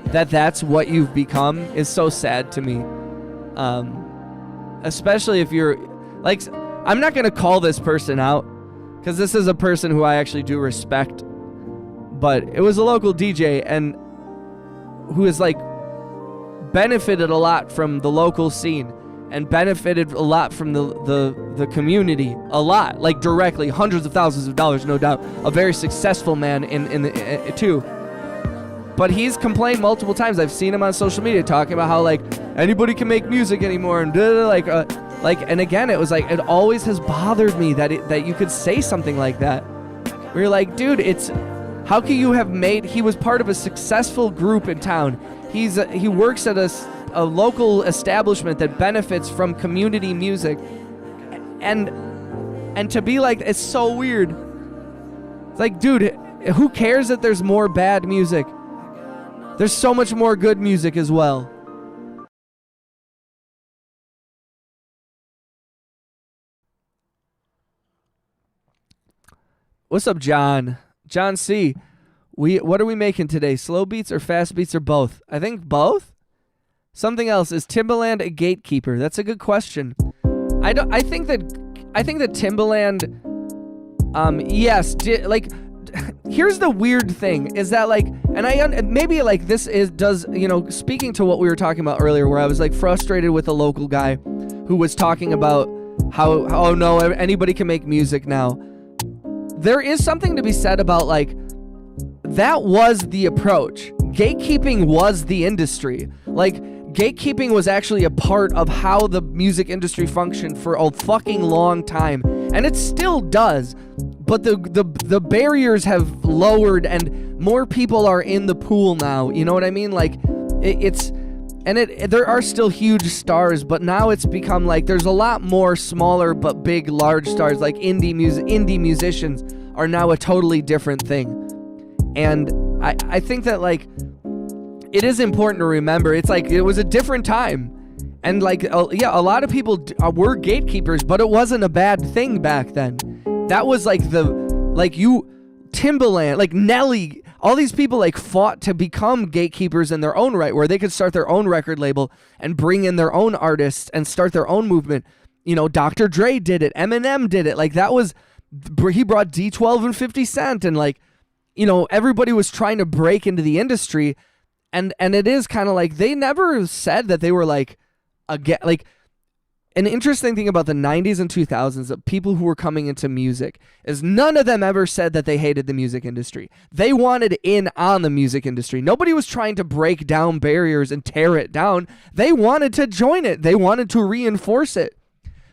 that that's what you've become is so sad to me. Especially if you're like, I'm not gonna call this person out, because this is a person who I actually do respect, but it was a local DJ and who has like benefited a lot from the local scene and benefited a lot from the community, a lot, like directly, hundreds of thousands of dollars, no doubt. A very successful man in the too. But he's complained multiple times. I've seen him on social media talking about how like anybody can make music anymore, and and again, it was like, it always has bothered me that you could say something like that. Where you're like, dude, how can you have he was part of a successful group in town. He works at a local establishment that benefits from community music, and to be like, it's so weird. It's like, dude, who cares that there's more bad music? There's so much more good music as well. What's up, John? John C. What are we making today? Slow beats or fast beats or both? I think both. Something else. Is Timbaland a gatekeeper? That's a good question. I think that Timbaland, yes. Here's the weird thing is that like, and maybe like this does, you know, speaking to what we were talking about earlier, where I was like frustrated with a local guy who was talking about how, oh no, anybody can make music now. There is something to be said about like, that was the approach. Gatekeeping was the industry. Like, gatekeeping was actually a part of how the music industry functioned for a fucking long time, and it still does. But the barriers have lowered, and more people are in the pool now. You know what I mean? Like, there are still huge stars, but now it's become like there's a lot more smaller but big, large stars. Like indie musicians are now a totally different thing. And I think that like it is important to remember, it's like it was a different time, and like a lot of people were gatekeepers, but it wasn't a bad thing back then. That was like Timbaland, like Nelly, all these people like fought to become gatekeepers in their own right, where they could start their own record label and bring in their own artists and start their own movement. You know, Dr. Dre did it, Eminem did it. Like that was, he brought D12 and 50 Cent, and like, you know, everybody was trying to break into the industry, and it is kind of like they never said that they were like an interesting thing about the 90s and 2000s of people who were coming into music is none of them ever said that they hated the music industry. They wanted in on the music industry. Nobody was trying to break down barriers and tear it down. They wanted to join it. They wanted to reinforce it.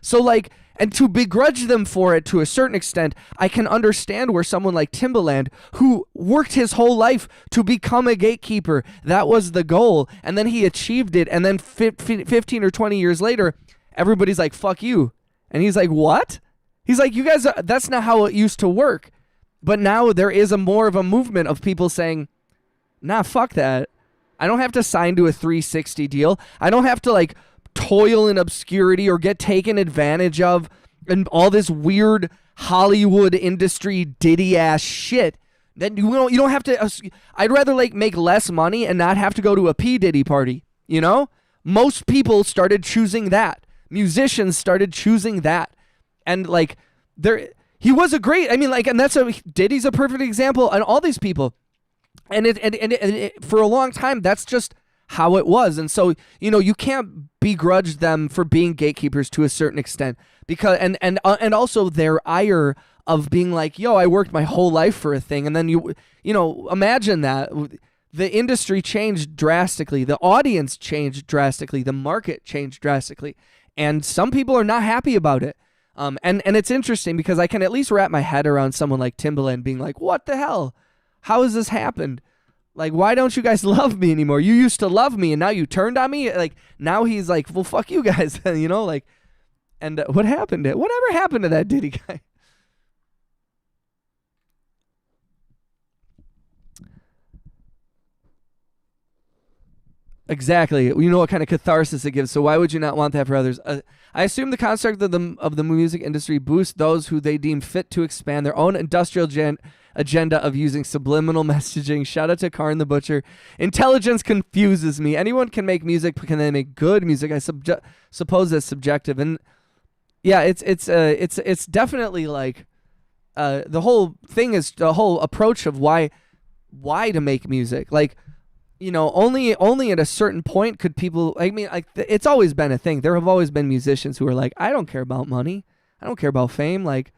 So like, and to begrudge them for it to a certain extent, I can understand where someone like Timbaland, who worked his whole life to become a gatekeeper, that was the goal, and then he achieved it, and then 15 or 20 years later, everybody's like, fuck you. And he's like, what? He's like, you guys, that's not how it used to work. But now there is more of a movement of people saying, nah, fuck that. I don't have to sign to a 360 deal. I don't have to like toil in obscurity or get taken advantage of and all this weird Hollywood industry Diddy ass shit. Then you don't have to. I'd rather like make less money and not have to go to a P Diddy party. You know, most people started choosing that. Musicians started choosing that, and like he was a great. I mean, like, and Diddy's a perfect example, and all these people, and it for a long time that's just how it was. And so, you know, you can't begrudge them for being gatekeepers to a certain extent, because and also their ire of being like, yo, I worked my whole life for a thing, and then you know, imagine that the industry changed drastically, the audience changed drastically, the market changed drastically, and some people are not happy about it. And it's interesting because I can at least wrap my head around someone like Timbaland being like, what the hell? How has this happened? Like, why don't you guys love me anymore? You used to love me and now you turned on me? Like, now he's like, well, fuck you guys, you know? Like, and what happened? Whatever happened to that Diddy guy? Exactly. You know what kind of catharsis it gives. So why would you not want that for others? I assume the construct of the music industry boosts those who they deem fit to expand their own industrial agenda of using subliminal messaging. Shout out to Karn the Butcher. Intelligence confuses me. Anyone can make music, but can they make good music? I suppose that's subjective. And yeah, it's definitely like the whole thing is the whole approach of why to make music. Like, you know, only at a certain point could people, I mean, like, it's always been a thing. There have always been musicians who are like, I don't care about money. I don't care about fame. Like,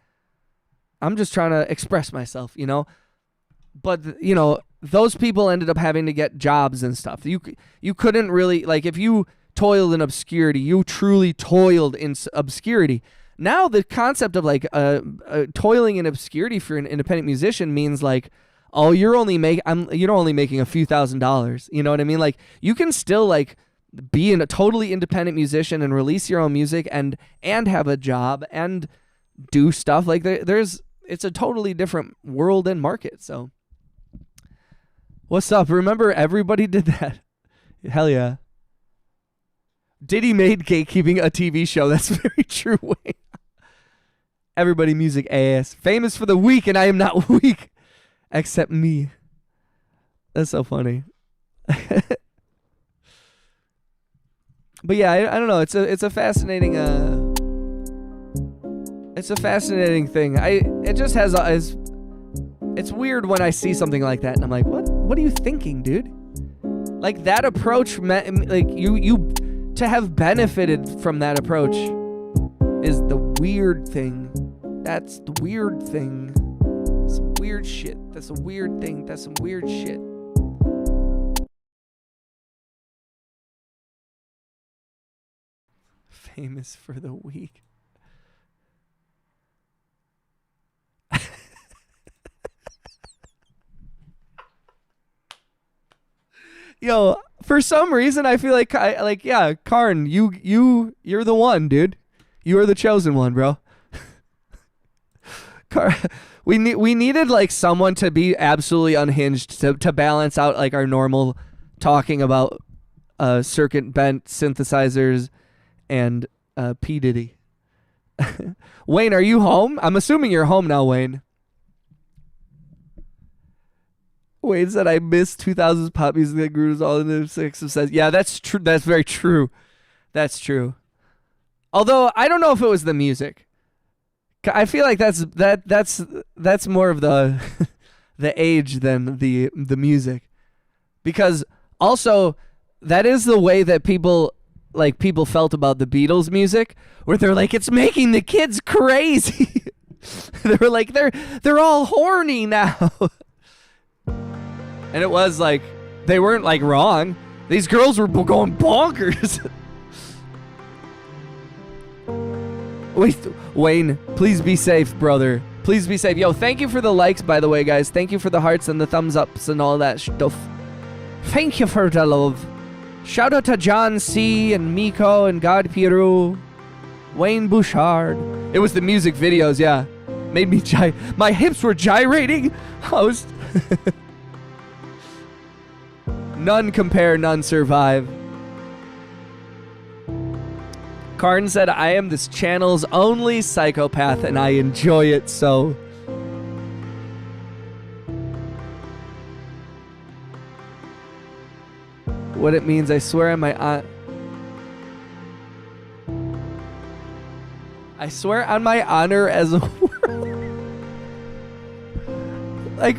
I'm just trying to express myself, you know? But, you know, those people ended up having to get jobs and stuff. You couldn't really, like, if you toiled in obscurity, you truly toiled in obscurity. Now the concept of, like, toiling in obscurity for an independent musician means, like, oh, you're only making a few $1,000s. You know what I mean? Like, you can still, like, be a totally independent musician and release your own music and have a job and do stuff. Like, it's a totally different world and market. So, what's up? Remember, everybody did that. Hell yeah. Diddy made gatekeeping a TV show. That's very true. Wayne. Everybody music ass. Famous for the weak, and I am not weak. Except me. That's so funny. But yeah, I don't know. It's a fascinating thing. It just has it's weird when I see something like that and I'm like, what are you thinking, dude? Like, that approach meant, like, you to have benefited from that approach is the weird thing. That's the weird thing. Some weird shit. That's a weird thing. That's some weird shit. Famous for the weak. Yo, for some reason I feel like yeah, Karn, you're the one, dude. You are the chosen one, bro. We needed, like, someone to be absolutely unhinged to balance out, like, our normal talking about circuit bent synthesizers and P. Diddy. Wayne, are you home? I'm assuming you're home now, Wayne. Wayne said, I miss 2000s pop music that grooves all in the six of says. Yeah, that's true. That's very true. That's true. Although I don't know if it was the music. I feel like that's more of the the age than the music, because also that is the way that people felt about the Beatles music, where they're like, it's making the kids crazy. They were like, they're all horny now. And it was like, they weren't, like, wrong. These girls were going bonkers. Wait, Wayne, please be safe, brother. Please be safe. Yo, thank you for the likes, by the way, guys. Thank you for the hearts and the thumbs ups and all that stuff. Thank you for the love. Shout out to John C. and Miko and God Piero. Wayne Bouchard. It was the music videos, yeah. Made me my hips were gyrating. Host. None compare, none survive. Karn said, I am this channel's only psychopath and I enjoy it so. What it means, I swear on my I swear on my honor as a like,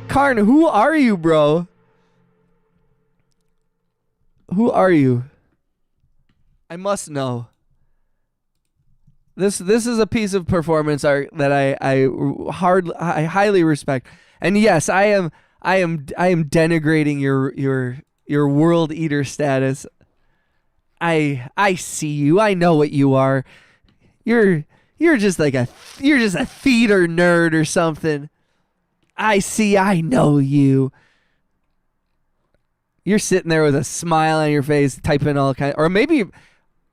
Karn, who are you, bro? Who are you? I must know. This is a piece of performance art that I highly respect. And yes, I am denigrating your world eater status. I see you. I know what you are. You're You're just a theater nerd or something. I know you. You're sitting there with a smile on your face, typing all kind, or maybe,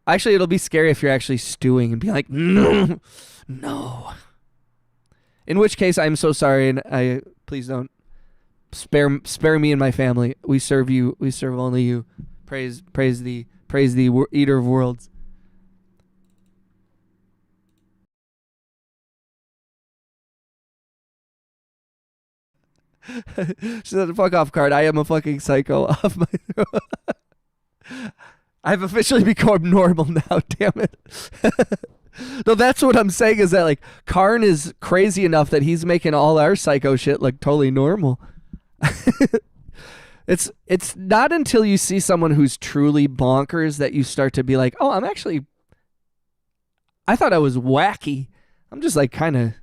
actually, it'll be scary if you're actually stewing and be like, no, no. In which case, I'm so sorry, and please don't spare me and my family. We serve you. We serve only you. Praise the Eater of Worlds. She said, fuck off, card. I am a fucking psycho off my throat. I've officially become normal now, damn it. No, that's what I'm saying is that, like, Karn is crazy enough that he's making all our psycho shit look totally normal. It's not until you see someone who's truly bonkers that you start to be like, oh, I thought I was wacky. I'm just like kind of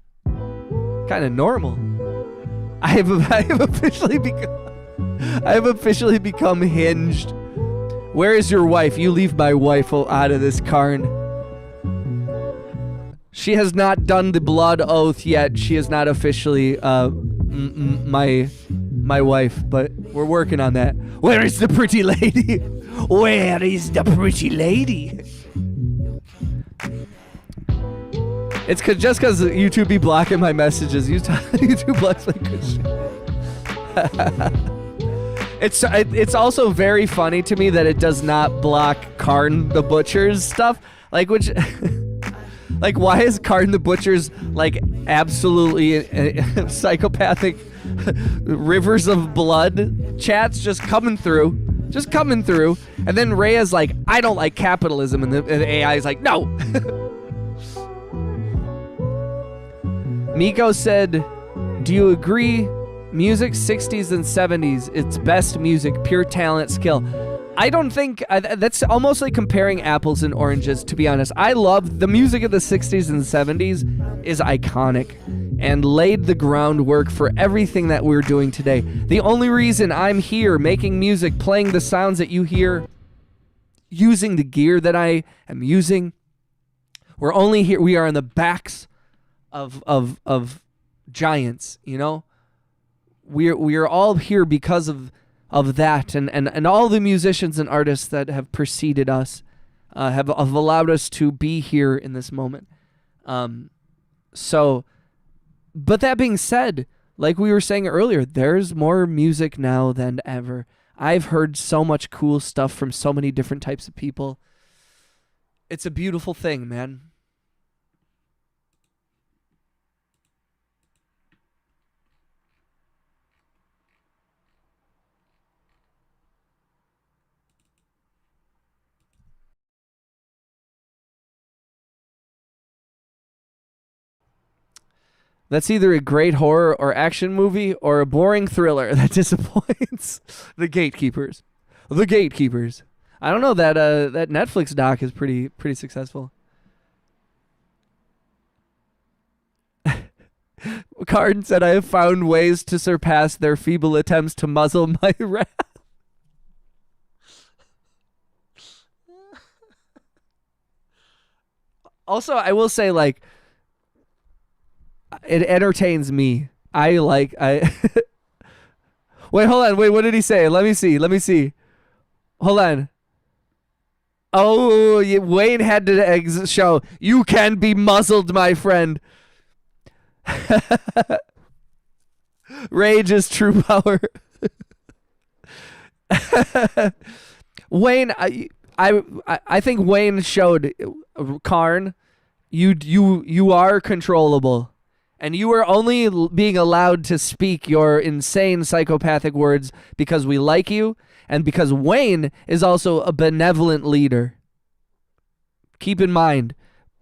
normal. I have officially become hinged. Where is your wife? You leave my wife out of this, Karn. She has not done the blood oath yet. She is not officially my wife, but we're working on that. Where is the pretty lady? Where is the pretty lady? It's just because YouTube be blocking my messages. YouTube blocks my good shit. It's also very funny to me that it does not block Karn the Butcher's stuff. Like, which... Like, why is Karn the Butcher's, like, absolutely psychopathic rivers of blood chats just coming through? And then Rhea's like, I don't like capitalism. And the AI is like, no. Miko said, do you agree? Music 60s and 70s, it's best music, pure talent, skill. I don't think that's almost like comparing apples and oranges, to be honest. I love the music of the 60s and 70s is iconic and laid the groundwork for everything that we're doing today. The only reason I'm here making music, playing the sounds that you hear, using the gear that I am using, we're only here. We are on the backs of giants, you know? We are all here because of that, and all the musicians and artists that have preceded us have allowed us to be here in this moment. So, but that being said, like we were saying earlier, there's more music now than ever. I've heard so much cool stuff from so many different types of people. It's a beautiful thing, man. That's either a great horror or action movie or a boring thriller that disappoints. The Gatekeepers. The Gatekeepers. I don't know, that Netflix doc is pretty successful. Karn said, I have found ways to surpass their feeble attempts to muzzle my wrath. Also, I will say, like, it entertains me. Wait, hold on. Wait, what did he say? Let me see. Hold on. Oh, Wayne had to show, you can be muzzled, my friend. Rage is true power. Wayne, I think Wayne showed Karn, you are controllable. And you are only being allowed to speak your insane psychopathic words because we like you and because Wayne is also a benevolent leader. Keep in mind.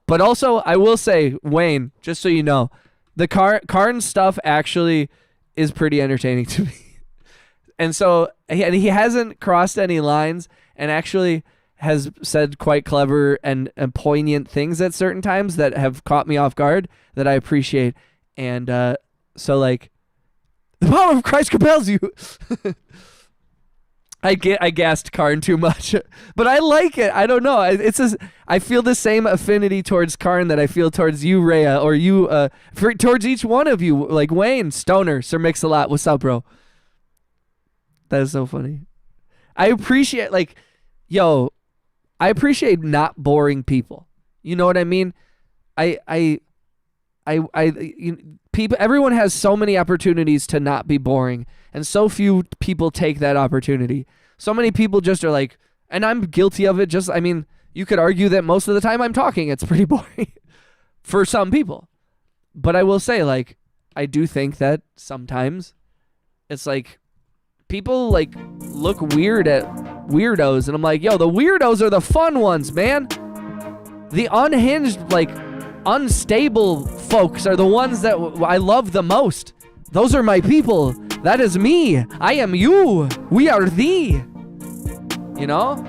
But also, I will say, Wayne, just so you know, the Karn stuff actually is pretty entertaining to me. And so, he hasn't crossed any lines and actually has said quite clever and poignant things at certain times that have caught me off guard that I appreciate. And so, like, the power of Christ compels you. I gassed Karn too much, but I like it. I don't know. I feel the same affinity towards Karn that I feel towards you, Rhea, or you, towards each one of you. Like Wayne, Stoner, Sir Mix-a-Lot. What's up, bro? That is so funny. I appreciate I appreciate not boring people. You know what I mean? People. Everyone has so many opportunities to not be boring, and so few people take that opportunity. So many people just are like, and I'm guilty of it. You could argue that most of the time I'm talking, it's pretty boring for some people. But I will say, like, I do think that sometimes it's like people like look weird at weirdos, and I'm like, yo, the weirdos are the fun ones, man. The unhinged, like, unstable folks are the ones that I love the most. Those are my people. That is me. I am you. We are thee. You know?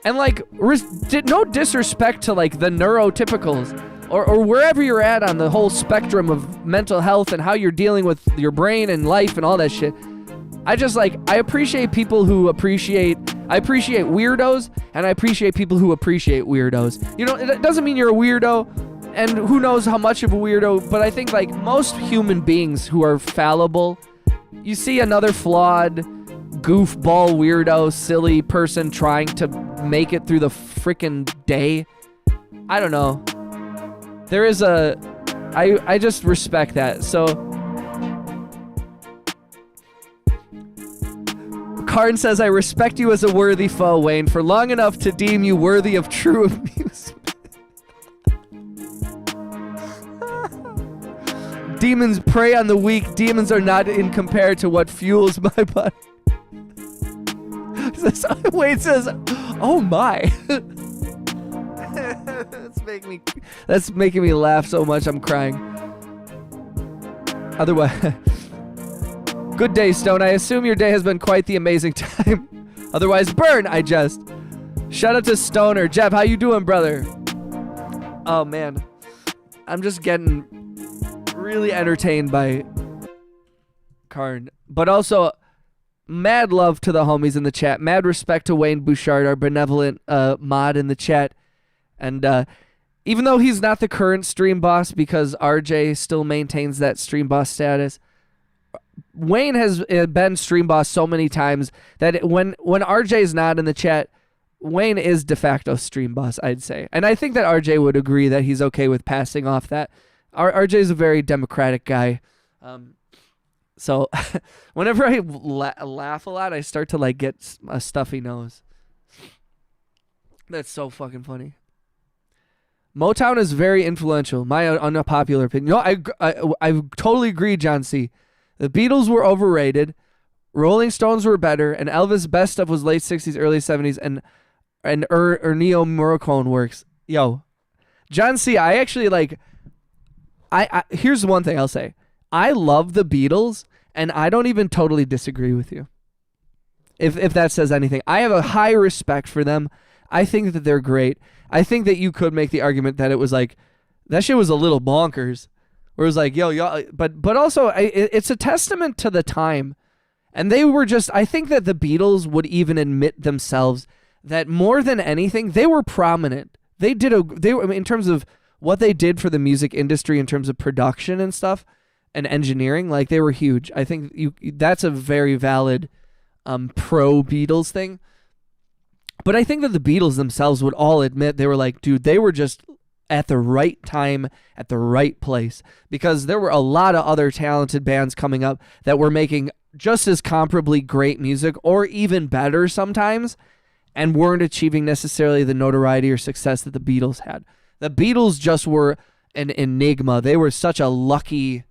And like, no disrespect to like the neurotypicals or wherever you're at on the whole spectrum of mental health and how you're dealing with your brain and life and all that shit. I appreciate people who I appreciate weirdos, and I appreciate people who appreciate weirdos. You know, it doesn't mean you're a weirdo, and who knows how much of a weirdo, but I think like most human beings who are fallible, you see another flawed, goofball, weirdo, silly person trying to make it through the freaking day. I don't know. I just respect that. So Karn says, I respect you as a worthy foe, Wayne, for long enough to deem you worthy of true amusement. Demons prey on the weak. Demons are not in compared to what fuels my body. Wayne says, oh my. That's making me laugh so much I'm crying. Otherwise... Good day, Stone. I assume your day has been quite the amazing time. Otherwise, burn. Shout out to Stoner. Jeff, how you doing, brother? Oh, man. I'm just getting really entertained by Karn. But also, mad love to the homies in the chat. Mad respect to Wayne Bouchard, our benevolent mod in the chat. And even though he's not the current stream boss because RJ still maintains that stream boss status, Wayne has been stream boss so many times that when RJ is not in the chat, Wayne is de facto stream boss, I'd say. And I think that RJ would agree that he's okay with passing off that. RJ is a very democratic guy. So whenever I laugh a lot, I start to like get a stuffy nose. That's so fucking funny. Motown is very influential. My unpopular opinion. No, I totally agree, John C. The Beatles were overrated, Rolling Stones were better, and Elvis' best stuff was late 60s, early 70s, and Ennio Morricone works. Yo, John C., I actually like... here's one thing I'll say. I love the Beatles, and I don't even totally disagree with you. If that says anything. I have a high respect for them. I think that they're great. I think that you could make the argument that it was like... That shit was a little bonkers. Where it was like, yo, y'all, but also it's a testament to the time. And they were just, I think that the Beatles would even admit themselves that more than anything, they were prominent. They were in terms of what they did for the music industry, in terms of production and stuff and engineering, like they were huge. I think that's a very valid pro Beatles thing. But I think that the Beatles themselves would all admit they were like, dude, they were just at the right time, at the right place, because there were a lot of other talented bands coming up that were making just as comparably great music or even better sometimes and weren't achieving necessarily the notoriety or success that the Beatles had. The Beatles just were an enigma. They were so lucky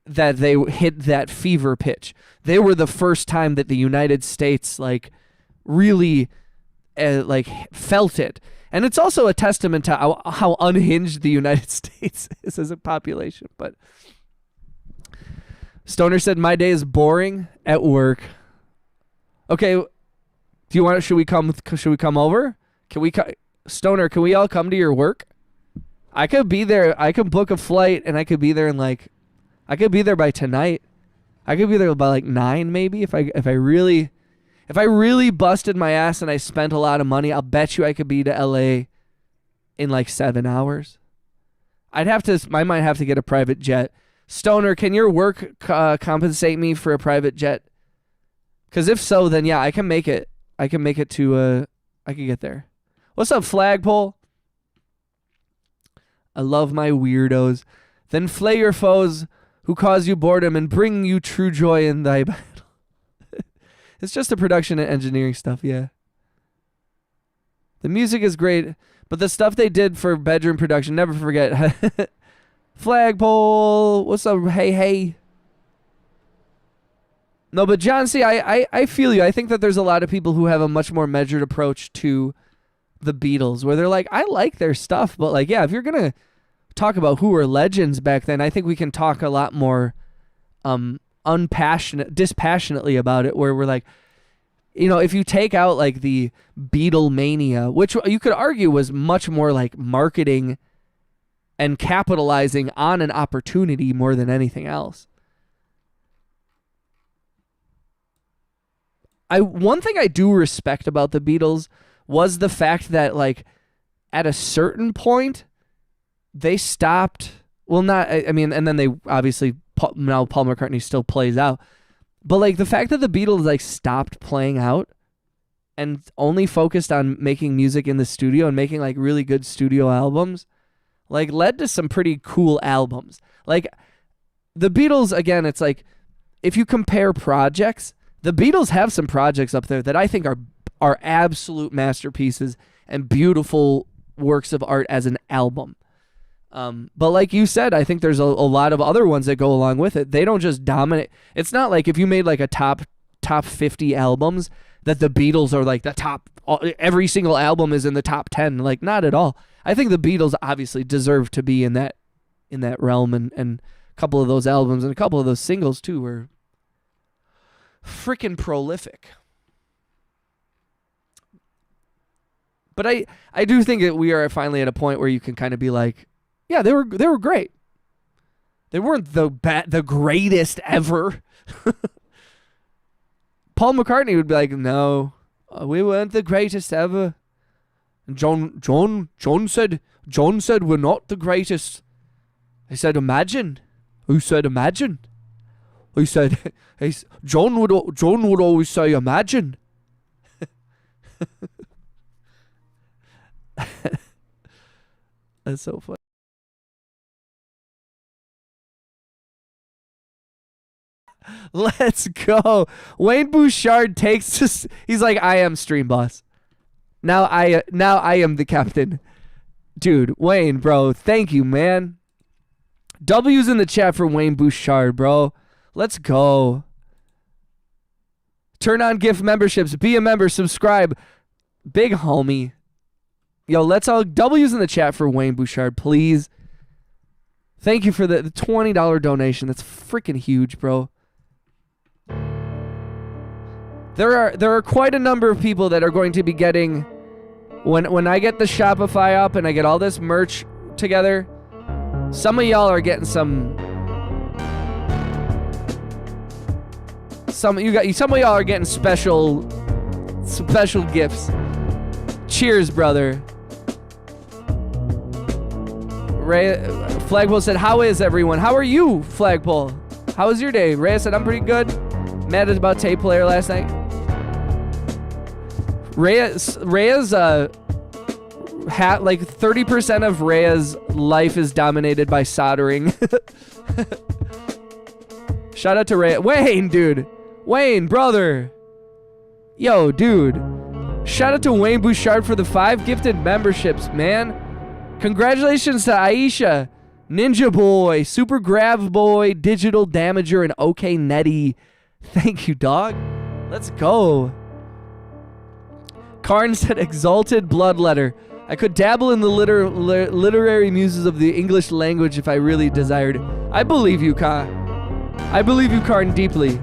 that they hit that fever pitch. They were the first time that the United States really felt it. And it's also a testament to how unhinged the United States is as a population. But Stoner said, my day is boring at work. Okay, should we come over? Stoner, can we all come to your work? I could be there. I could book a flight and I could be there I could be there by tonight. I could be there by like 9 maybe if I really busted my ass and I spent a lot of money. I'll bet you I could be to LA in like 7 hours. I might have to get a private jet. Stoner, can your work compensate me for a private jet? Because if so, then yeah, I can make it. I can get there. What's up, Flagpole? I love my weirdos. Then flay your foes who cause you boredom and bring you true joy in thy battle. It's just the production and engineering stuff, yeah. The music is great, but the stuff they did for bedroom production, never forget. Flagpole, what's up? Hey. No, but John C., I feel you. I think that there's a lot of people who have a much more measured approach to the Beatles, where they're like, I like their stuff, but like, yeah, if you're going to talk about who were legends back then, I think we can talk a lot more dispassionately about it, where we're like, you know, if you take out like the Beatlemania, which you could argue was much more like marketing and capitalizing on an opportunity more than anything else. One thing I do respect about the Beatles was the fact that, like, at a certain point, they stopped. Well, and then they obviously, now Paul McCartney still plays out. But, like, the fact that the Beatles, like, stopped playing out and only focused on making music in the studio and making, like, really good studio albums, like, led to some pretty cool albums. Like, the Beatles, again, it's like, if you compare projects, the Beatles have some projects up there that I think are absolute masterpieces and beautiful works of art as an album. But like you said, I think there's a lot of other ones that go along with it. They don't just dominate. It's not like if you made like a top 50 albums that the Beatles are like the top, every single album is in the top 10. Like, not at all. I think the Beatles obviously deserve to be in that realm, and a couple of those albums and a couple of those singles too were freaking prolific. But I do think that we are finally at a point where you can kind of be like, yeah, they were great. They weren't the greatest ever. Paul McCartney would be like, no, we weren't the greatest ever. And John said we're not the greatest. I said, imagine. Who said imagine? He said, John would always say, imagine. That's so funny. Let's go. Wayne Bouchard takes us. He's like, I am stream boss. Now I am the captain. Dude, Wayne, bro, thank you, man. W's in the chat for Wayne Bouchard, bro. Let's go. Turn on gift memberships. Be a member. Subscribe. Big homie. Yo, let's all W's in the chat for Wayne Bouchard, please. Thank you for the $20 donation. That's freaking huge, bro. There are quite a number of people that are going to be getting, when I get the Shopify up and I get all this merch together, some of y'all are getting some of y'all are getting special gifts. Cheers, brother. Flagpole said, how is everyone? How are you, Flagpole? How was your day? Rhea said, I'm pretty good. Mad about tape player last night. Rhea's like 30% of Rhea's life is dominated by soldering. Shout out to Rhea. Wayne, dude. Wayne, brother. Yo, dude. Shout out to Wayne Bouchard for the 5 gifted memberships, man. Congratulations to Aisha, Ninja Boy, Super Grav Boy, Digital Damager, and OK Netty. Thank you, dog. Let's go. Karn said, exalted bloodletter. I could dabble in the literary muses of the English language if I really desired. I believe you, I believe you, Karn, deeply.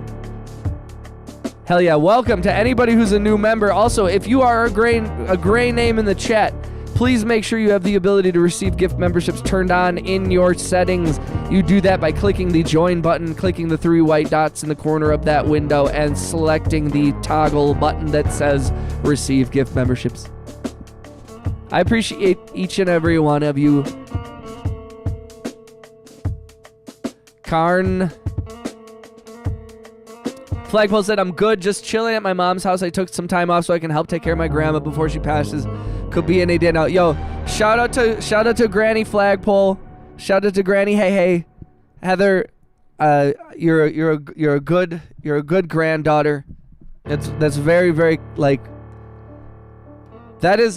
Hell yeah. Welcome to anybody who's a new member. Also, if you are a gray name in the chat, Please make sure you have the ability to receive gift memberships turned on in your settings. You do that by clicking the join button, clicking the 3 white dots in the corner of that window, and selecting the toggle button that says receive gift memberships. I appreciate each and every one of you. Karn. Flagpole said, I'm good, just chilling at my mom's house. I took some time off so I can help take care of my grandma before she passes. Could be any day now. Yo, shout out to Granny Flagpole. Shout out to Granny Hey. Heather, you're a good granddaughter. That's very, very, like, that is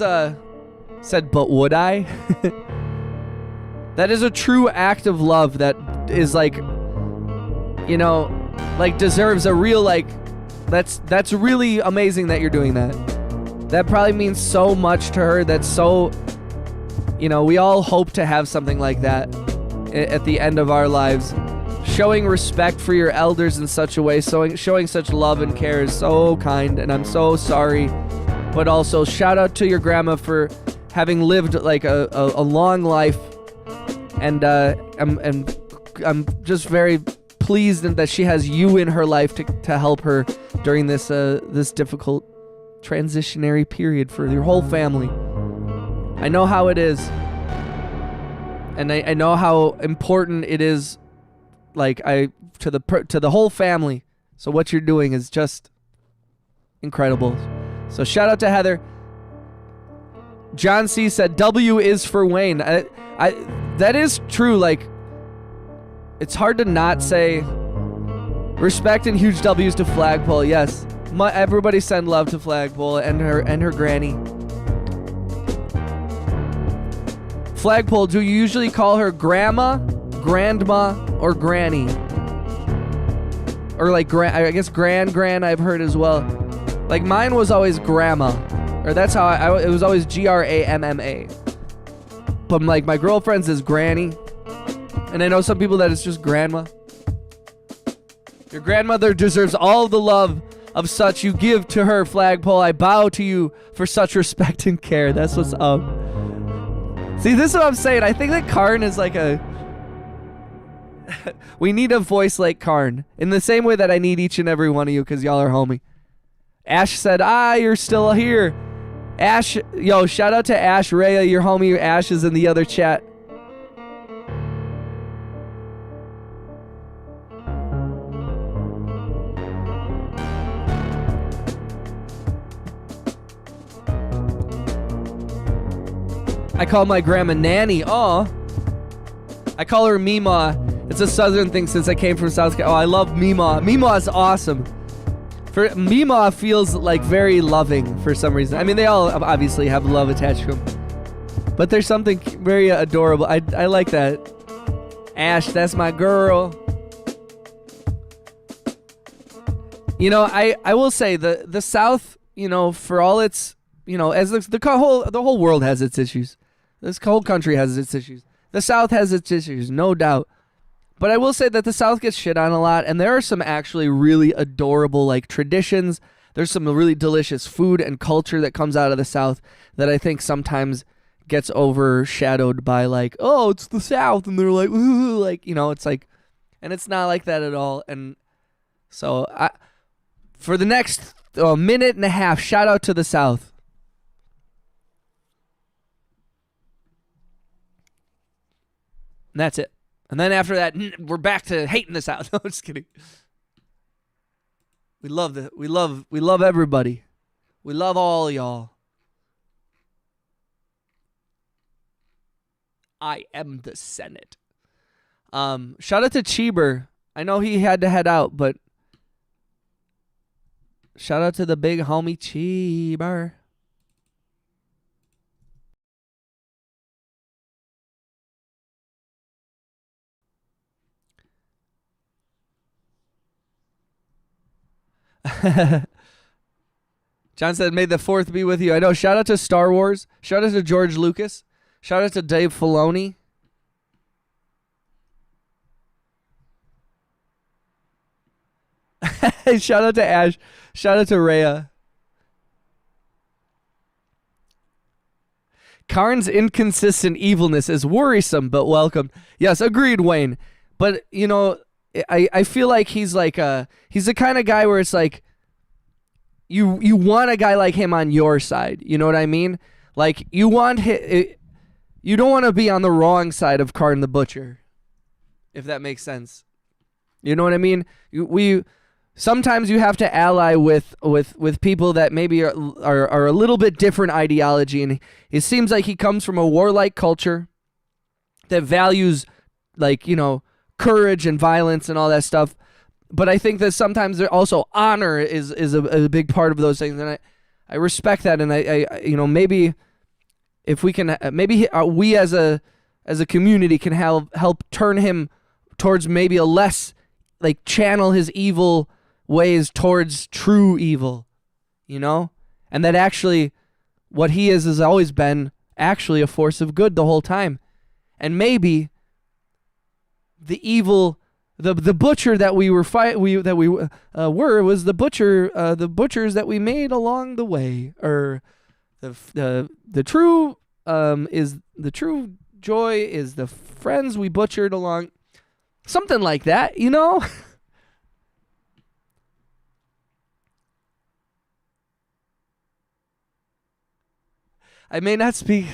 said, but would I? That is a true act of love that is like, you know, like deserves a real, like, that's really amazing that you're doing that. That probably means so much to her. That's so, you know, we all hope to have something like that at the end of our lives. Showing respect for your elders in such a way, showing such love and care is so kind, and I'm so sorry. But also, shout out to your grandma for having lived like a long life, and I'm just very pleased that she has you in her life to help her during this difficult transitionary period for your whole family. I know how it is, and I know how important it is, like, to the whole family. So what you're doing is just incredible. So shout out to Heather. John C said W is for Wayne. That is true. Like, it's hard to not say respect and huge W's to Flagpole. Yes, everybody send love to Flagpole and her granny. Flagpole, do you usually call her grandma, grandma, or granny? Or like I guess gran I've heard as well. Like, mine was always grandma, or that's how it was always GRAMMA. But like my girlfriend's is granny, and I know some people that it's just grandma. Your grandmother deserves all the love of such you give to her, Flagpole. I bow to you for such respect and care. That's what's up. See, this is what I'm saying. I think that Karn is like we need a voice like Karn, in the same way that I need each and every one of you, because y'all are homie. Ash said, you're still here. Ash, yo, shout out to Ash. Rhea, your homie Ash is in the other chat. I call my grandma Nanny. Oh, I call her Mima. It's a southern thing since I came from South Carolina. Oh, I love Mima. Mima is awesome. Mima feels like very loving for some reason. I mean, they all obviously have love attached to them, but there's something very adorable. I like that. Ash, that's my girl. You know, I will say the South, you know, for all its, you know, as the whole world has its issues. This whole country has its issues. The South has its issues, no doubt. But I will say that the South gets shit on a lot, and there are some actually really adorable, like, traditions. There's some really delicious food and culture that comes out of the South that I think sometimes gets overshadowed by, like, oh, it's the South, and they're like, ooh, like, you know, it's like, and it's not like that at all. And so for the next minute and a half, shout out to the South. And that's it. And then after that, we're back to hating the South. No, I'm just kidding. We love everybody. We love all y'all. I am the Senate. Shout out to Cheeber. I know he had to head out, but shout out to the big homie Cheeber. John said, may the 4th be with you. I know. Shout out to Star Wars. Shout out to George Lucas. Shout out to Dave Filoni. Shout out to Ash. Shout out to Rhea. Karn's inconsistent evilness is worrisome but welcome. Yes, agreed, Wayne. But you know, I feel like he's the kind of guy where it's like you want a guy like him on your side. You know what I mean? Like you don't want to be on the wrong side of Karn the Butcher, if that makes sense. You know what I mean? Sometimes you have to ally with people that maybe are a little bit different ideology, and it seems like he comes from a warlike culture that values, like, you know, courage and violence and all that stuff. But I think that sometimes there also honor is a big part of those things, and I respect that, and I you know, maybe if we can, we as a community can help turn him towards maybe a less, like, channel his evil ways towards true evil, you know? And that actually what he is has always been actually a force of good the whole time. And maybe the evil, the butcher that we were was the butchers that we made along the way, or the true joy is the friends we butchered along, something like that, you know? I may not speak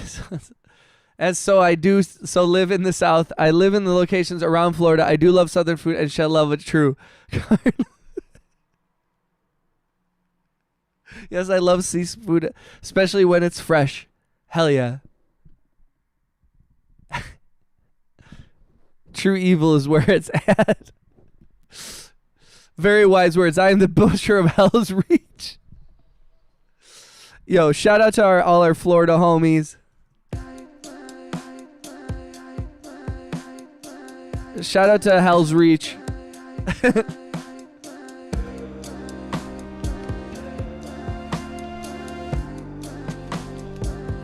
as so I do so live in the South. I live in the locations around Florida. I do love Southern food and shall love it true. Yes, I love seafood, especially when it's fresh. Hell yeah. True evil is where it's at. Very wise words. I am the butcher of Hell's Reach. Yo, shout out to all our Florida homies. Shout out to Hell's Reach.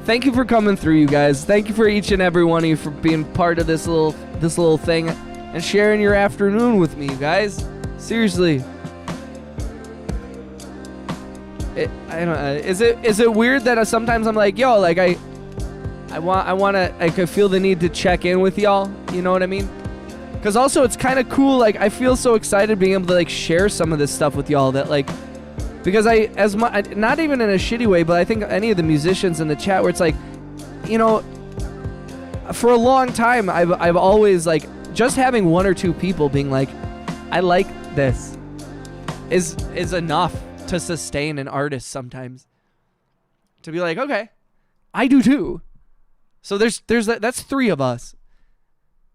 Thank you for coming through, you guys. Thank you for each and every one of you for being part of this little thing and sharing your afternoon with me, you guys. Seriously. I don't know. Is it weird that sometimes I'm like, yo, like I could feel the need to check in with y'all, you know what I mean? Because also it's kind of cool, like I feel so excited being able to like share some of this stuff with y'all, that like, because not even in a shitty way, but I think any of the musicians in the chat where it's like, you know, for a long time I've always like, just having one or two people being like, I like this is enough to sustain an artist sometimes. To be like, okay, I do too. So that's three of us.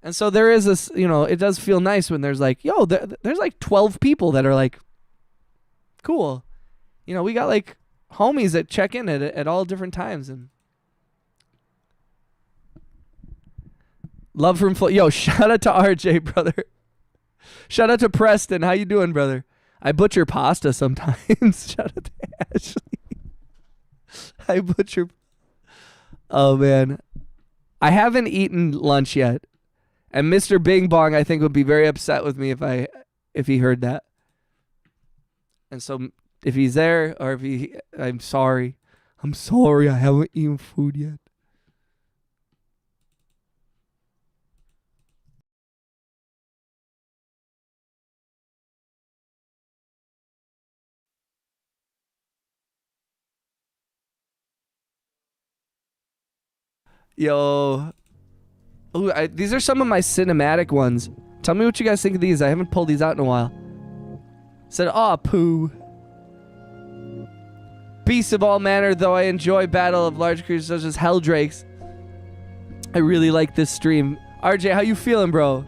And so there is this, you know, it does feel nice when there's like, yo, there's like 12 people that are like, cool. You know, we got like homies that check in at all different times. And love from yo, shout out to RJ, brother. Shout out to Preston. How you doing, brother? I butcher pasta sometimes. Shout out to Ashley. I butcher. Oh man, I haven't eaten lunch yet, and Mr. Bing Bong I think would be very upset with me if he heard that. And so if he's there, or I'm sorry. I'm sorry. I haven't eaten food yet. Yo. Ooh, these are some of my cinematic ones. Tell me what you guys think of these. I haven't pulled these out in a while. Said, aw, poo. Beasts of all manner, though I enjoy battle of large creatures such as Helldrakes. I really like this stream. RJ, how you feeling, bro?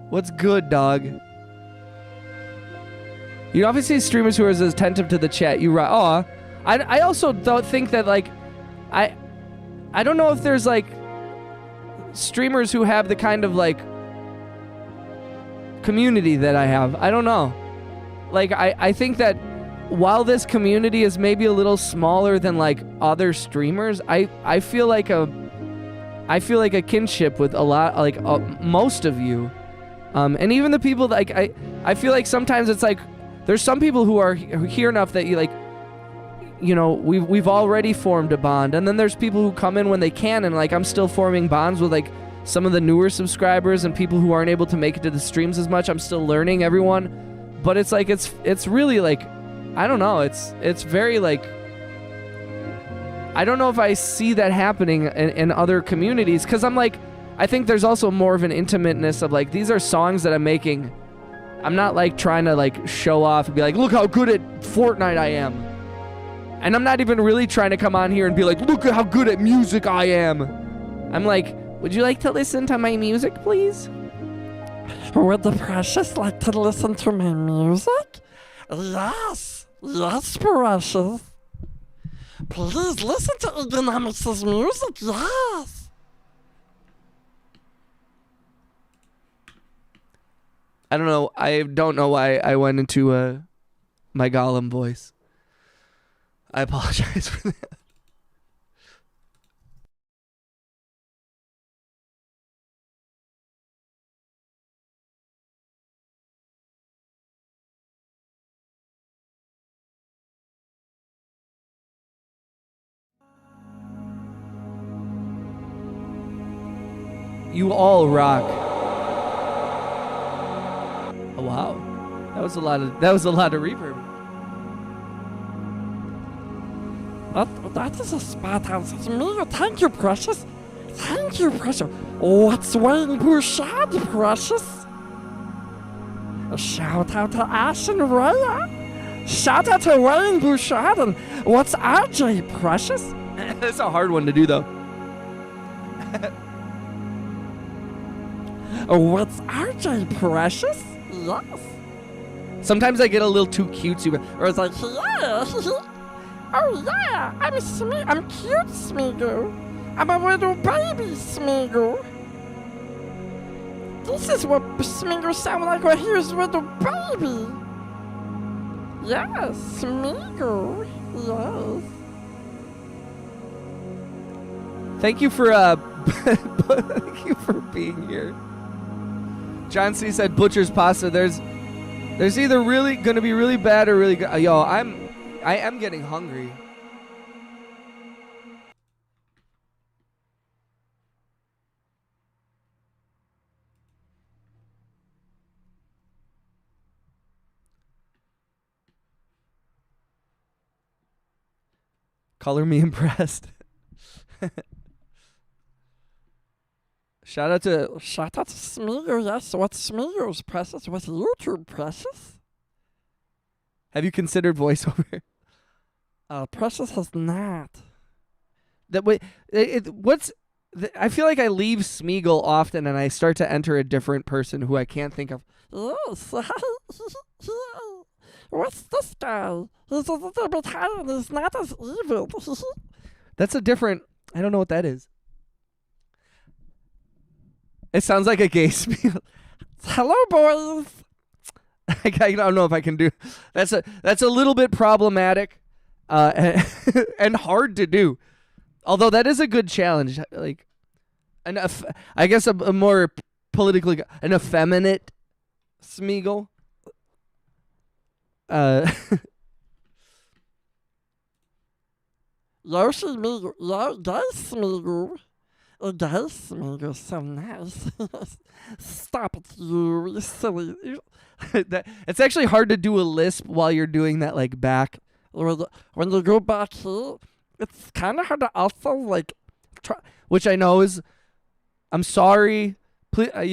What's good, dog? You obviously streamers who are as attentive to the chat. You right? Aw. I also don't think that like I don't know if there's like streamers who have the kind of like community that I have. I don't know. Like I think that while this community is maybe a little smaller than like other streamers, I feel like a kinship with a lot, like most of you, and even the people that like I feel like sometimes it's like there's some people who are here enough that you like we've already formed a bond, and then there's people who come in when they can, and like I'm still forming bonds with like some of the newer subscribers and people who aren't able to make it to the streams as much. I'm still learning everyone, but it's like it's really like, I don't know, it's very like, I don't know if I see that happening in other communities, because I'm like, I think there's also more of an intimateness of like, these are songs that I'm making. I'm not like trying to like show off and be like, look how good at Fortnite I am. And I'm not even really trying to come on here and be like, look at how good at music I am. I'm like, would you like to listen to my music, please? Would the precious like to listen to my music? Yes, precious. Please listen to Economics' music, yes. I don't know why I went into my Gollum voice. I apologize for that. You all rock. Oh, wow. That was a lot of reverb. That is a spot on me. Thank you, precious. Thank you, precious. What's Wayne Bouchard, precious? Shout out to Ash and Raya. Shout out to Wayne Bouchard. And what's RJ, precious? That's a hard one to do, though. What's RJ, precious? Yes. Sometimes I get a little too cutesy, or it's like, yeah. Oh yeah, I'm cute, Smeagol. I'm a little baby, Smeagol. This is what Smeagol sounds like when he was a little baby. Yes, Smeagol. Yes. Thank you for thank you for being here. John C said Butcher's Pasta. There's either really gonna be really bad or really good. Yo, I am getting hungry. Color me impressed. Shout out to Smeagol, yes. What's Smeagol's precious? What's YouTube precious? Have you considered voiceover? Precious has not. I feel like I leave Smeagol often and I start to enter a different person who I can't think of. Yes. What's this guy? He's a little bit higher and he's not as evil. That's a different, I don't know what that is. It sounds like a gay Smeagol. Hello, boys. I don't know if I can do. That's a little bit problematic, and hard to do. Although that is a good challenge. Like, I guess a more politically an effeminate Smeagol. Yoshi Smeagol, gay Smeagol. A gay Smeagol, so nice. Stop it, you silly. It's actually hard to do a lisp while you're doing that, like, back. When you go back here, it's kind of hard to also, like, try. Which I know is, I'm sorry. Please, I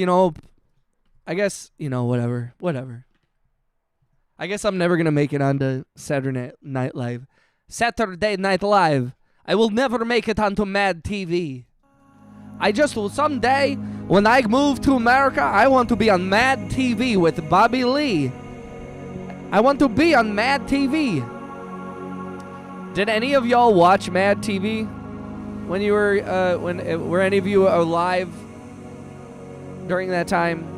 guess, whatever. I guess I'm never going to make it onto Saturday Night Live. Saturday Night Live. I will never make it onto Mad TV. I just will someday, when I move to America, I want to be on Mad TV with Bobby Lee. I want to be on Mad TV. Did any of y'all watch Mad TV when you were were any of you alive during that time?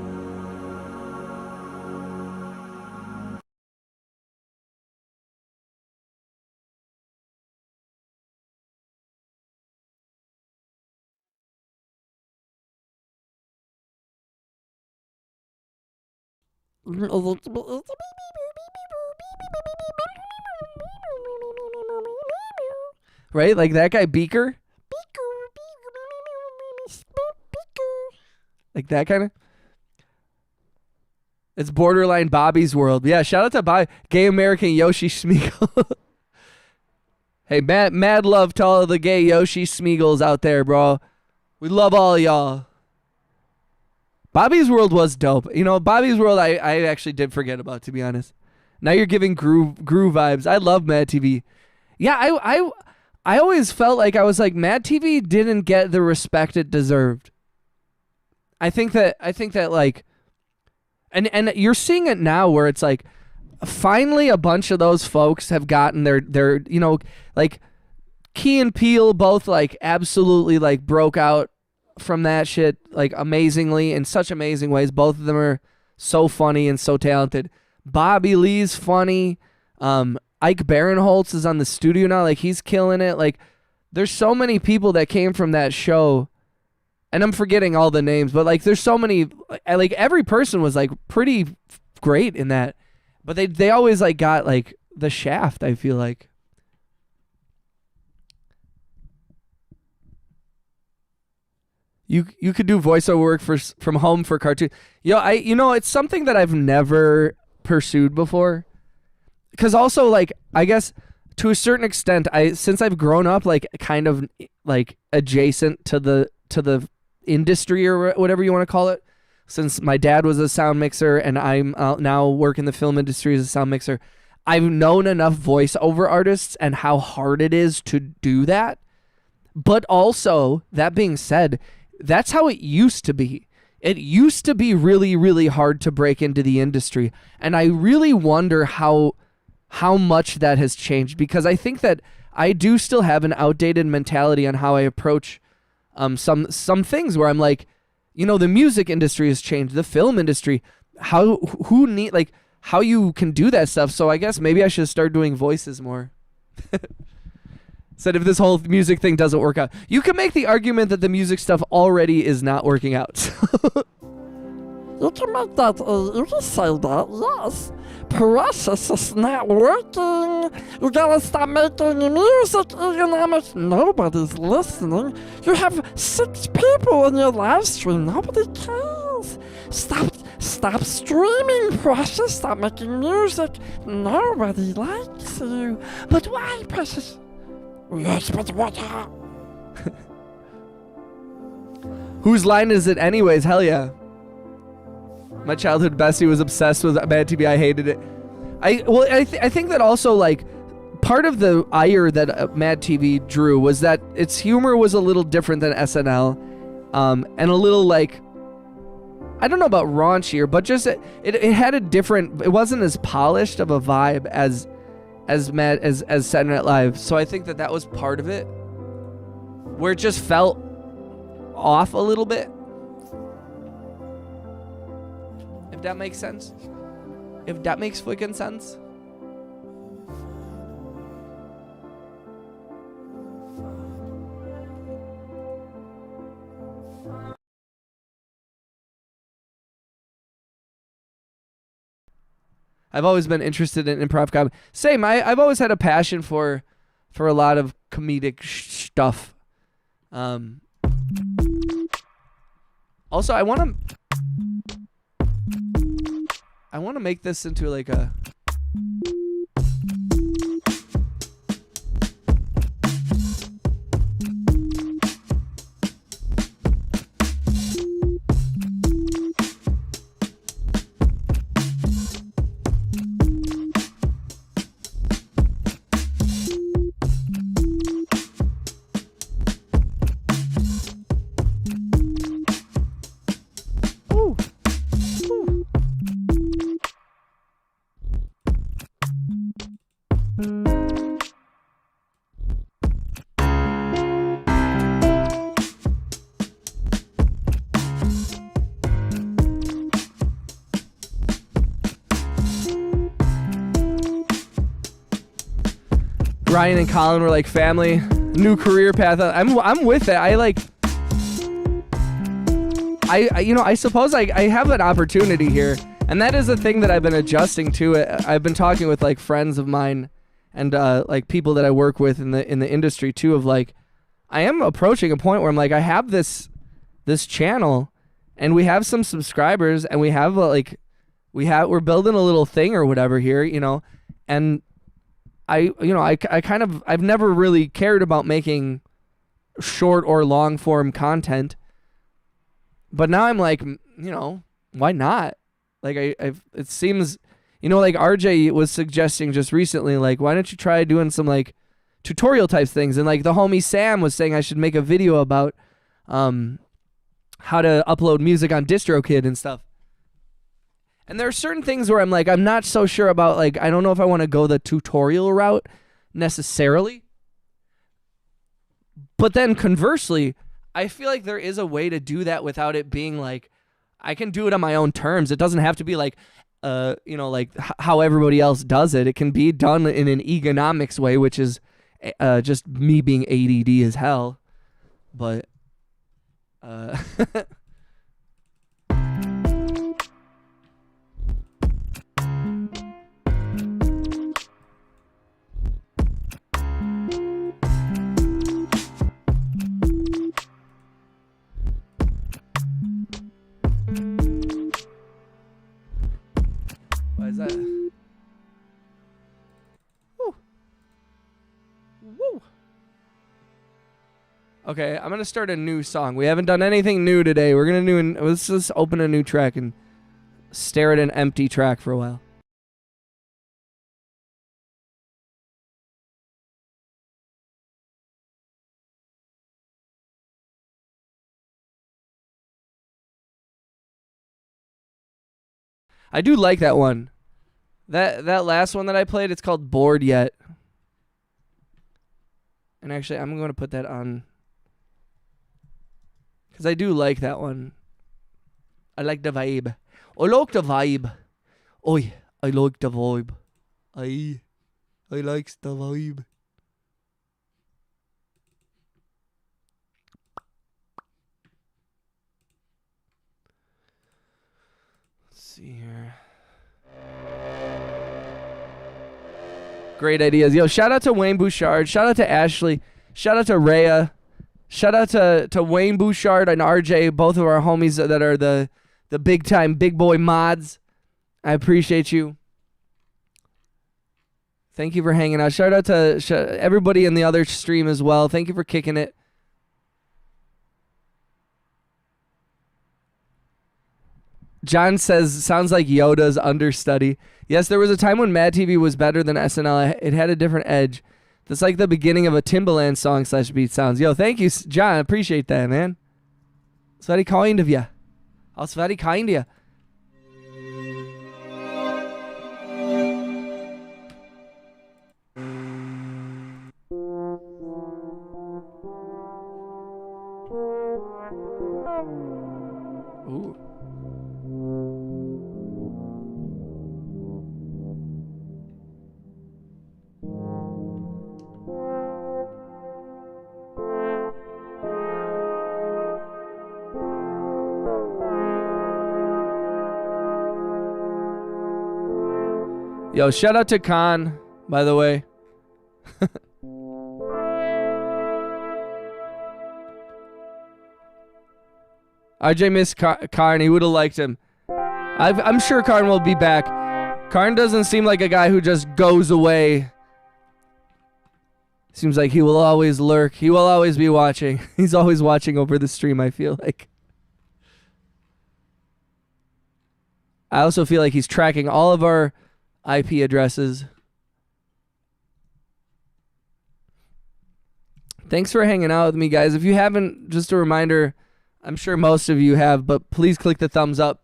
right? Like that guy Beaker, like that kind of. It's borderline Bobby's World. Yeah, shout out to Bobby, gay American Yoshi Smeagol. Hey, mad love to all of the gay Yoshi Smeagol's out there, bro. We love all y'all. Bobby's World was dope. You know, Bobby's World I actually did forget about, to be honest. Now you're giving groove vibes. I love Mad TV. Yeah, I always felt like I was like Mad TV didn't get the respect it deserved. I think that like and you're seeing it now where it's like finally a bunch of those folks have gotten their you know, like Key and Peele both like absolutely like broke out from that shit like amazingly in such amazing ways. Both of them are so funny and so talented. Bobby Lee's funny. Ike Barinholtz is on the studio now, like he's killing it. Like there's so many people that came from that show, and I'm forgetting all the names, but like there's so many, like every person was like pretty great in that, but they always like got like the shaft, I feel like. You could do voiceover work from home for cartoon. It's something that I've never pursued before. Because also, like, I guess to a certain extent, since I've grown up like kind of like adjacent to the industry or whatever you want to call it, since my dad was a sound mixer and I'm now work in the film industry as a sound mixer, I've known enough voiceover artists and how hard it is to do that. But also, that being said, that's how it used to be. It used to be really, really hard to break into the industry. And I really wonder how much that has changed, because I think that I do still have an outdated mentality on how I approach some things where I'm like, you know, the music industry has changed, the film industry, how you can do that stuff. So I guess maybe I should start doing voices more. Said if this whole music thing doesn't work out. You can make the argument that the music stuff already is not working out. You can make that, you can say that, yes. Precious is not working. You gotta stop making music, economics. Nobody's listening. You have 6 people in your live stream. Nobody cares. Stop streaming, Precious. Stop making music. Nobody likes you. But why, Precious? Yes, but what? Whose line is it anyways? Hell yeah. My childhood bestie was obsessed with Mad TV. I hated it. I think that also, like, part of the ire that Mad TV drew was that its humor was a little different than SNL, and a little, like, I don't know about raunchier, but just it had a different. It wasn't as polished of a vibe as Saturday Night Live. So I think that was part of it, where it just felt off a little bit. If that makes sense. If that makes freaking sense. I've always been interested in improv comedy. Same. I've always had a passion for a lot of comedic stuff. Also, I want to make this into like a. Ryan and Colin were like family, new career path. I'm with that. I suppose I have an opportunity here, and that is a thing that I've been adjusting to. I've been talking with like friends of mine, and like people that I work with in the industry too, of like, I am approaching a point where I'm like, I have this channel, and we have some subscribers, and we have we're building a little thing or whatever here, you know, and I've never really cared about making short or long form content, but now I'm like, you know, why not? Like it seems, you know, like RJ was suggesting just recently, like, why don't you try doing some like tutorial type things? And like the homie Sam was saying I should make a video about how to upload music on DistroKid and stuff. And there are certain things where I'm like, I'm not so sure about, like, I don't know if I want to go the tutorial route necessarily. But then conversely, I feel like there is a way to do that without it being like, I can do it on my own terms. It doesn't have to be like, you know, like how everybody else does it. It can be done in an economics way, which is just me being ADD as hell. But why is that? Woo. Woo. Okay, I'm gonna start a new song. We haven't done anything new today. Let's just open a new track and stare at an empty track for a while. I do like that one. That last one that I played, it's called Bored Yet. And actually, I'm going to put that on, because I do like that one. I like the vibe. I like the vibe. Oi, I like the vibe. I likes the vibe. Let's see here. Great ideas. Yo, shout out to Wayne Bouchard. Shout out to Ashley. Shout out to Rhea. Shout out to Wayne Bouchard and RJ, both of our homies that are the big time big boy mods. I appreciate you. Thank you for hanging out. Shout out to everybody in the other stream as well. Thank you for kicking it. John says, sounds like Yoda's understudy. Yes, there was a time when Mad TV was better than SNL. It had a different edge. That's like the beginning of a Timbaland song / beat sounds. Yo, thank you, John. I appreciate that, man. It's very kind of you. That's very kind of you. Ooh. Yo, shout out to Khan, by the way. RJ missed Karn. He would have liked him. I'm sure Karn will be back. Karn doesn't seem like a guy who just goes away. Seems like he will always lurk. He will always be watching. He's always watching over the stream, I feel like. I also feel like he's tracking all of our IP addresses. Thanks for hanging out with me, guys. If you haven't, just a reminder, I'm sure most of you have, but please click the thumbs up.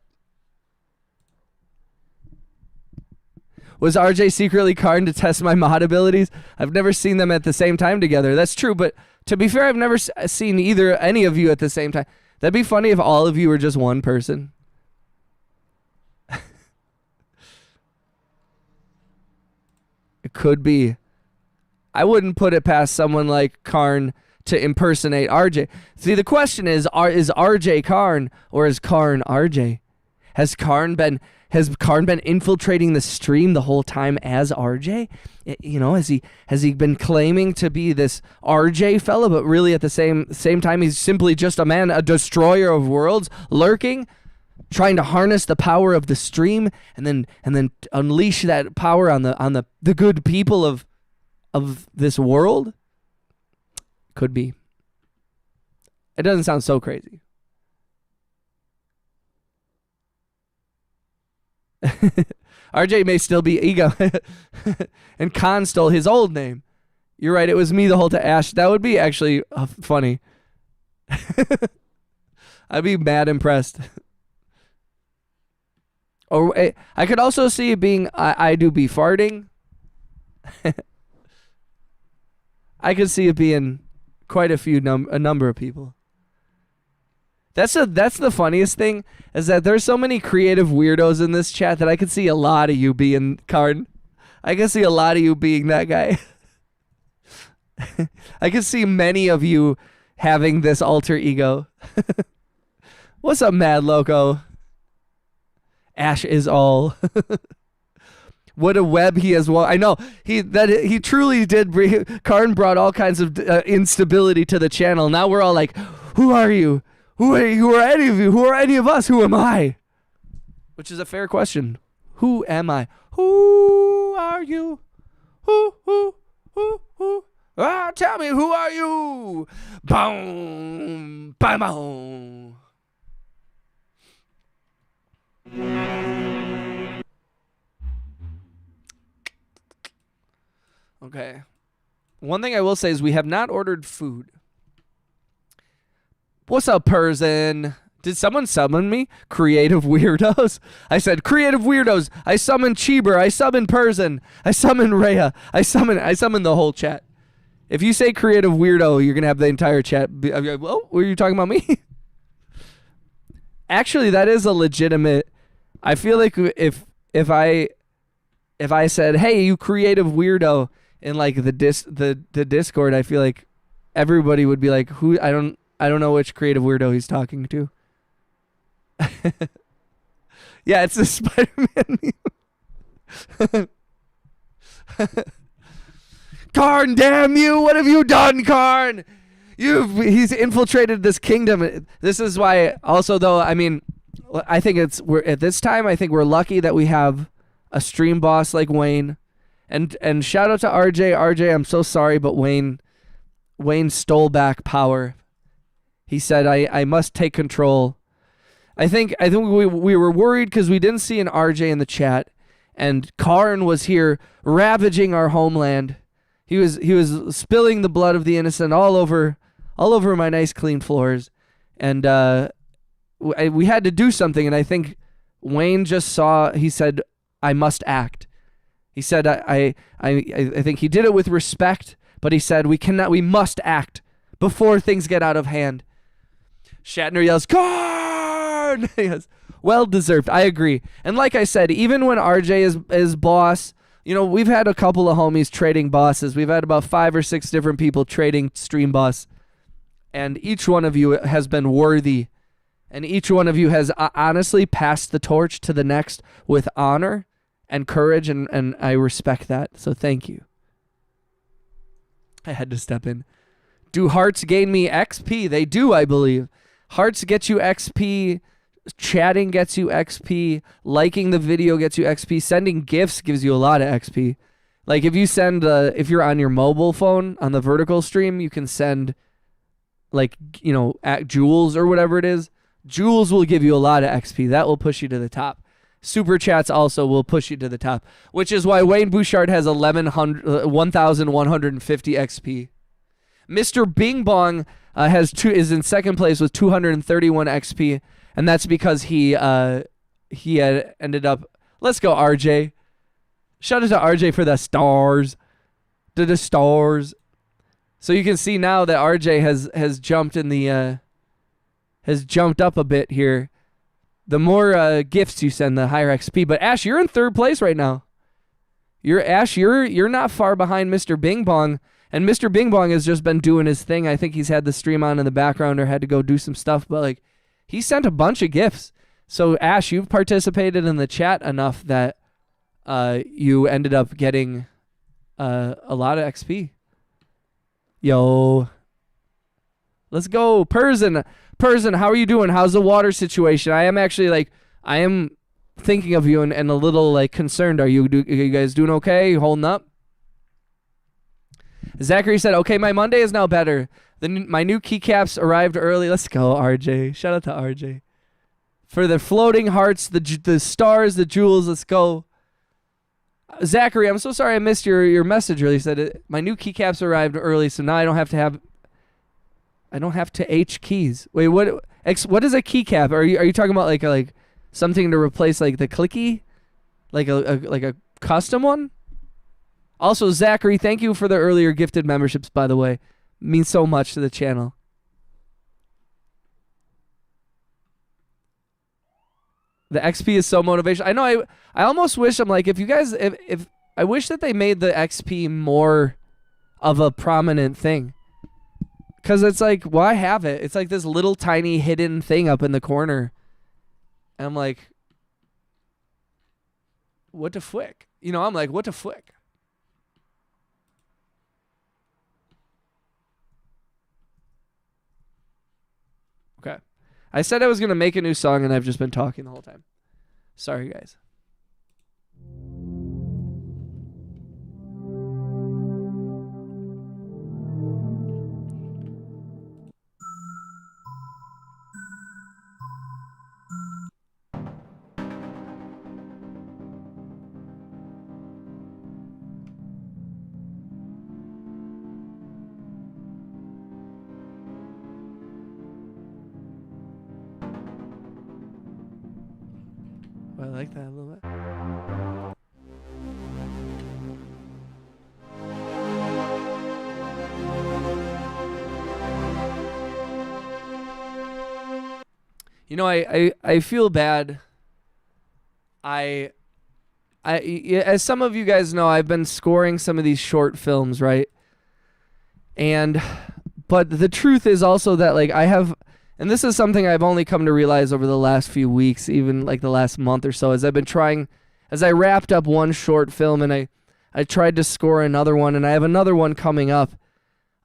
Was RJ secretly Karn to test my mod abilities? I've never seen them at the same time together. That's true, but to be fair, I've never seen any of you at the same time. That'd be funny if all of you were just one person. It could be. I wouldn't put it past someone like Karn to impersonate RJ. See, the question is RJ Karn or is Karn RJ? Has Karn been Has Karn been infiltrating the stream the whole time as RJ? Has he been claiming to be this RJ fella, but really at the same time he's simply just a man, a destroyer of worlds, lurking, trying to harness the power of the stream and then unleash that power on the good people of this world? Could be. It doesn't sound so crazy. RJ may still be ego. And Khan stole his old name. You're right, it was me the whole time. Ash, that would be actually funny. I'd be mad impressed. Or I could also see it being I do be farting. I could see it being quite a number of people. That's the funniest thing, is that there's so many creative weirdos in this chat that I could see a lot of you being Karn. I could see a lot of you being that guy. I could see many of you having this alter ego. What's up, Mad Loco? Ash is all. What a web he has. Well, I know he truly did. Karn brought all kinds of instability to the channel. Now we're all like, who are you? Who are any of you? Who are any of us? Who am I? Which is a fair question. Who am I? Who are you? Who? Ah, tell me, who are you? Boom, bam, boom. Okay. One thing I will say is we have not ordered food. What's up, person? Did someone summon me? Creative weirdos? I said, creative weirdos. I summon Cheeber. I summon Person. I summon Rhea. I summon the whole chat. If you say creative weirdo, you're going to have the entire chat. Well, were you talking about me? Actually, that is a legitimate. I feel like if I said, hey, you creative weirdo, in like the Discord, I feel like everybody would be like, who? I don't know which creative weirdo he's talking to. Yeah, it's the Spider-Man meme. Karn, damn you! What have you done, Karn? He's infiltrated this kingdom. This is why. Also, though, I mean, I think we're at this time. I think we're lucky that we have a stream boss like Wayne, and shout out to RJ. RJ, I'm so sorry, but Wayne stole back power. He said, I must take control. I think we were worried because we didn't see an RJ in the chat, and Karn was here ravaging our homeland. He was spilling the blood of the innocent all over my nice clean floors, and we had to do something. And I think Wayne just saw. He said, I must act. He said, I think he did it with respect, but he said we must act before things get out of hand. Shatner yells, Karn! He goes, well deserved. I agree. And like I said, even when RJ is boss, you know, we've had a couple of homies trading bosses. We've had about 5 or 6 different people trading stream boss. And each one of you has been worthy. And each one of you has honestly passed the torch to the next with honor and courage. And I respect that. So thank you. I had to step in. Do hearts gain me XP? They do, I believe. Hearts get you XP. Chatting gets you XP. Liking the video gets you XP. Sending gifts gives you a lot of XP. Like if you send, if you're on your mobile phone on the vertical stream, you can send like, you know, at jewels or whatever it is. Jewels will give you a lot of XP. That will push you to the top. Super chats also will push you to the top, which is why Wayne Bouchard has 1,150 XP. Mr. Bing Bong is in second place with 231 XP, and that's because he had ended up. Let's go, RJ. Shout out to RJ for the stars. To the stars. So you can see now that RJ has jumped in the has jumped up a bit here. The more gifts you send, the higher XP. But Ash, you're in third place right now. You're not far behind Mr. Bing Bong. And Mr. Bing Bong has just been doing his thing. I think he's had the stream on in the background or had to go do some stuff. But like, he sent a bunch of gifts. So Ash, you've participated in the chat enough that you ended up getting a lot of XP. Yo. Let's go. Persian, how are you doing? How's the water situation? I am actually I am thinking of you and a little concerned. Are you guys doing okay? You holding up? Zachary said, okay, my Monday is now better. My new keycaps arrived early. Let's go, RJ. Shout out to RJ. For the floating hearts, the stars, the jewels, let's go. Zachary, I'm so sorry I missed your message earlier. You said my new keycaps arrived early, so now I don't have to H keys. Wait, what is a keycap? Are you talking about like something to replace the clicky? Like a custom one? Also, Zachary, thank you for the earlier gifted memberships, by the way. It means so much to the channel. The XP is so motivational. I know I almost wish if I wish that they made the XP more of a prominent thing. Cause it's well, I have it. It's this little tiny hidden thing up in the corner. And I'm like, what the flick? I'm like, what the flick? Okay. I said I was going to make a new song, and I've just been talking the whole time. Sorry, guys. I like that a little bit. I feel bad. As some of you guys know, I've been scoring some of these short films, right? But the truth is also that I have. And this is something I've only come to realize over the last few weeks, even the last month or so, as I wrapped up one short film and I tried to score another one, and I have another one coming up.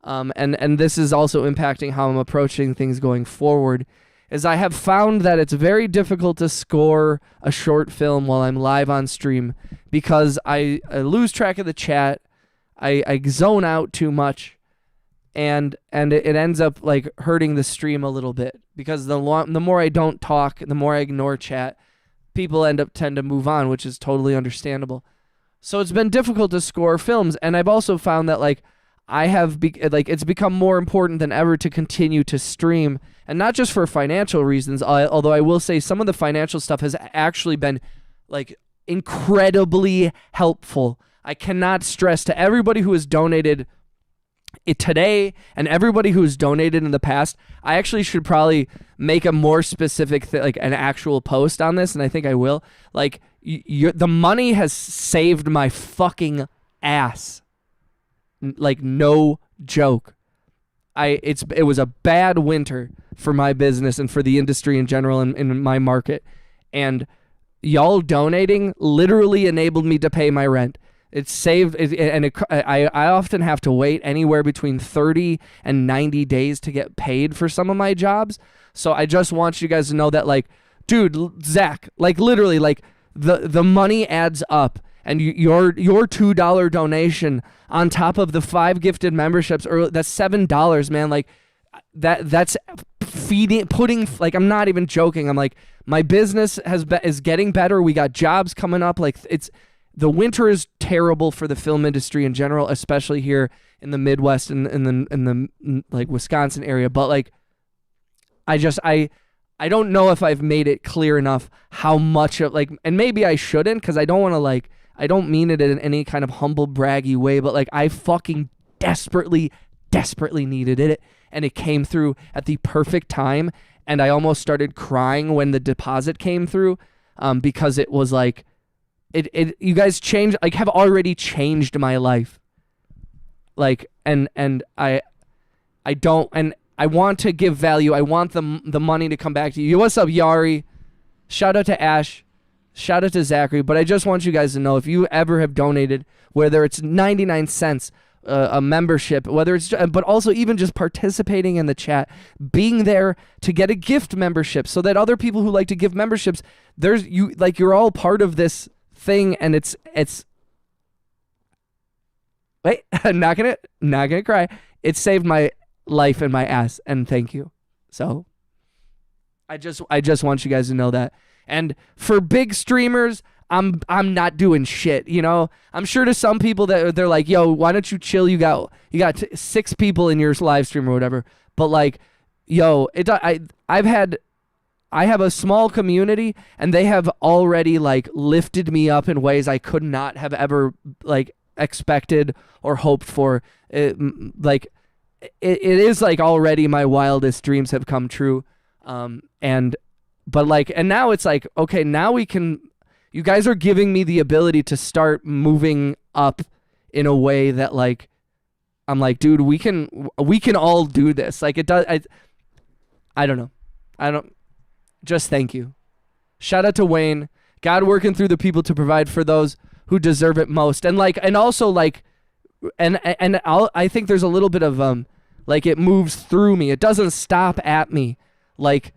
And this is also impacting how I'm approaching things going forward, is I have found that it's very difficult to score a short film while I'm live on stream because I lose track of the chat, I zone out too much. And it ends up hurting the stream a little bit because the more I don't talk, the more I ignore chat, people tend to move on, which is totally understandable. So it's been difficult to score films, and I've also found that it's become more important than ever to continue to stream, and not just for financial reasons. Although I will say some of the financial stuff has actually been incredibly helpful. I cannot stress to everybody who has donated today and everybody who's donated in the past. I actually should probably make a more specific an actual post on this, and I think I will. The money has saved my fucking ass. No joke. It was a bad winter for my business and for the industry in general and in my market, and y'all donating literally enabled me to pay my rent. It saved, I often have to wait anywhere between 30 and 90 days to get paid for some of my jobs. So I just want you guys to know that, dude, Zach, literally, the money adds up, and your $2 donation on top of the 5 gifted memberships, that's $7, man. That's putting, I'm not even joking. I'm my business is getting better. We got jobs coming up. The winter is terrible for the film industry in general, especially here in the Midwest and in the Wisconsin area. But I don't know if I've made it clear enough how much of and maybe I shouldn't, because I don't want to I don't mean it in any kind of humble braggy way, but I fucking desperately needed it, and it came through at the perfect time, and I almost started crying when the deposit came through, because it was you guys have already changed my life. And I want to give value. I want the money to come back to you. What's up, Yari? Shout out to Ash. Shout out to Zachary. But I just want you guys to know, if you ever have donated, whether it's 99 cents a membership, whether it's, but also even just participating in the chat, being there to get a gift membership, so that other people who like to give memberships, you're all part of this thing, and it's wait, not gonna cry. It saved my life and my ass, and thank you. So I just want you guys to know that. And for big streamers, I'm not doing shit, you know. I'm sure to some people that they're like, yo, why don't you chill? You got 6 people in your live stream or whatever. But like, yo, I have a small community, and they have already like lifted me up in ways I could not have ever like expected or hoped for. It is like already my wildest dreams have come true. And now it's like, okay, now you guys are giving me the ability to start moving up in a way that like, I'm like, dude, we can all do this. Like it does. I don't know. Just thank you. Shout out to Wayne. God working through the people to provide for those who deserve it most. And like, and also like, I think there's a little bit of, like it moves through me. It doesn't stop at me. Like,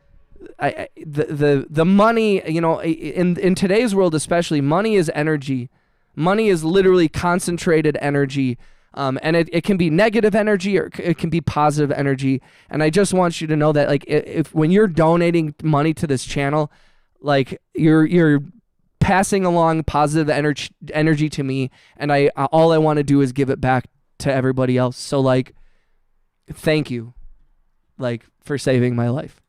the money, you know, in today's world especially, money is energy. Money is literally concentrated energy, and it can be negative energy or it can be positive energy. And I just want you to know that, like, if when you're donating money to this channel, like you're passing along positive energy to me, and all I want to do is give it back to everybody else. So like, thank you, like, for saving my life.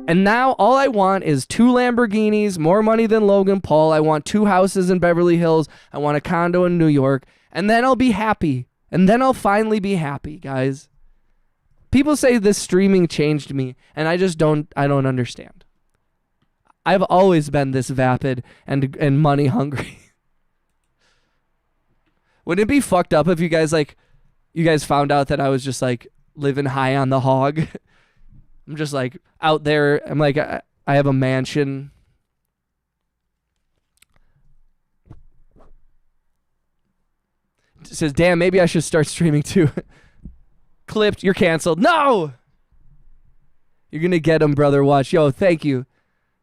And now all I want is 2 Lamborghinis, more money than Logan Paul. I want 2 houses in Beverly Hills. I want a condo in New York. And then I'll be happy. And then I'll finally be happy, guys. People say this streaming changed me, and I don't understand. I've always been this vapid and money hungry. Wouldn't it be fucked up if you guys found out that I was just like living high on the hog? I'm just like out there. I'm like, I have a mansion. It says, damn, maybe I should start streaming too. Clipped, you're canceled. No! You're going to get them, brother. Watch. Yo, thank you.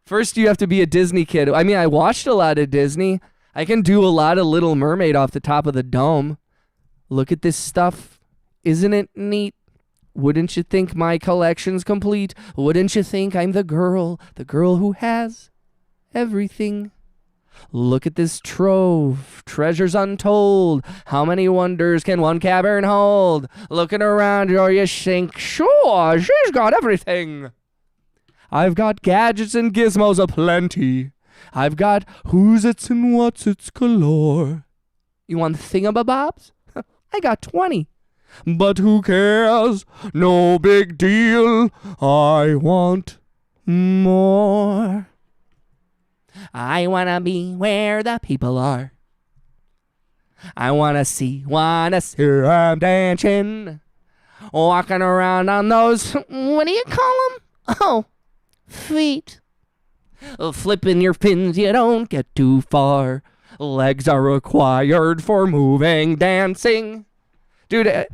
First, you have to be a Disney kid. I mean, I watched a lot of Disney. I can do a lot of Little Mermaid off the top of the dome. Look at this stuff. Isn't it neat? Wouldn't you think my collection's complete? Wouldn't you think I'm the girl who has everything? Look at this trove, treasures untold. How many wonders can one cavern hold? Looking around, or you think, sure, she's got everything. I've got gadgets and gizmos aplenty. I've got who's its and what's its galore. You want thingamabobs? I got 20. But who cares? No big deal. I want more. I wanna be where the people are. I wanna see I'm dancing. Walking around on those, what do you call them? Oh, feet. Flipping your fins, you don't get too far. Legs are required for moving, dancing. Dude,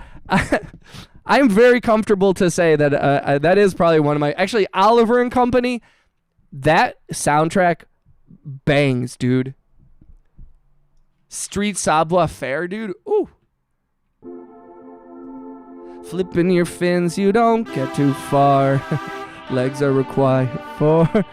I'm very comfortable to say that that is probably one of my... Actually, Oliver and Company, that soundtrack bangs, dude. Street Savoir Faire, dude. Ooh. Flipping your fins, you don't get too far. Legs are required for...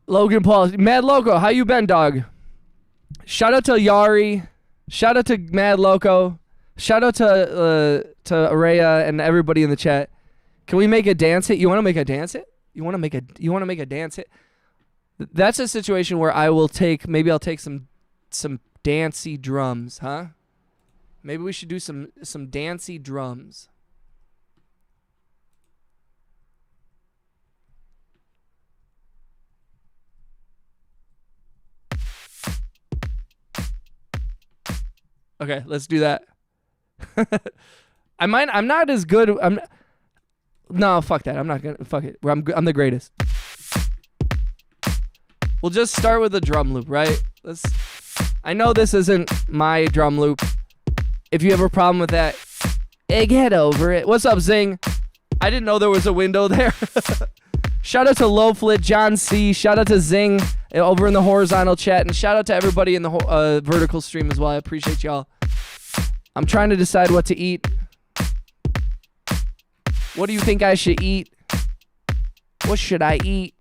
Logan Paul. Mad Loco, how you been, dog? Shout out to Yari. Shout out to Mad Loco. Shout out to Araya and everybody in the chat. Can we make a dance hit? You want to make a dance hit? You want to make a dance hit? That's a situation where I'll take some dancey drums, huh? Maybe we should do some dancey drums. Okay, let's do that. I'm not as good. No, fuck that. I'm not gonna. Fuck it. I'm the greatest. We'll just start with a drum loop, right? I know this isn't my drum loop. If you have a problem with that, get over it. What's up, Zing? I didn't know there was a window there. Shout out to Lowflit, John C. Shout out to Zing over in the horizontal chat. And shout out to everybody in the vertical stream as well. I appreciate y'all. I'm trying to decide what to eat. What do you think I should eat? What should I eat?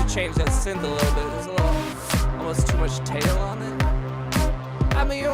Change that synth a little bit. There's a little, almost too much tail on it. I mean,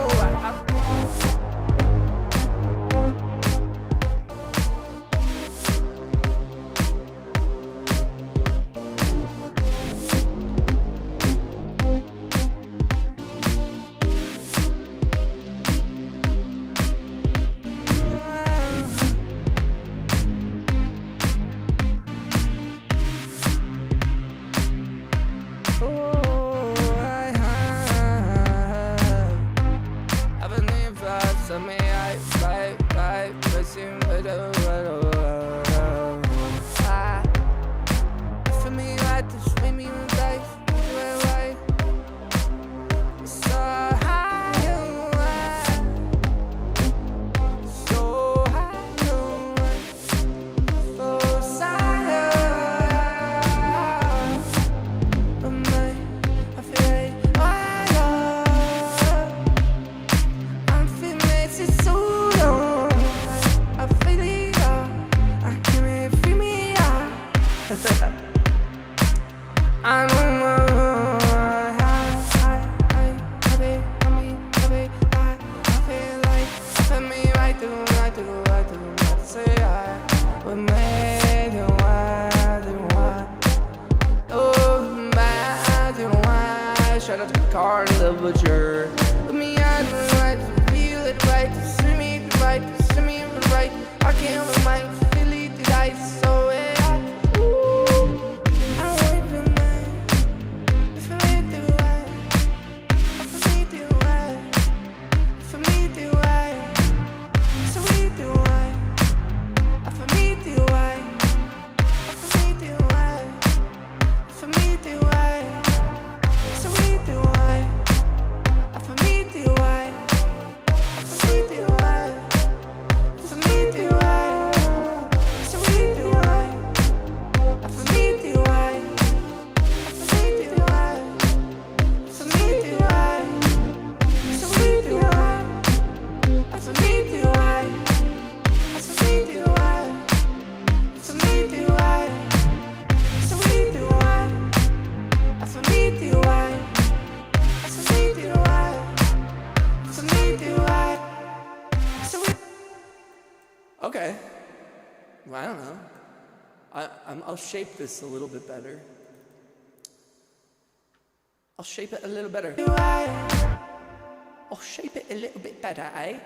Okay. Well, I don't know. I'll shape this a little bit better. I'll shape it a little better. I'll shape it a little bit better, eh?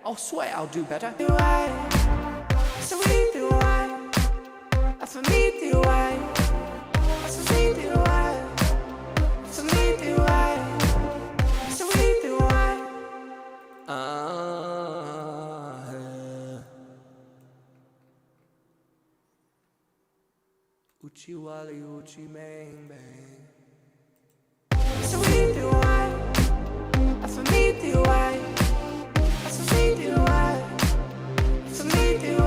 I'll swear I'll do better. So we do I. That's for me, do I. That's for me, do I. That's for me, do I. So we do I. Uchi wali uchi bang bang. So we do I. That's for me, do I. That's for me, do I. That's for me, do I.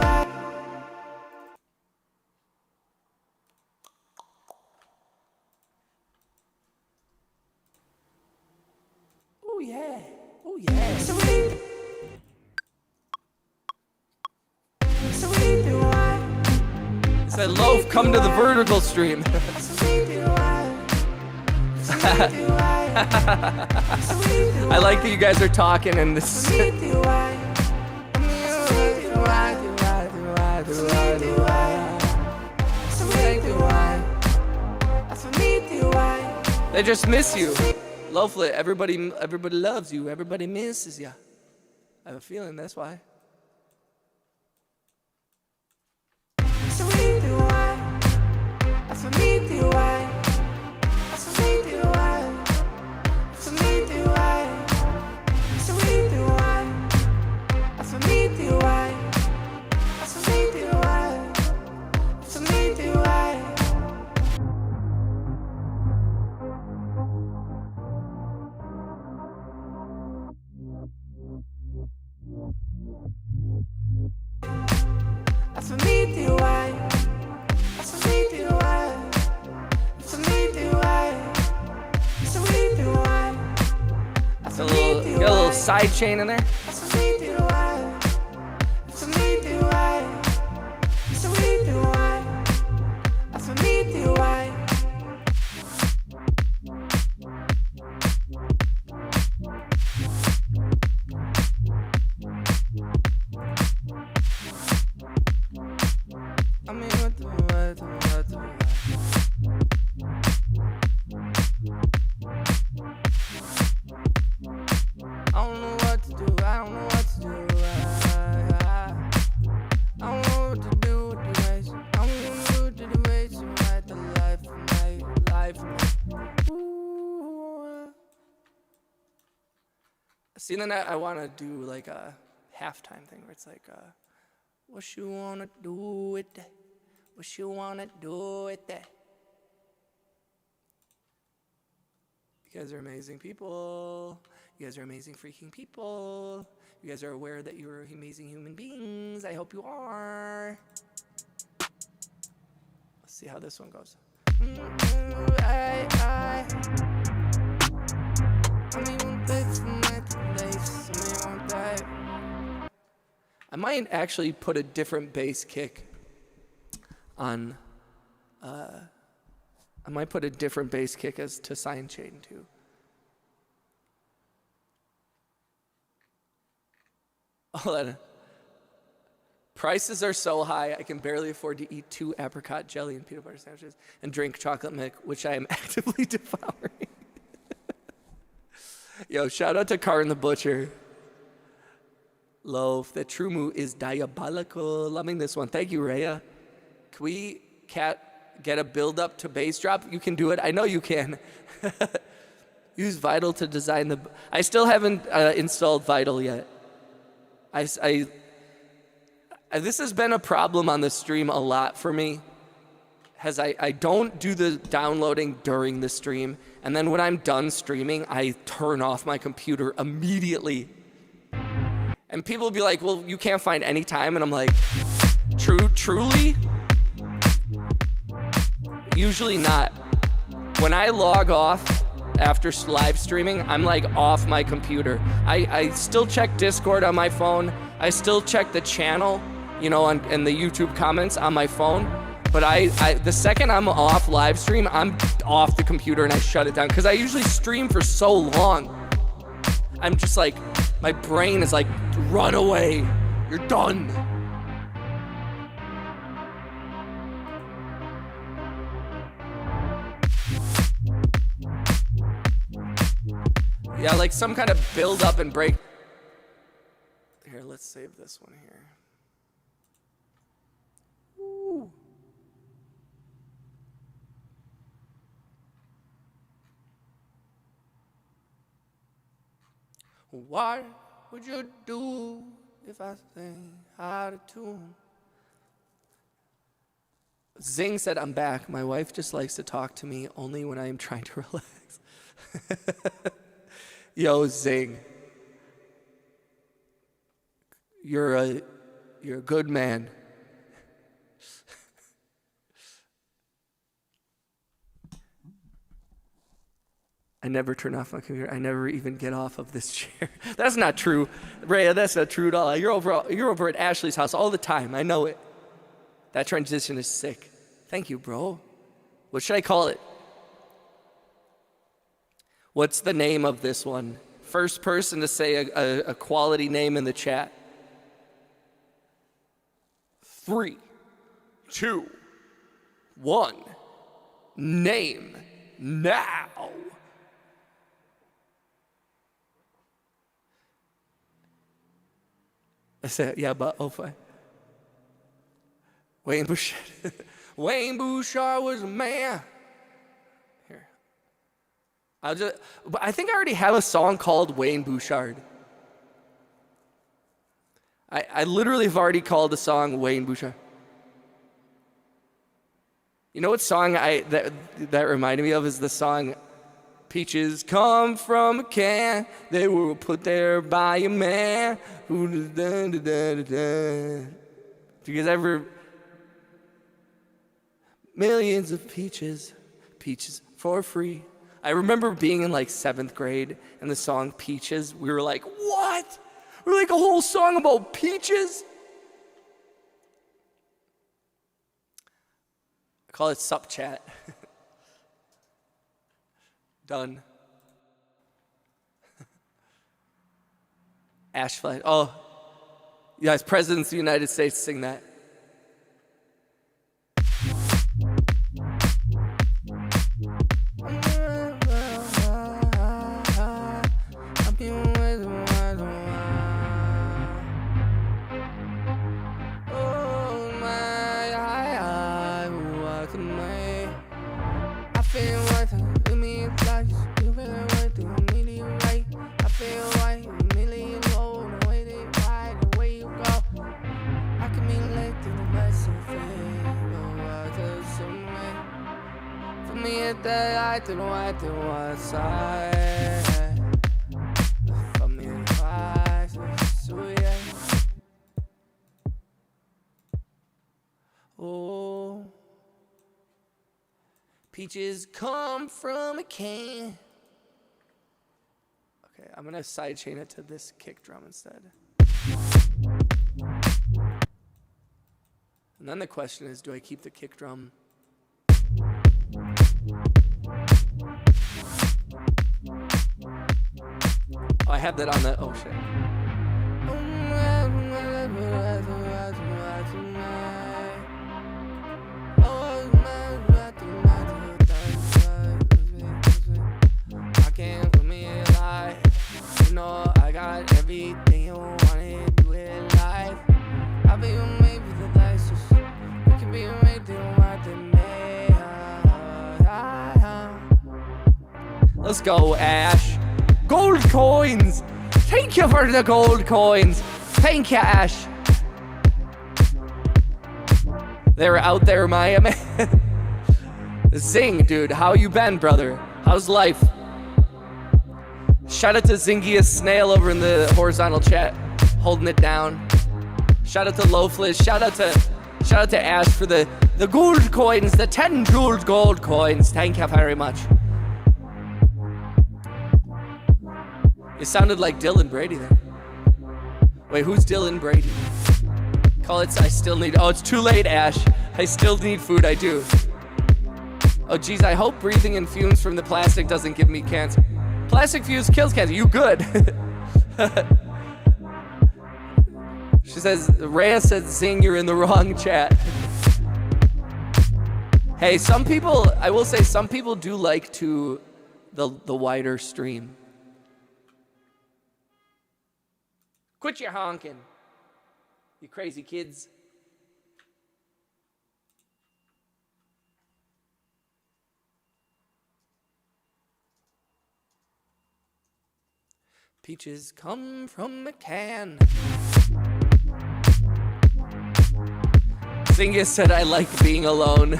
Oh yeah. Oh yeah. So we do I. Said loaf, come to the vertical stream. I like that you guys are talking and this. They just miss you. Loaflet, everybody loves you. Everybody misses you. I have a feeling that's why. So we do I. That's for me, do I. That's for me, do I. That's for me, do I. So we do I. That's for me, do I. That's for me, do I. That's for me, do I. That's for me, do I. That's for me, do I. That's for me, do I. That's for me, do I. That's for me, do I. Got a little side chain in there. That's for me, do I. That's for me, do I. That's for me, do I. That's for me, do I. I mean, what do I. I don't know what to do. I don't know what to do. I don't know what to do with the ways. I don't know what to do the ways to write the life of my. Ooh. See, then I want to do like a halftime thing where it's like, what you wanna do with that? What you wanna do with that? You guys are amazing people. You guys are amazing freaking people. You guys are aware that you're amazing human beings. I hope you are. Let's see how this one goes. I might actually put a different bass kick on. I might put a different bass kick as to sign chain too. Prices are so high, I can barely afford to eat 2 apricot jelly and peanut butter sandwiches and drink chocolate milk, which I am actively devouring. Yo, shout out to Karin the Butcher. Loaf, the true move is diabolical. Loving this one. Thank you, Rhea. Can we get a build up to bass drop? You can do it. I know you can. Use Vital to design the. I still haven't installed Vital yet. This has been a problem on the stream a lot for me. I don't do the downloading during the stream, and then when I'm done streaming, I turn off my computer immediately. And people will be like, well, you can't find any time. And I'm like, truly? Usually not. When I log off after live streaming, I'm like off my computer. I still check Discord on my phone. I still check the channel, you know, and the YouTube comments on my phone. But the second I'm off live stream, I'm off the computer and I shut it down. Because I usually stream for so long. I'm just like, my brain is like, run away, you're done. Yeah, like some kind of build up and break. Here, let's save this one here. Ooh. What would you do if I sang out of tune? Zing said, I'm back. My wife just likes to talk to me only when I am trying to relax. Yo, Zing. You're a good man. I never turn off my computer. I never even get off of this chair. That's not true. Rhea, that's not true at all. You're over at Ashley's house all the time. I know it. That transition is sick. Thank you, bro. What should I call it? What's the name of this one? First person to say a quality name in the chat. 3, 2, 1. Name now. I said, yeah, but oh, fine. Wayne Bouchard. Wayne Bouchard was a man. Here. But I think I already have a song called Wayne Bouchard. I literally have already called the song Wayne Bouchard. You know what song that reminded me of is the song Peaches come from a can, they were put there by a man who Do you guys ever millions of peaches for free. I remember being in like 7th grade and the song Peaches, we were like, what? We're like a whole song about peaches? I call it Sup Chat. Done. Ash flag. Oh, you guys, presidents of the United States sing that. Oh, peaches come from a can. Okay, I'm gonna sidechain it to this kick drum instead. And then the question is, do I keep the kick drum? Oh, I have that on the, oh shit. I can't put me alive. You know I got everything you wanted to in life. I'll be made with the license. You can be made to want to make. Let's go, Ash. Gold coins! Thank you for the gold coins. Thank you, Ash. They were out there, Maya, man. Zing, dude, how you been, brother? How's life? Shout out to Zingius Snail over in the horizontal chat, holding it down. Shout out to Loafless. Shout out to Ash for the gold coins, the 10 jeweled gold coins. Thank you very much. It sounded like Dylan Brady there. Wait, who's Dylan Brady? Call it, I still need, oh, it's too late, Ash. I still need food, I do. Oh, geez, I hope breathing in fumes from the plastic doesn't give me cancer. Plastic fuse kills cancer, you good. She says, Rhea said, Zing, you're in the wrong chat. Hey, some people, I will say, some people do like the wider stream. Quit your honking, you crazy kids. Peaches come from a can. Zingus said, I like being alone.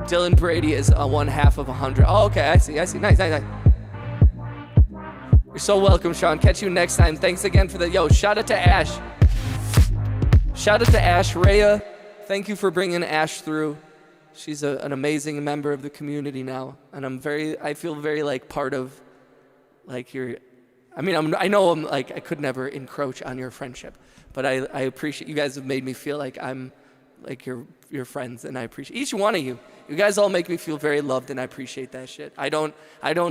Dylan Brady is a 1/2 of 100. Oh, okay, I see. Nice. You're so welcome, Sean. Catch you next time. Thanks again for the, shout out to Ash. Shout out to Ash Rhea. Thank you for bringing Ash through. She's an amazing member of the community now. And I feel very like part of like I know I'm like, I could never encroach on your friendship, but I appreciate, you guys have made me feel like I'm like your friends, and I appreciate each one of you. You guys all make me feel very loved, and I appreciate that shit. I don't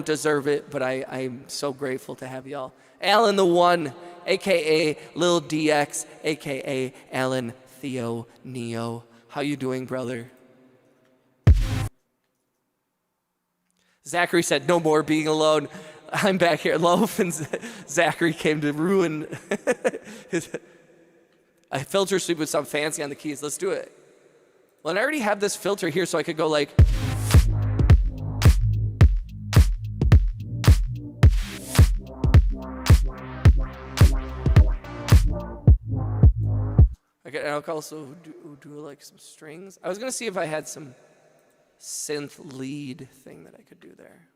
deserve it, but I'm so grateful to have y'all. Alan the One, aka Lil DX, aka Alan Theo Neo. How you doing, brother? Zachary said, no more being alone. I'm back here. Loaf and Zachary came to ruin his... I filter sweep with something fancy on the keys. Let's do it. Well, and I already have this filter here, so I could go like... I could also do like some strings. I was going to see if I had some synth lead thing that I could do there.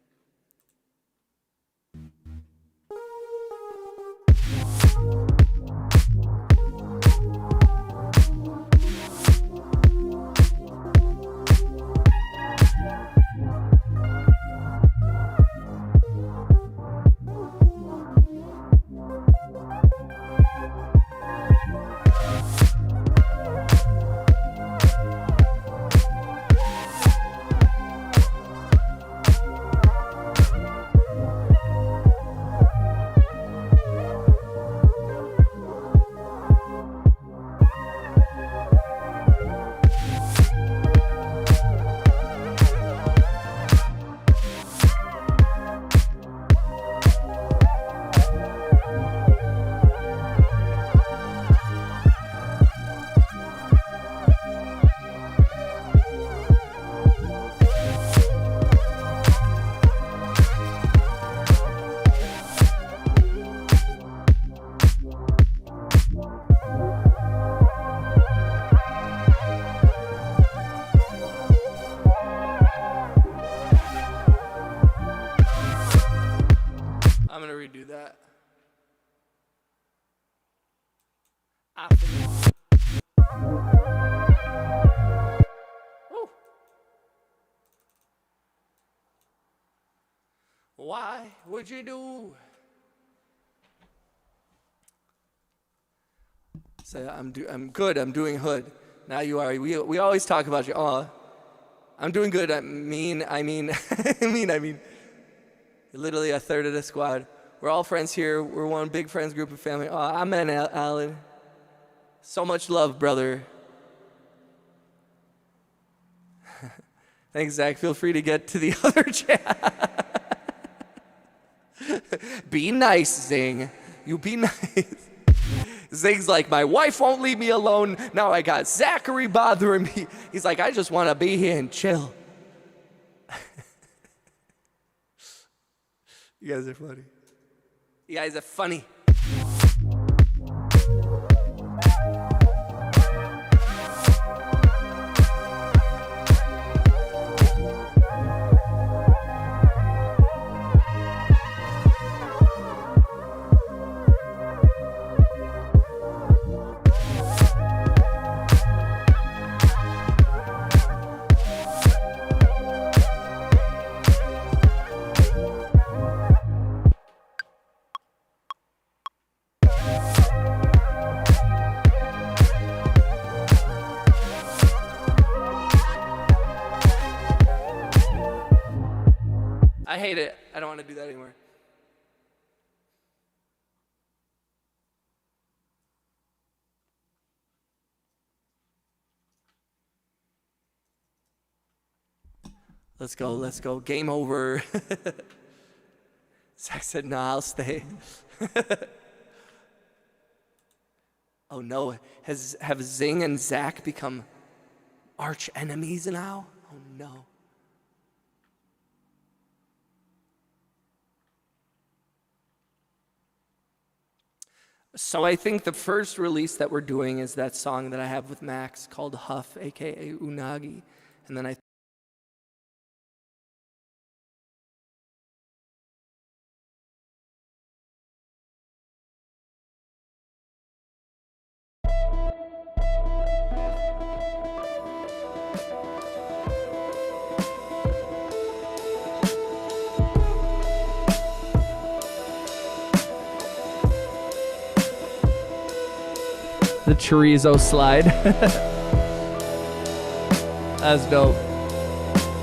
Why would you do? Say, I'm good. I'm doing hood. Now you are. We always talk about you. Oh, I'm doing good. I mean. You're literally a third of the squad. We're all friends here. We're one big friends group of family. Oh, amen, Alan. So much love, brother. Thanks, Zach. Feel free to get to the other chat. Be nice, Zing. You be nice. Zing's like, my wife won't leave me alone. Now I got Zachary bothering me. He's like, I just want to be here and chill. You guys are funny. You guys are funny. I hate it. I don't want to do that anymore. Let's go. Game over. Zach said, "No, I'll stay." Oh no, have Zing and Zach become arch enemies now? Oh no. So I think the first release that we're doing is that song that I have with Max called Huff, aka Unagi. And then the chorizo slide. That's dope.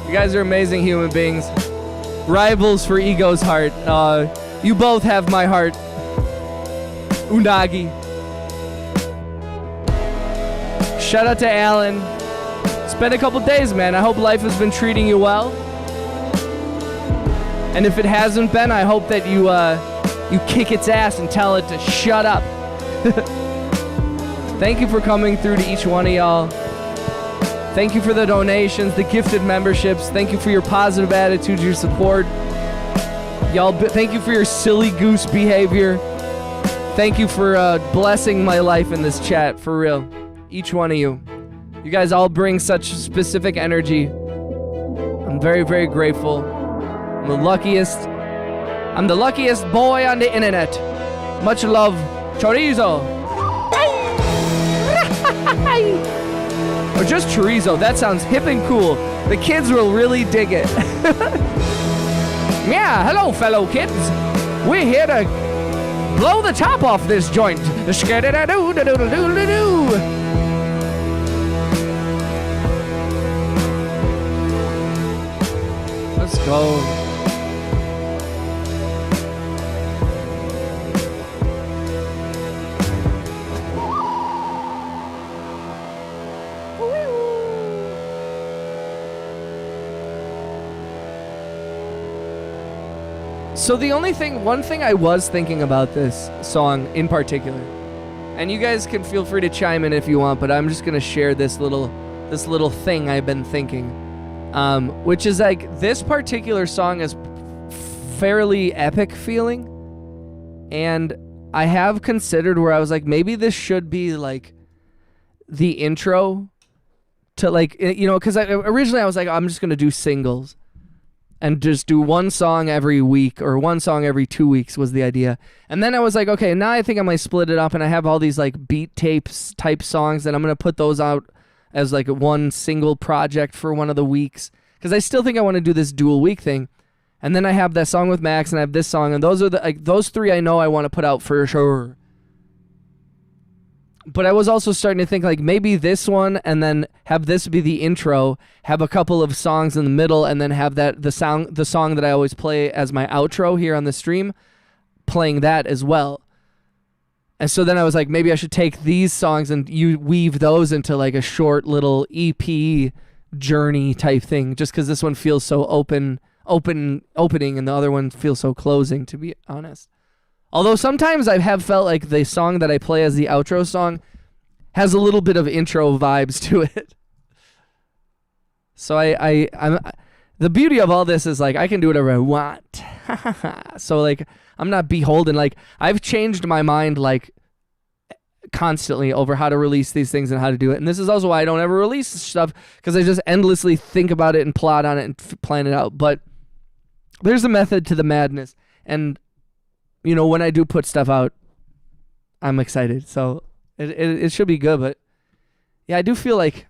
You guys are amazing human beings. Rivals for ego's heart. You both have my heart. Unagi. Shout out to Alan. It's been a couple days, man. I hope life has been treating you well. And if it hasn't been, I hope that you kick its ass and tell it to shut up. Thank you for coming through to each one of y'all. Thank you for the donations, the gifted memberships. Thank you for your positive attitude, your support. Y'all, thank you for your silly goose behavior. Thank you for blessing my life in this chat, for real. Each one of you. You guys all bring such specific energy. I'm very, very grateful. I'm the luckiest boy on the internet. Much love, chorizo. Or just chorizo. That sounds hip and cool. The kids will really dig it. Yeah, hello, fellow kids. We're here to blow the top off this joint. Let's go. So one thing I was thinking about this song in particular, and you guys can feel free to chime in if you want, but I'm just gonna share this little thing I've been thinking, which is like this particular song is fairly epic feeling, and I have considered where I was like, maybe this should be like the intro to, like, you know, because originally I was like, I'm just gonna do singles. And just do one song every week or one song every 2 weeks was the idea. And then I was like, okay, now I think I might split it up, and I have all these like beat tapes type songs, and I'm going to put those out as like one single project for one of the weeks. Because I still think I want to do this dual week thing. And then I have that song with Max, and I have this song, and those are those three I know I want to put out for sure. But I was also starting to think like maybe this one, and then have this be the intro, have a couple of songs in the middle, and then have that the song that I always play as my outro here on the stream, playing that as well. And so then I was like, maybe I should take these songs and you weave those into like a short little EP journey type thing, just because this one feels so opening, and the other one feels so closing, to be honest. Although sometimes I have felt like the song that I play as the outro song has a little bit of intro vibes to it. So I'm the beauty of all this is like I can do whatever I want. So like I'm not beholden. Like I've changed my mind like constantly over how to release these things and how to do it. And this is also why I don't ever release stuff, because I just endlessly think about it and plot on it and plan it out. But there's a method to the madness, and you know, when I do put stuff out, I'm excited. So it should be good. But yeah, I do feel like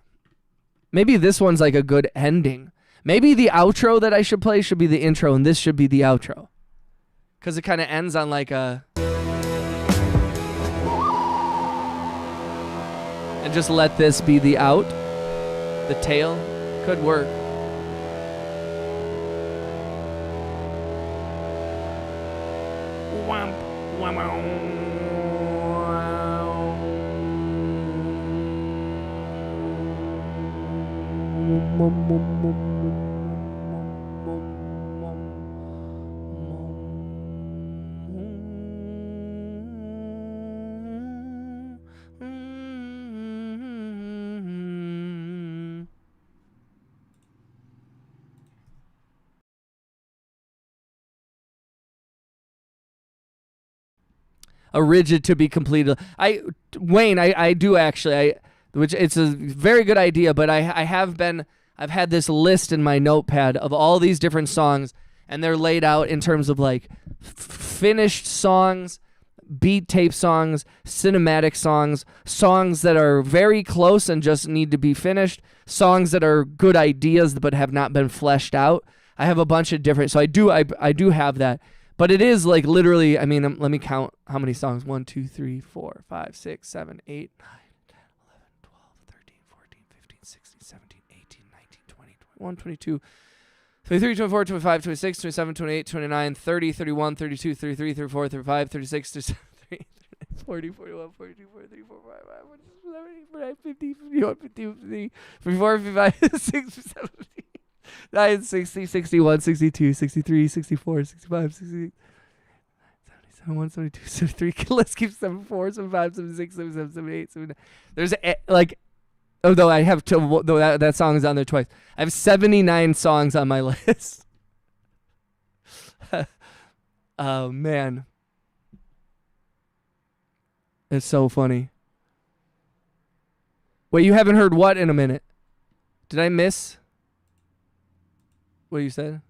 maybe this one's like a good ending. Maybe the outro that I should play should be the intro, and this should be the outro. Because it kind of ends on like a... And just let this be the out. The tail. Could work. a rigid to be completed. Wayne, I do actually. Which it's a very good idea, but I've had this list in my notepad of all these different songs, and they're laid out in terms of like finished songs, beat tape songs, cinematic songs, songs that are very close and just need to be finished, songs that are good ideas but have not been fleshed out. I have a bunch of different, so I do have that. But it is like literally, I mean, let me count how many songs. 1, 2, 3, 4, 5, 6, 7, 8, 9, 10, 11, 12, 13, 14, 15, 16, 17, 18, 19, 20, 21, 22, 23, 24, 25, 26, 27, 28, 29, 30, 31, 32, 33, 34, 35, 36, 37, 40, 41, 42, 43, 44, 45, 46, 50, 51, 52, 54, 55, 56, 57, 9, 60, 61, 62, 63, 64, 65, 68, 77, 72, 73. Let's keep 74, 75, 76, 77, 78, 79. There's like, although I have to, though that song is on there twice. I have 79 songs on my list. Oh, man. It's so funny. Wait, you haven't heard what in a minute? Did I miss what you said?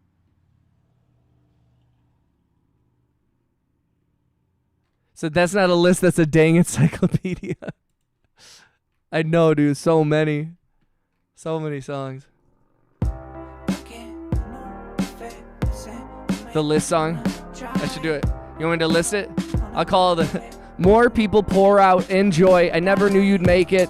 So that's not a list, that's a dang encyclopedia. I know, dude. So many songs. The list song. I should do it. You want me to list it? I'll call it the More People Pour Out, Enjoy, I Never Knew You'd Make It,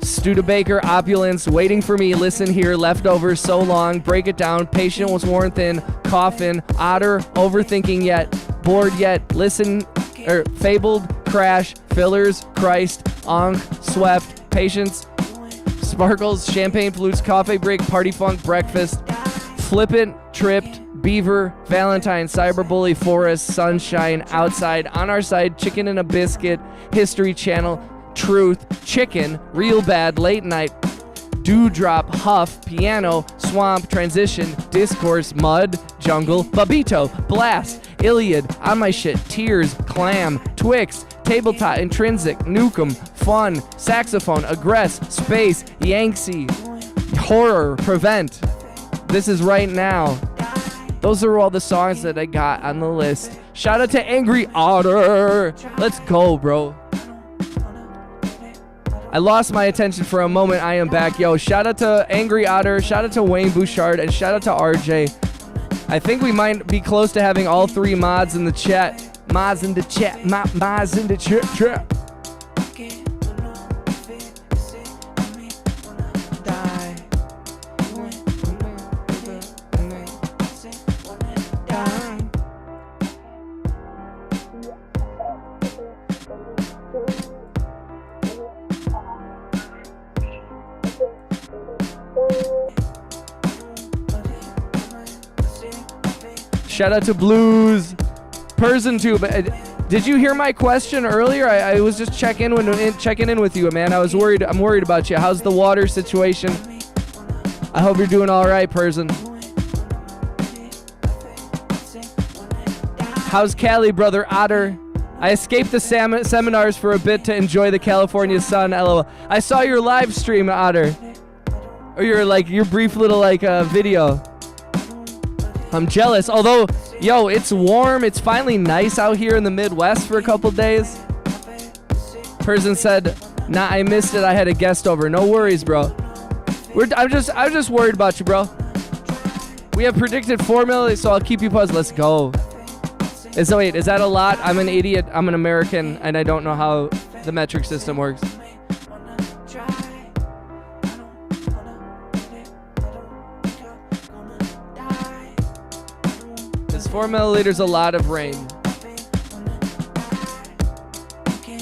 Studebaker, Opulence, Waiting for Me, Listen Here, Leftovers, So Long, Break It Down, Patient Was Worn Thin, Coffin, Otter, Overthinking Yet, Bored Yet, Listen, Fabled, Crash, Fillers, Christ, Onk, Swept, Patience, Sparkles, Champagne Flutes, Coffee Break, Party Funk, Breakfast, Flippant, Tripped, Beaver, Valentine, Cyberbully, Forest, Sunshine, Outside, On Our Side, Chicken and a Biscuit, History Channel, Truth, Chicken, Real Bad, Late Night, Dewdrop, Huff, Piano, Swamp, Transition, Discourse, Mud, Jungle, Babito, Blast, Iliad, On My Shit, Tears, Clam, Twix, Tabletop, Intrinsic, Nukem, Fun, Saxophone, Aggress, Space, Yanksy, Horror, Prevent, This Is Right Now. Those are all the songs that I got on the list. Shout out to Angry Otter. Let's go, bro. I lost my attention for a moment. I am back. Yo, shout out to Angry Otter. Shout out to Wayne Bouchard. And shout out to RJ. I think we might be close to having all three mods in the chat. Mods in the chat. Mods in the chat. Shout out to Blues, PersonTube. Did you hear my question earlier? I was just checking in with you, man. I'm worried about you. How's the water situation? I hope you're doing all right, Person. How's Cali, brother Otter? I escaped the seminars for a bit to enjoy the California sun. LOL. I saw your live stream, Otter, or your brief little video. I'm jealous. Although, yo, it's warm. It's finally nice out here in the Midwest for a couple days. Person said, nah, I missed it. I had a guest over. No worries, bro. I'm just worried about you, bro. We have predicted 4 million, so I'll keep you posted. Let's go. So wait, is that a lot? I'm an idiot. I'm an American, and I don't know how the metric system works. Is 4 milliliters a lot of rain?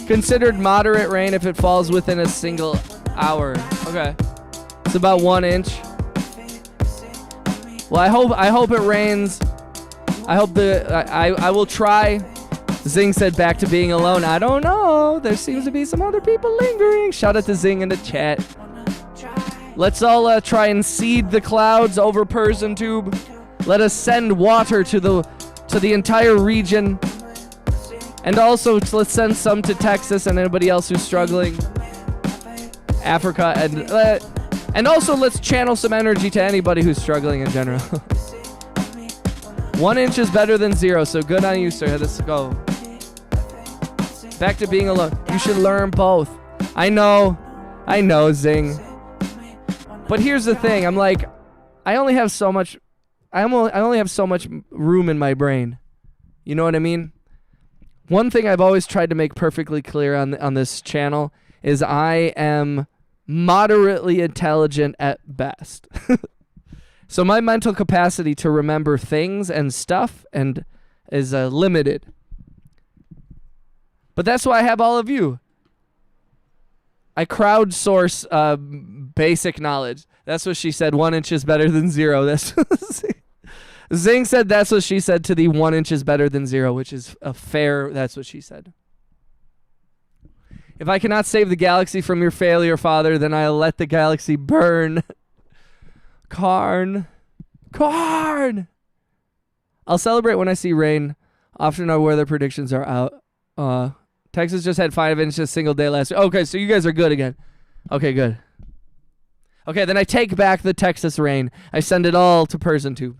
Considered moderate rain if it falls within a single hour. Okay. It's about 1 inch. Well, I hope it rains. I hope I will try. Zing said back to being alone. I don't know. There seems to be some other people lingering. Shout out to Zing in the chat. Let's all try and seed the clouds over PersonTube. Let us send water to the entire region. And also, let's send some to Texas and anybody else who's struggling. Africa, and also let's channel some energy to anybody who's struggling in general. 1 inch is better than 0, so good on you, sir. Let's go. Back to being alone. You should learn both. I know, Zing. But here's the thing. I'm like, I only have so much room in my brain. You know what I mean? One thing I've always tried to make perfectly clear on this channel is I am moderately intelligent at best. So my mental capacity to remember things and stuff is limited. But that's why I have all of you. I crowdsource basic knowledge. That's what she said. 1 inch is better than 0. That's Zing said that's what she said to the 1 inch is better than 0, which is a fair. That's what she said. If I cannot save the galaxy from your failure, Father, then I'll let the galaxy burn. Karn. I'll celebrate when I see rain. Often our weather predictions are out. Texas just had 5 inches single day last week. Okay, so you guys are good again. Okay, good. Okay, then I take back the Texas rain. I send it all to PersonTube.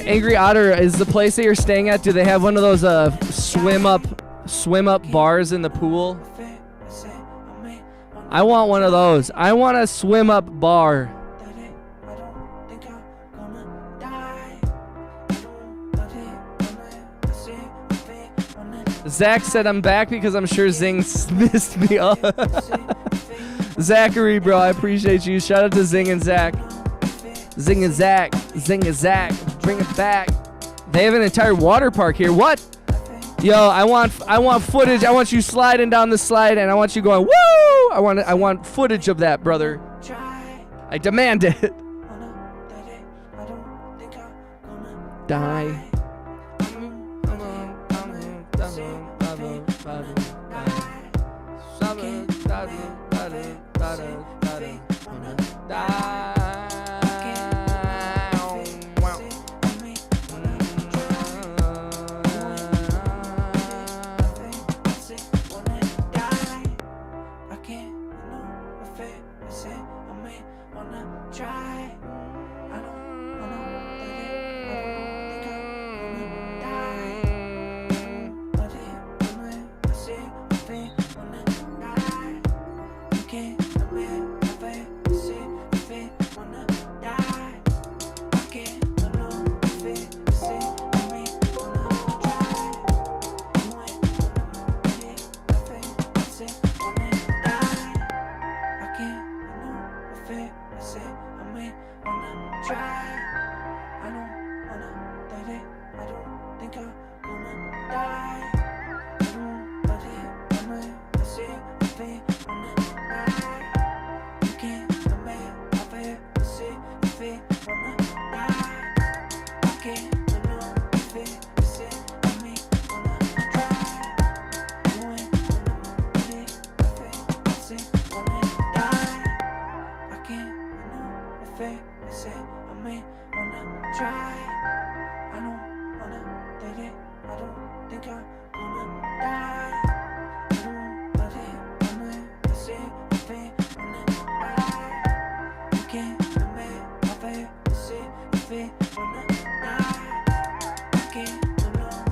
Angry Otter, is the place that you're staying at, do they have one of those swim up bars in the pool? I want one of those. I want a swim up bar. Zach said I'm back because I'm sure Zing missed me off. Zachary, bro, I appreciate you. Shout out to Zing and Zach. Zing and Zach. Zing and Zach. Bring it back. They have an entire water park here. What? Yo, I want footage. I want you sliding down the slide and I want you going, woo! I want footage of that, brother. I demand it. Die.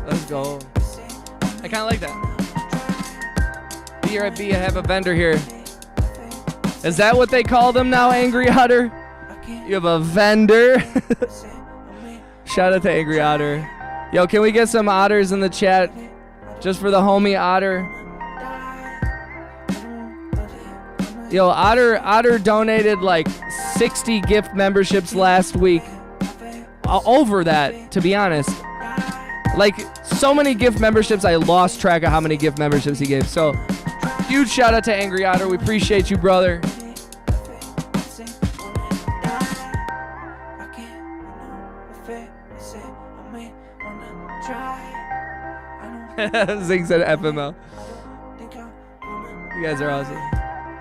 Let's go. I kind of like that. Be right be. I have a vendor here. Is that what they call them now, Angry Otter? You have a vendor? Shout out to Angry Otter. Yo, can we get some otters in the chat? Just for the homie Otter. Yo, Otter donated like 60 gift memberships last week. Over that, to be honest. Like, so many gift memberships, I lost track of how many gift memberships he gave. So, Huge shout out to Angry Otter. We appreciate you, brother. Zing said FML. You guys are awesome.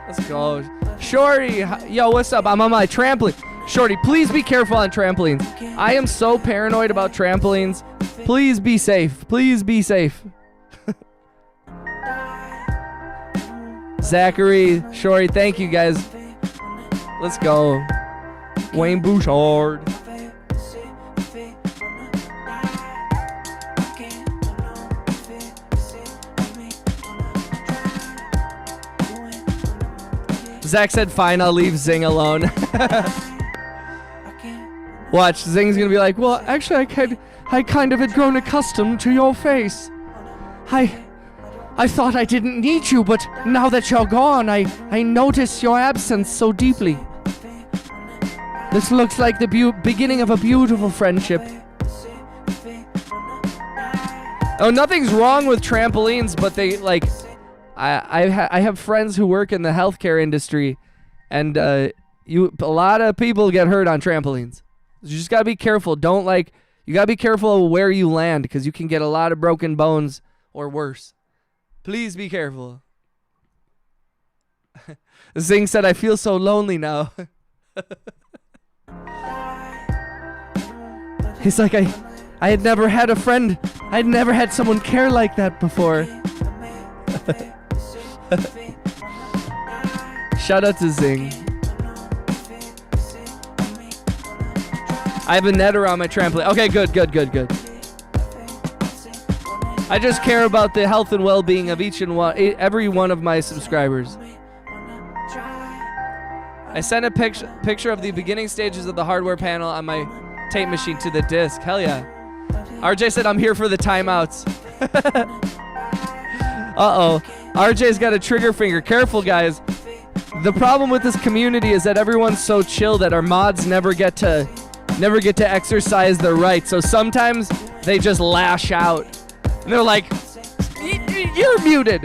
Let's go. Shorty, yo, what's up? I'm on my trampoline. Shorty, please be careful on trampolines. I am so paranoid about trampolines. Please be safe. Please be safe. Zachary, Shorty, thank you guys. Let's go. Wayne Bouchard. Zach said, fine, I'll leave Zing alone. Watch, Zing's gonna be like, well, actually, I kind of had grown accustomed to your face. I thought I didn't need you, but now that you're gone, I notice your absence so deeply. This looks like the beginning of a beautiful friendship. Oh, nothing's wrong with trampolines, but they, like... I have friends who work in the healthcare industry, and a lot of people get hurt on trampolines. You just gotta be careful. You gotta be careful of where you land, because you can get a lot of broken bones or worse. Please be careful. Zing said, I feel so lonely now. He's like, I had never had a friend. I'd never had someone care like that before. Shout out to Zing. I have a net around my trampoline. Okay, good. I just care about the health and well-being of every one of my subscribers. I sent a picture of the beginning stages of the hardware panel on my tape machine to the disc. Hell yeah. RJ said I'm here for the timeouts. Uh-oh. RJ's got a trigger finger. Careful, guys. The problem with this community is that everyone's so chill that our mods never get to exercise their rights. So sometimes they just lash out. And they're like, you're muted.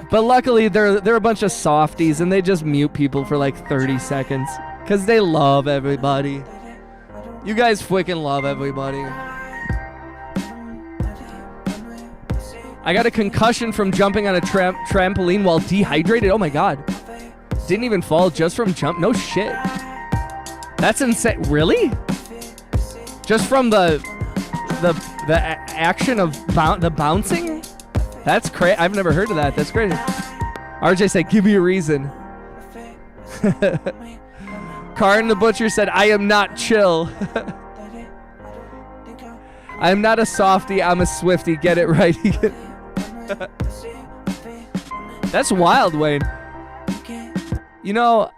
But luckily, they're a bunch of softies, and they just mute people for like 30 seconds. Because they love everybody. You guys freaking love everybody. I got a concussion from jumping on a trampoline while dehydrated. Oh my god. Didn't even fall just from jump. No shit. That's insane. Really? Just from the action of the bouncing? That's crazy. I've never heard of that. That's crazy. RJ said, give me a reason. Karn the Butcher said, I am not chill. I am not a softie. I'm a Swiftie. Get it right. That's wild, Wayne. You know,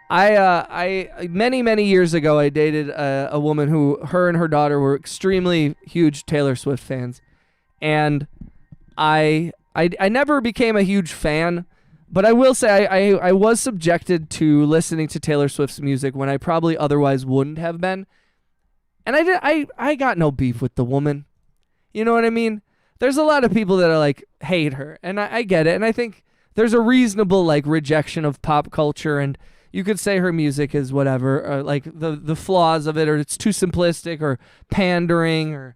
I many years ago, I dated a woman who, her and her daughter were extremely huge Taylor Swift fans, and I never became a huge fan, but I will say I was subjected to listening to Taylor Swift's music when I probably otherwise wouldn't have been, and I got no beef with the woman. You know what I mean? There's a lot of people that are like hate her, and I get it, and I think there's a reasonable like rejection of pop culture, and you could say her music is whatever, or like the flaws of it, or it's too simplistic, or pandering,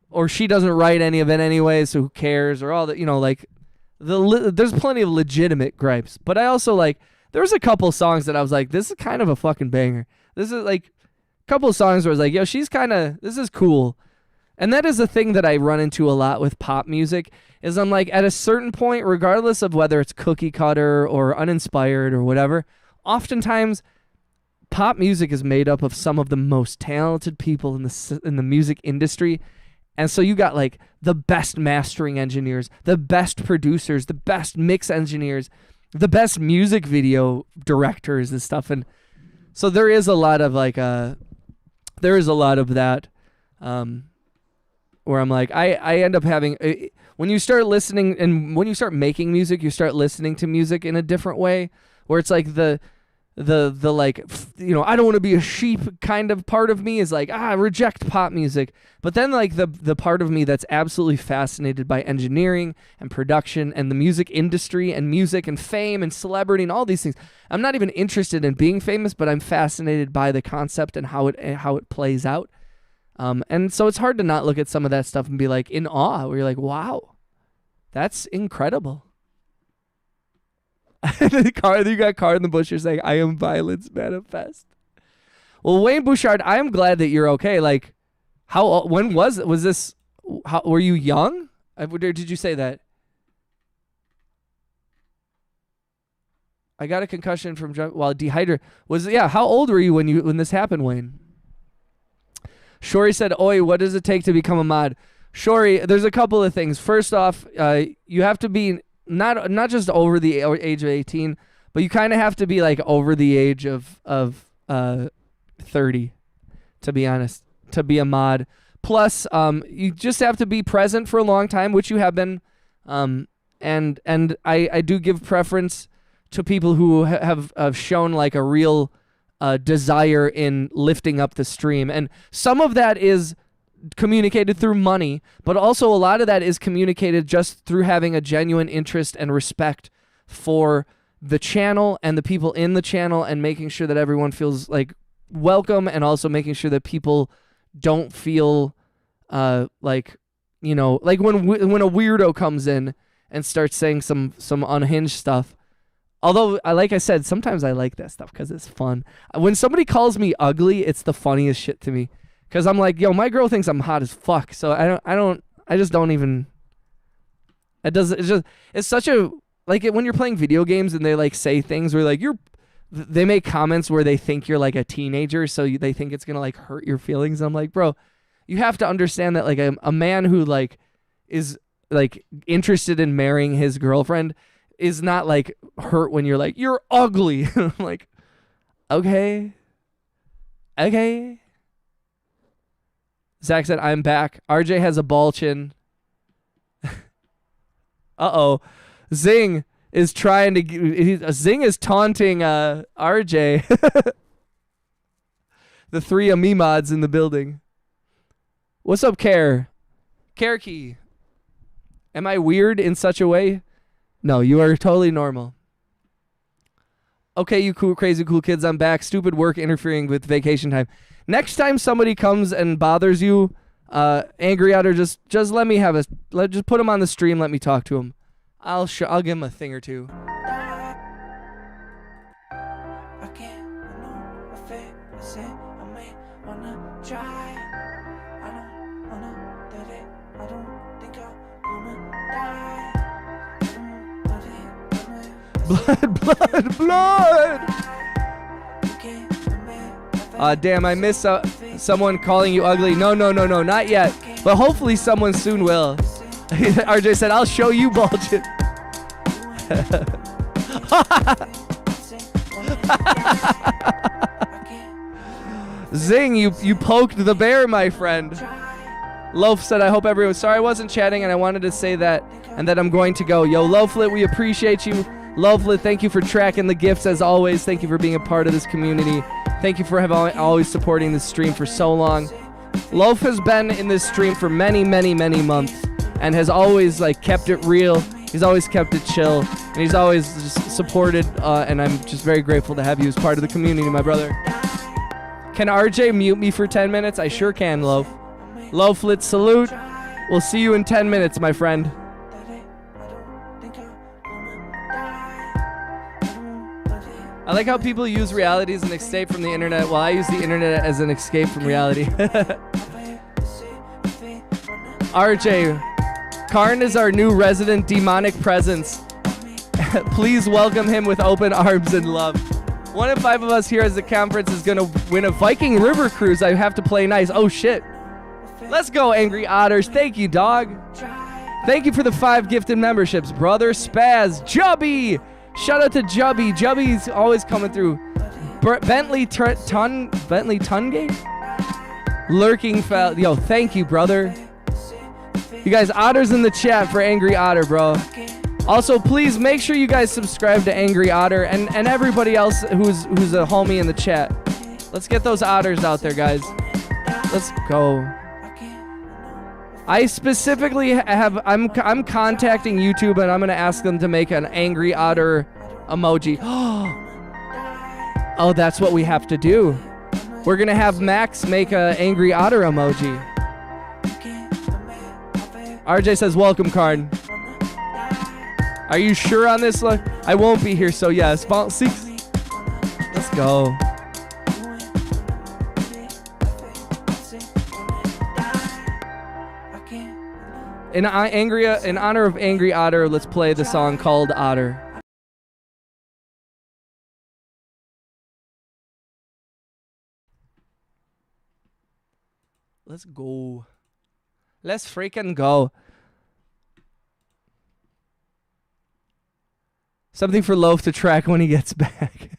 or she doesn't write any of it anyway, so who cares, or all that, you know, like there's plenty of legitimate gripes. But I also like, there was a couple songs that I was like, this is kind of a fucking banger. This is like a couple of songs where I was like, yo, this is cool. And that is a thing that I run into a lot with pop music, is I'm like, at a certain point, regardless of whether it's cookie cutter or uninspired or whatever, oftentimes pop music is made up of some of the most talented people in the music industry. And so you got like the best mastering engineers, the best producers, the best mix engineers, the best music video directors and stuff. And so there is a lot of like that where I'm like, I end up having, when you start listening and when you start making music, you start listening to music in a different way, where it's like like, I don't want to be a sheep kind of part of me is like, reject pop music. But then like the part of me that's absolutely fascinated by engineering and production and the music industry and music and fame and celebrity and all these things. I'm not even interested in being famous, but I'm fascinated by the concept and how it plays out. And so it's hard to not look at some of that stuff and be like in awe, where you're like, wow, that's incredible. You got Car in the Bush, you're saying, I am violence manifest. Well, Wayne Bouchard, I am glad that you're okay. Like, when was this, were you young? Did you say that? I got a concussion from dehydrated. How old were you when this happened, Wayne? Shori said, oi, what does it take to become a mod? Shori, there's a couple of things. First off, you have to be not just over the age of 18, but you kind of have to be like over the age of 30, to be honest, to be a mod. Plus, you just have to be present for a long time, which you have been. And I do give preference to people who have shown like a real desire in lifting up the stream. And some of that is communicated through money, but also a lot of that is communicated just through having a genuine interest and respect for the channel and the people in the channel, and making sure that everyone feels like welcome, and also making sure that people don't feel like when a weirdo comes in and starts saying some unhinged stuff. Although, like I said, sometimes I like that stuff because it's fun. When somebody calls me ugly, it's the funniest shit to me. Because I'm like, yo, my girl thinks I'm hot as fuck. So I just don't even. It's such a, like when you're playing video games and they like say things where like they make comments where they think you're like a teenager. So they think it's going to like hurt your feelings. I'm like, bro, you have to understand that like a man who like is like interested in marrying his girlfriend is not like hurt when you're like, you're ugly. I'm like, okay. Zach said, I'm back. RJ has a ball chin. Uh-oh. Zing is trying to... Zing is taunting RJ. The three Amimods in the building. What's up, Care? Carekey. Am I weird in such a way? No, you are totally normal. Okay, you cool, crazy cool kids, I'm back. Stupid work interfering with vacation time. Next time somebody comes and bothers you, Angry Otter, just let me just put him on the stream. Let me talk to him. I'll give him a thing or two. Blood! Damn, I miss someone calling you ugly. No, not yet. But hopefully someone soon will. RJ said, I'll show you bullshit. Zing, you poked the bear, my friend. Loaf said, I hope everyone... Sorry I wasn't chatting and I wanted to say that, and that I'm going to go. Yo, Loaflet, we appreciate you. Loaflet, thank you for tracking the gifts as always. Thank you for being a part of this community. Thank you for always supporting this stream for so long. Loaf has been in this stream for many, many, many months and has always like kept it real. He's always kept it chill, and he's always just supported, and I'm just very grateful to have you as part of the community, my brother. Can RJ mute me for 10 minutes? I sure can, Loaf. Loaflet, salute. We'll see you in 10 minutes, my friend. I like how people use reality as an escape from the internet, while I use the internet as an escape from reality. RJ, Karn is our new resident demonic presence. Please welcome him with open arms and love. One of 5 of us here as the conference is going to win a Viking river cruise. I have to play nice. Oh, shit. Let's go, Angry Otters. Thank you, dog. Thank you for the 5 gifted memberships, brother. Spaz, Jubby. Shout out to Jubby. Jubby's always coming through. Bentley Tungate? Lurking Fell. Yo, thank you, brother. You guys, Otters in the chat for Angry Otter, bro. Also, please make sure you guys subscribe to Angry Otter and everybody else who's a homie in the chat. Let's get those otters out there, guys. Let's go. I specifically I'm contacting YouTube and I'm gonna ask them to make an Angry Otter emoji. Oh, that's what we have to do. We're gonna have Max make a Angry Otter emoji. RJ says, welcome, Karn. Are you sure on this? I won't be here, so yes. Let's go. In honor of Angry Otter, let's play the song called Otter. Let's go. Let's freaking go. Something for Loaf to track when he gets back.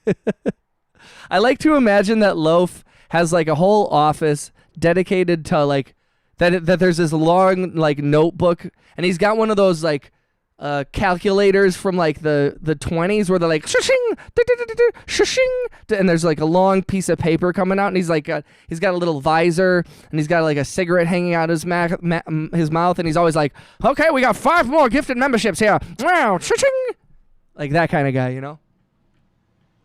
I like to imagine that Loaf has like a whole office dedicated to like that there's this long like notebook, and he's got one of those like calculators from like the 20s where they're like shushing, shushing, and there's like a long piece of paper coming out, and he's got a little visor, and he's got like a cigarette hanging out his mouth, and he's always like, okay, we got 5 more gifted memberships here. Wow, shushing. Like that kind of guy, you know?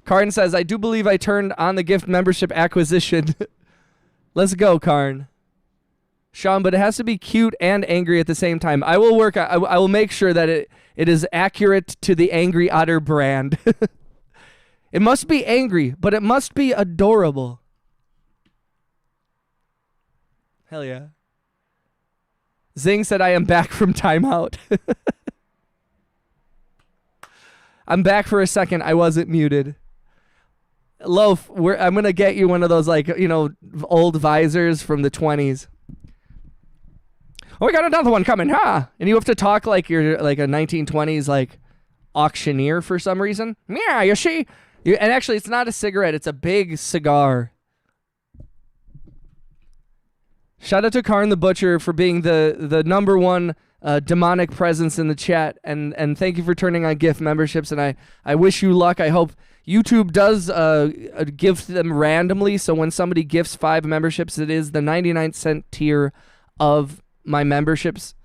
Karn says, I do believe I turned on the gift membership acquisition. Let's go, Karn. Sean, but it has to be cute and angry at the same time. I will work. I will make sure that it is accurate to the Angry Otter brand. It must be angry, but it must be adorable. Hell yeah. Zing said, I am back from timeout. I'm back for a second. I wasn't muted. Loaf, I'm going to get you one of those, like, you know, old visors from the 20s. Oh, we got another one coming, huh? And you have to talk like you're like a 1920s, like, auctioneer for some reason. Yeah, you see? And actually, it's not a cigarette. It's a big cigar. Shout out to Karn the Butcher for being the number one demonic presence in the chat, and thank you for turning on gift memberships, and I wish you luck. I hope YouTube does gift them randomly, so when somebody gifts 5 memberships, it is the 99-cent tier of my memberships,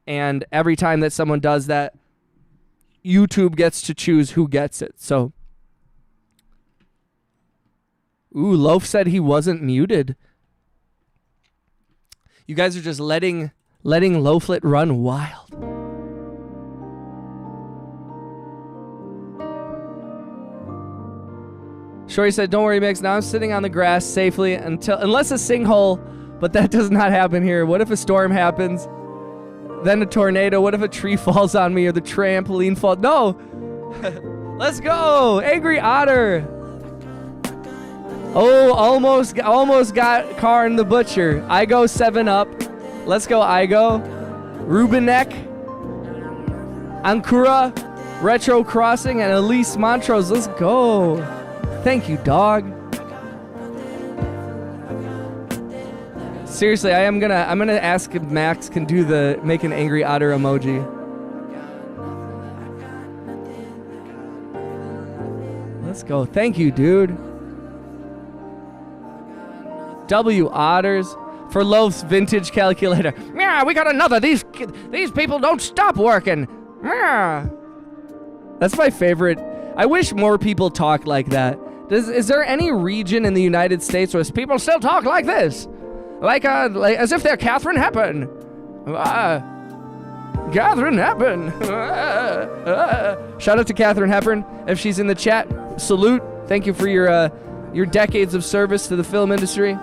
and every time that someone does that, YouTube gets to choose who gets it. So, ooh, Loaf said he wasn't muted. You guys are just letting Loaflet run wild. Shorty said, don't worry, Mix. Now I'm sitting on the grass safely unless a sinkhole, but that does not happen here. What if a storm happens? Then a tornado? What if a tree falls on me or the trampoline falls? No! Let's go! Angry Otter! Oh, almost got Karn the Butcher. I go 7-up. Let's go, Igo. Rubinek, Ankura, Retro Crossing, and Elise Montrose. Let's go. Thank you, dog. Seriously, I'm gonna ask if Max can do make an Angry Otter emoji. Let's go. Thank you, dude. W Otters. For Loaf's vintage calculator. Yeah, we got another. These people don't stop working. Yeah. That's my favorite. I wish more people talk like that. Is there any region in the United States where people still talk like this? Like as if they're Catherine Hepburn. Catherine Hepburn. Shout out to Catherine Hepburn. If she's in the chat, salute. Thank you for your decades of service to the film industry.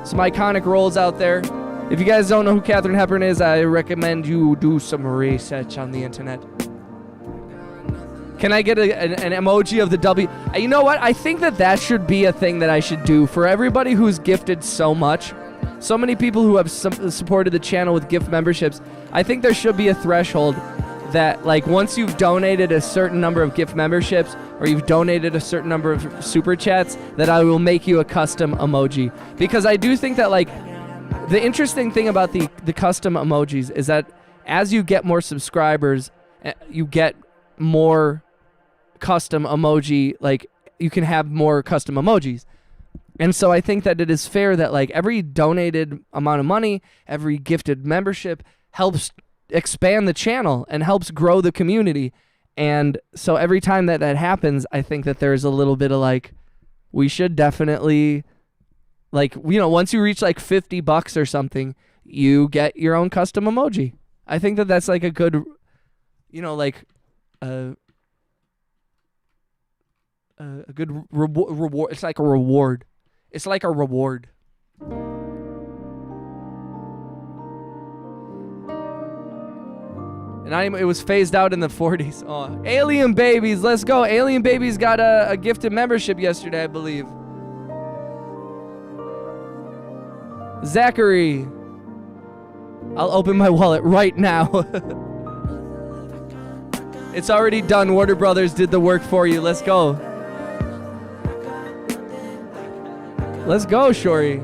Some iconic roles out there. If you guys don't know who Katharine Hepburn is, I recommend you do some research on the internet. Can I get an emoji of the W? You know what? I think that should be a thing that I should do for everybody who's gifted so much. So many people who have supported the channel with gift memberships. I think there should be a threshold that, like, once you've donated a certain number of gift memberships or you've donated a certain number of super chats, that I will make you a custom emoji. Because I do think that, like, the interesting thing about the custom emojis is that as you get more subscribers, you get more custom emoji, like you can have more custom emojis. And so I think that it is fair that like every donated amount of money, every gifted membership helps expand the channel and helps grow the community. And so every time that happens, I think that there's a little bit of like, we should definitely, like, you know, once you reach like $50 or something, you get your own custom emoji. I think that that's like a good, you know, like a good reward. It's like a reward. It's like a reward. And it was phased out in the 40s. Oh, Alien Babies, let's go. Alien Babies got a gifted membership yesterday, I believe. Zachary. I'll open my wallet right now. It's already done. Warner Brothers did the work for you. Let's go. Let's go, Shori.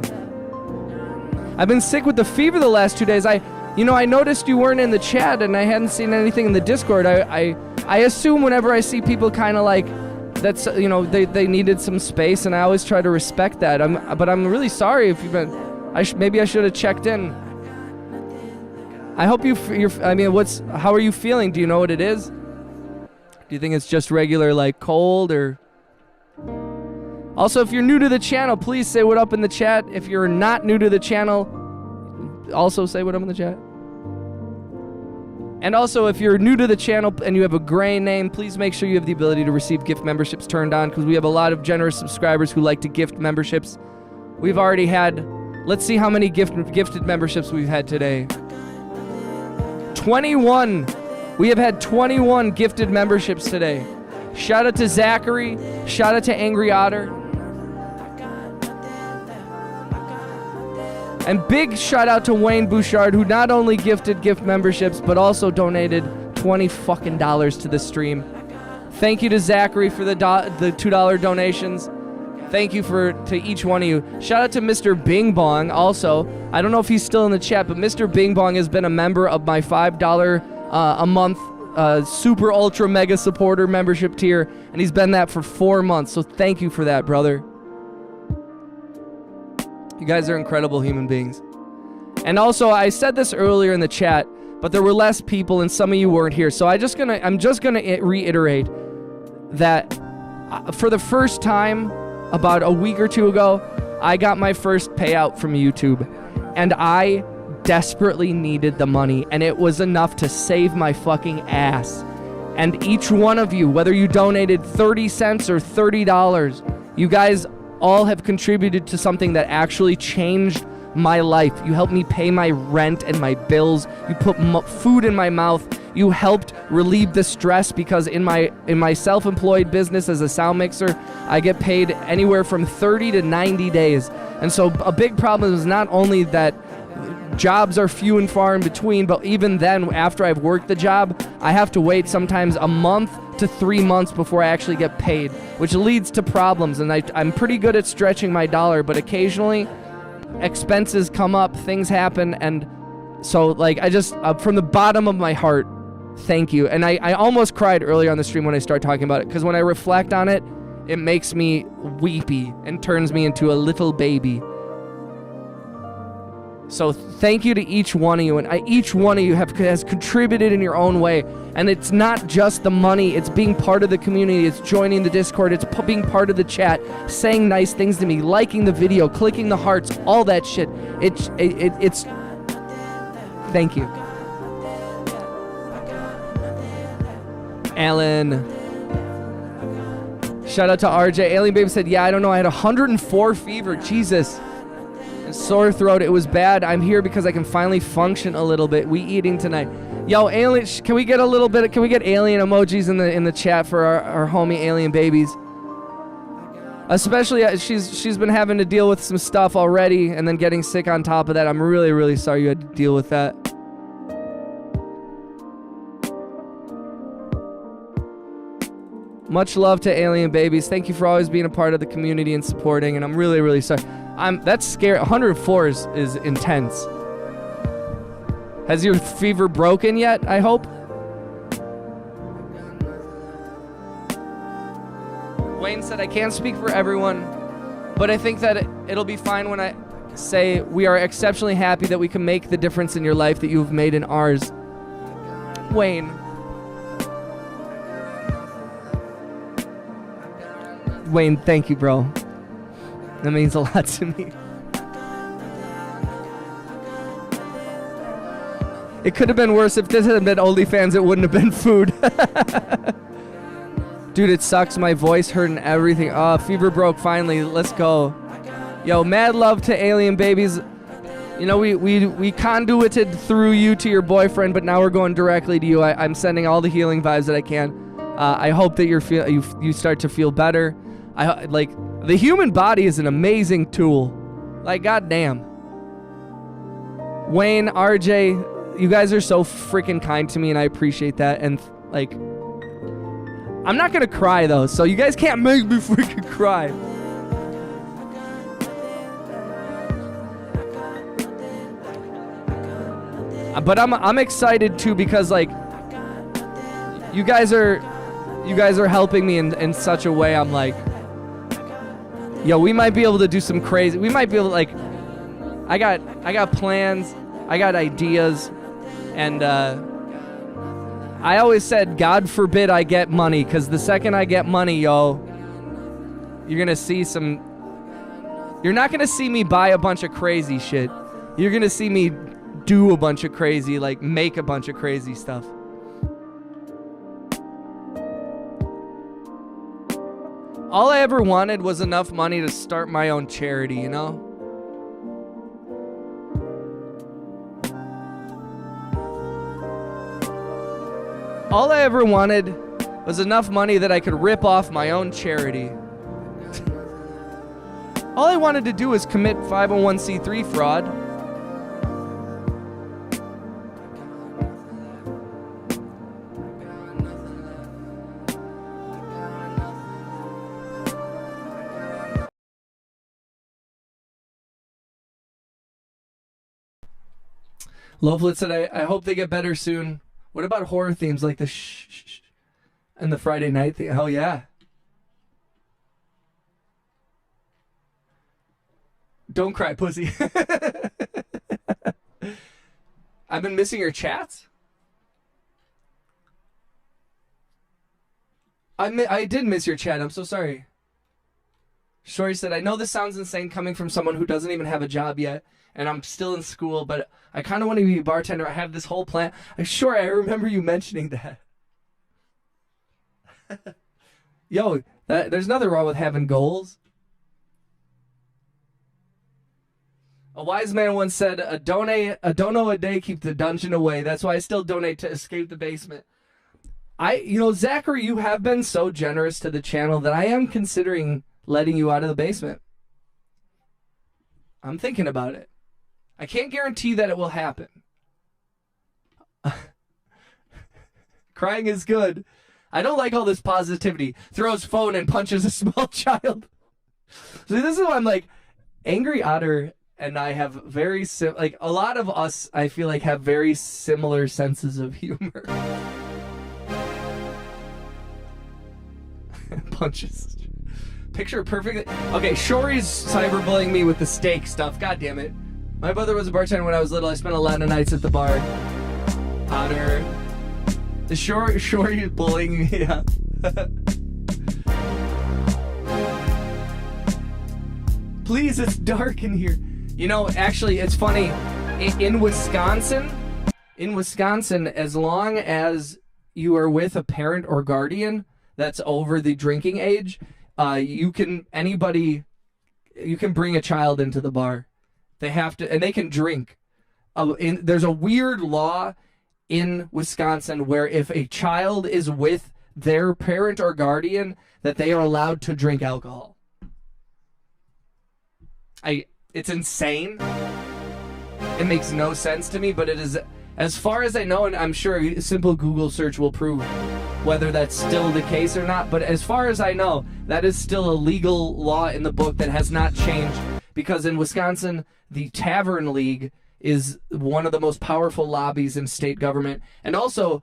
I've been sick with the fever the last 2 days. I noticed you weren't in the chat and I hadn't seen anything in the Discord. I assume whenever I see people kind of like, that's, you know, they needed some space, and I always try to respect that. But I'm really sorry if you've been, maybe I should have checked in. I hope how are you feeling? Do you know what it is? Do you think it's just regular like cold or? Also, if you're new to the channel, please say what up in the chat. If you're not new to the channel, also say what up in the chat. And also, if you're new to the channel and you have a gray name, please make sure you have the ability to receive gift memberships turned on, because we have a lot of generous subscribers who like to gift memberships. We've already had, let's see how many gifted memberships we've had today. 21. We have had 21 gifted memberships today. Shout out to Zachary. Shout out to Angry Otter. And big shout out to Wayne Bouchard, who not only gifted gift memberships, but also donated $20 fucking to the stream. Thank you to Zachary for the $2 donations. Thank you to each one of you. Shout out to Mr. Bing Bong also. I don't know if he's still in the chat, but Mr. Bing Bong has been a member of my $5 a month super ultra mega supporter membership tier, and he's been that for 4 months. So thank you for that, brother. You guys are incredible human beings. And also, I said this earlier in the chat, but there were less people and some of you weren't here. So I'm just gonna reiterate that for the first time about a week or two ago, I got my first payout from YouTube, and I desperately needed the money, and it was enough to save my fucking ass. And each one of you, whether you donated 30 cents or $30, you guys all have contributed to something that actually changed my life. You helped me pay my rent and my bills. You put food in my mouth. You helped relieve the stress, because in my self-employed business as a sound mixer, I get paid anywhere from 30 to 90 days. And so a big problem is not only that jobs are few and far in between, but even then, after I've worked the job, I have to wait sometimes a month to 3 months before I actually get paid, which leads to problems. And I'm pretty good at stretching my dollar, but occasionally expenses come up, things happen, and so like I just from the bottom of my heart, thank you. And I almost cried earlier on the stream when I start talking about it, because when I reflect on it, it makes me weepy and turns me into a little baby. So thank you to each one of you, and each one of you has contributed in your own way. And it's not just the money, it's being part of the community, it's joining the Discord, it's being part of the chat, saying nice things to me, liking the video, clicking the hearts, all that shit. It's thank you. Alan. Shout out to RJ. Alien Baby said, yeah, I don't know, I had 104 fever, Jesus. Sore throat, it was bad. I'm here because I can finally function a little bit. We eating tonight. Yo, Alien, can we get alien emojis in the chat for our homie Alien Babies? Especially, she's been having to deal with some stuff already and then getting sick on top of that. I'm really, really sorry you had to deal with that. Much love to Alien Babies. Thank you for always being a part of the community and supporting, and I'm really, really sorry. That's scary. 104 is intense. Has your fever broken yet, I hope? Wayne said I can't speak for everyone, but I think that it'll be fine when I say we are exceptionally happy that we can make the difference in your life that you've made in ours. Wayne. Wayne, thank you, bro. That means a lot to me. It could have been worse if this had been OnlyFans. It wouldn't have been food. Dude, it sucks. My voice hurt and everything. Oh, fever broke finally. Let's go. Yo, mad love to alien babies. You know, we conduited through you to your boyfriend, but now we're going directly to you. I'm sending all the healing vibes that I can. I hope that you start to feel better. Like, the human body is an amazing tool. Like, goddamn. Wayne, RJ, you guys are so freaking kind to me, and I appreciate that. And, like, I'm not gonna cry, though, so you guys can't make me freaking cry. But I'm excited, too, because, like, you guys are helping me in such a way. I'm like, yo, we might be able to do some crazy. We might be able to, like, I got plans, I got ideas, and I always said, God forbid I get money, because the second I get money, yo, you're gonna see some. You're not gonna see me buy a bunch of crazy shit. You're gonna see me do a bunch of crazy, like, make a bunch of crazy stuff. All I ever wanted was enough money to start my own charity, you know? All I ever wanted was enough money that I could rip off my own charity. All I wanted to do was commit 501c3 fraud. Lovelet said, I hope they get better soon. What about horror themes like the shh and the Friday night thing? Hell yeah. Don't cry, pussy. I've been missing your chats. I did miss your chat. I'm so sorry. Shori said, I know this sounds insane coming from someone who doesn't even have a job yet, and I'm still in school, but I kind of want to be a bartender. I have this whole plan. Sure, I remember you mentioning that. Yo, there's nothing wrong with having goals. A wise man once said, a dono a day keep the dungeon away. That's why I still donate to escape the basement. Zachary, you have been so generous to the channel that I am considering letting you out of the basement. I'm thinking about it. I can't guarantee that it will happen. Crying is good. I don't like all this positivity. Throws phone and punches a small child. So this is why I'm like, Angry Otter and I have very a lot of us, I feel like, have very similar senses of humor. Punches. Picture perfect. Okay, Shori's cyberbullying me with the steak stuff. God damn it. My brother was a bartender when I was little. I spent a lot of nights at the bar. Otter. The Shori is bullying me. Yeah. Please, it's dark in here. You know, actually, it's funny. In Wisconsin, as long as you are with a parent or guardian that's over the drinking age, you can bring a child into the bar. They have to, and they can drink. There's a weird law in Wisconsin where if a child is with their parent or guardian, that they are allowed to drink alcohol. It's insane. It makes no sense to me, but it is, as far as I know, and I'm sure a simple Google search will prove whether that's still the case or not, but as far as I know, that is still a legal law in the book that has not changed, because in Wisconsin, the Tavern League is one of the most powerful lobbies in state government, and also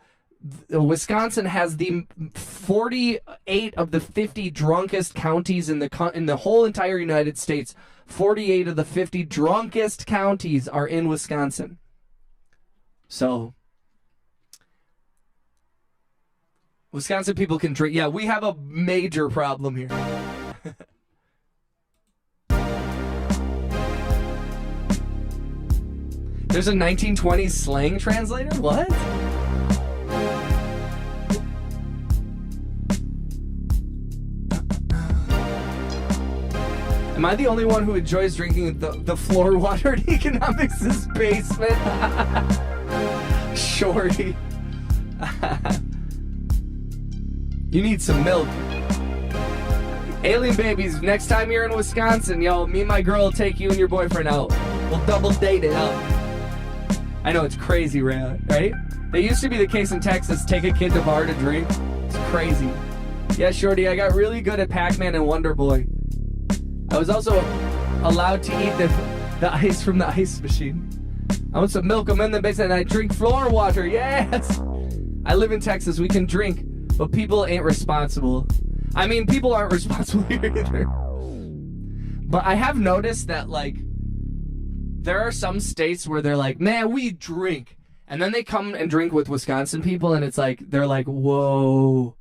Wisconsin has the 48 of the 50 drunkest counties in the whole entire United States. 48 of the 50 drunkest counties are in Wisconsin. So, Wisconsin people can drink. Yeah, we have a major problem here. There's a 1920s slang translator? What? Am I the only one who enjoys drinking the floor water in economics' basement? Shorty. You need some milk. Alien babies, next time you're in Wisconsin, yo, me and my girl will take you and your boyfriend out. We'll double date it out. I know, it's crazy, right? That used to be the case in Texas, take a kid to bar to drink. It's crazy. Yeah, Shorty, I got really good at Pac-Man and Wonder Boy. I was also allowed to eat the ice from the ice machine. I want some milk, I'm in the basement, and I drink floor water, yes! I live in Texas, we can drink, but people ain't responsible. I mean, people aren't responsible here either. But I have noticed that, like, there are some states where they're like, man, we drink. And then they come and drink with Wisconsin people, and it's like, they're like, whoa.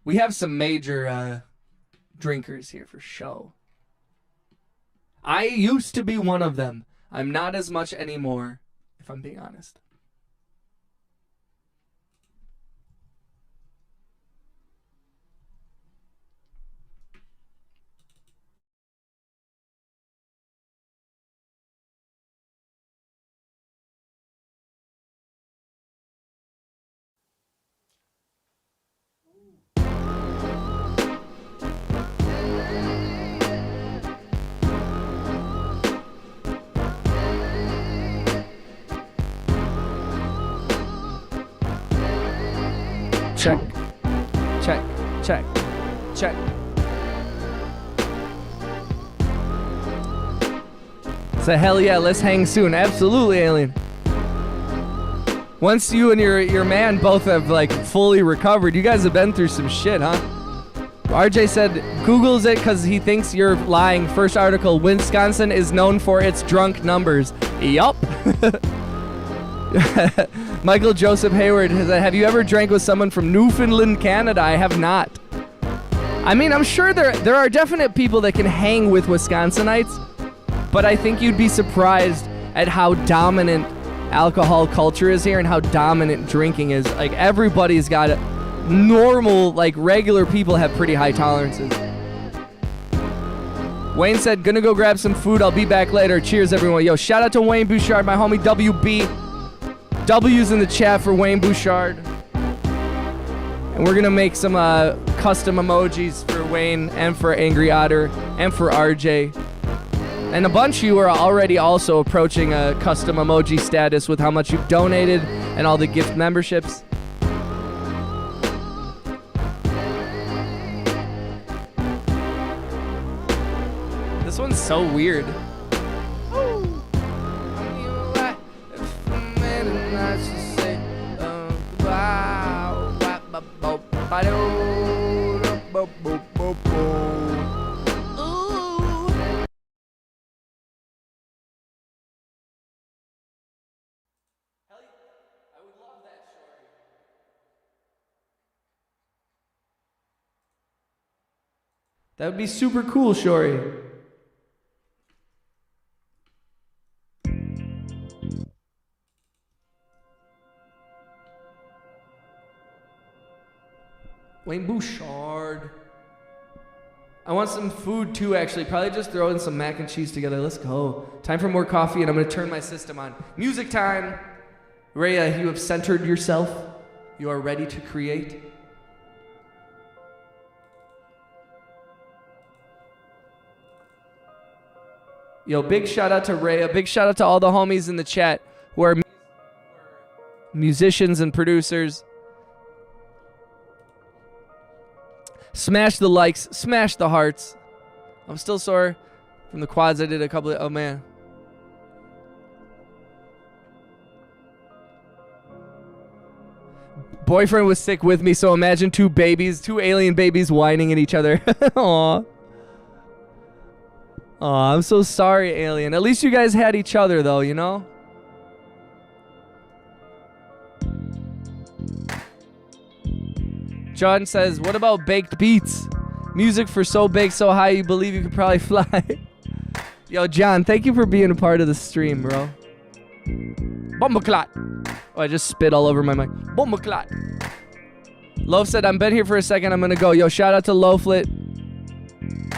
We have some major drinkers here for show. I used to be one of them. I'm not as much anymore, if I'm being honest. Check. So hell yeah, let's hang soon. Absolutely, Alien. Once you and your man both have like fully recovered, you guys have been through some shit, huh? RJ said Googles it because he thinks you're lying. First article, Wisconsin is known for its drunk numbers. Yup. Michael Joseph Hayward has said, have you ever drank with someone from Newfoundland, Canada? I have not. I mean, I'm sure there are definite people that can hang with Wisconsinites, but I think you'd be surprised at how dominant alcohol culture is here and how dominant drinking is. Like, everybody's got normal, like, regular people have pretty high tolerances. Wayne said, gonna go grab some food. I'll be back later. Cheers, everyone. Yo, shout out to Wayne Bouchard, my homie WB. W's in the chat for Wayne Bouchard. And we're gonna make some custom emojis for Wayne and for Angry Otter and for RJ. And a bunch of you are already also approaching a custom emoji status with how much you've donated and all the gift memberships. This one's so weird. That would be super cool, Shori. Wayne Bouchard. I want some food too, actually. Probably just throw in some mac and cheese together. Let's go. Time for more coffee, and I'm going to turn my system on. Music time. Rhea, you have centered yourself. You are ready to create. Yo, big shout out to Rhea. Big shout out to all the homies in the chat who are musicians and producers. Smash the likes, smash the hearts. I'm still sore from the quads I did a couple of, oh man. boyfriend was sick with me, so imagine two alien babies whining at each other. Aw. Aw, I'm so sorry, alien. At least you guys had each other, though, you know? John says, what about baked beats? Music for so big, so high, you believe you could probably fly. Yo, John, thank you for being a part of the stream, bro. Bombaclot. Oh, I just spit all over my mic. Bombaclot. Loaf said, I've been here for a second. I'm going to go. Yo, shout out to Loaflet,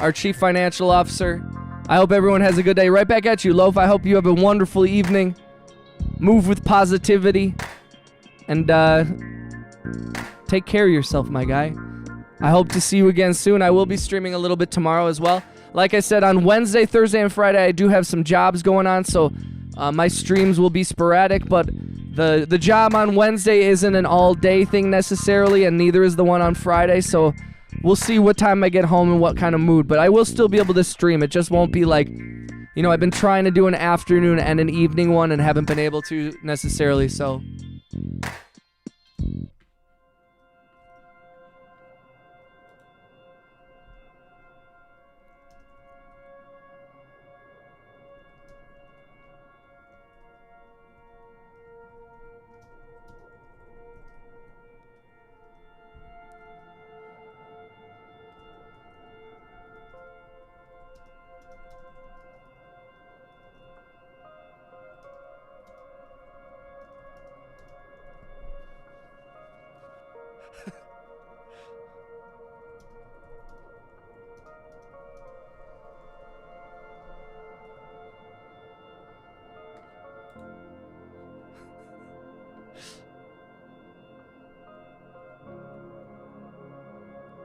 our chief financial officer. I hope everyone has a good day. Right back at you, Loaf. I hope you have a wonderful evening. Move with positivity. And take care of yourself, my guy. I hope to see you again soon. I will be streaming a little bit tomorrow as well. Like I said, on Wednesday, Thursday, and Friday, I do have some jobs going on, so my streams will be sporadic, but the job on Wednesday isn't an all-day thing necessarily, and neither is the one on Friday, so we'll see what time I get home and what kind of mood, but I will still be able to stream. It just won't be like, you know, I've been trying to do an afternoon and an evening one and haven't been able to necessarily, so...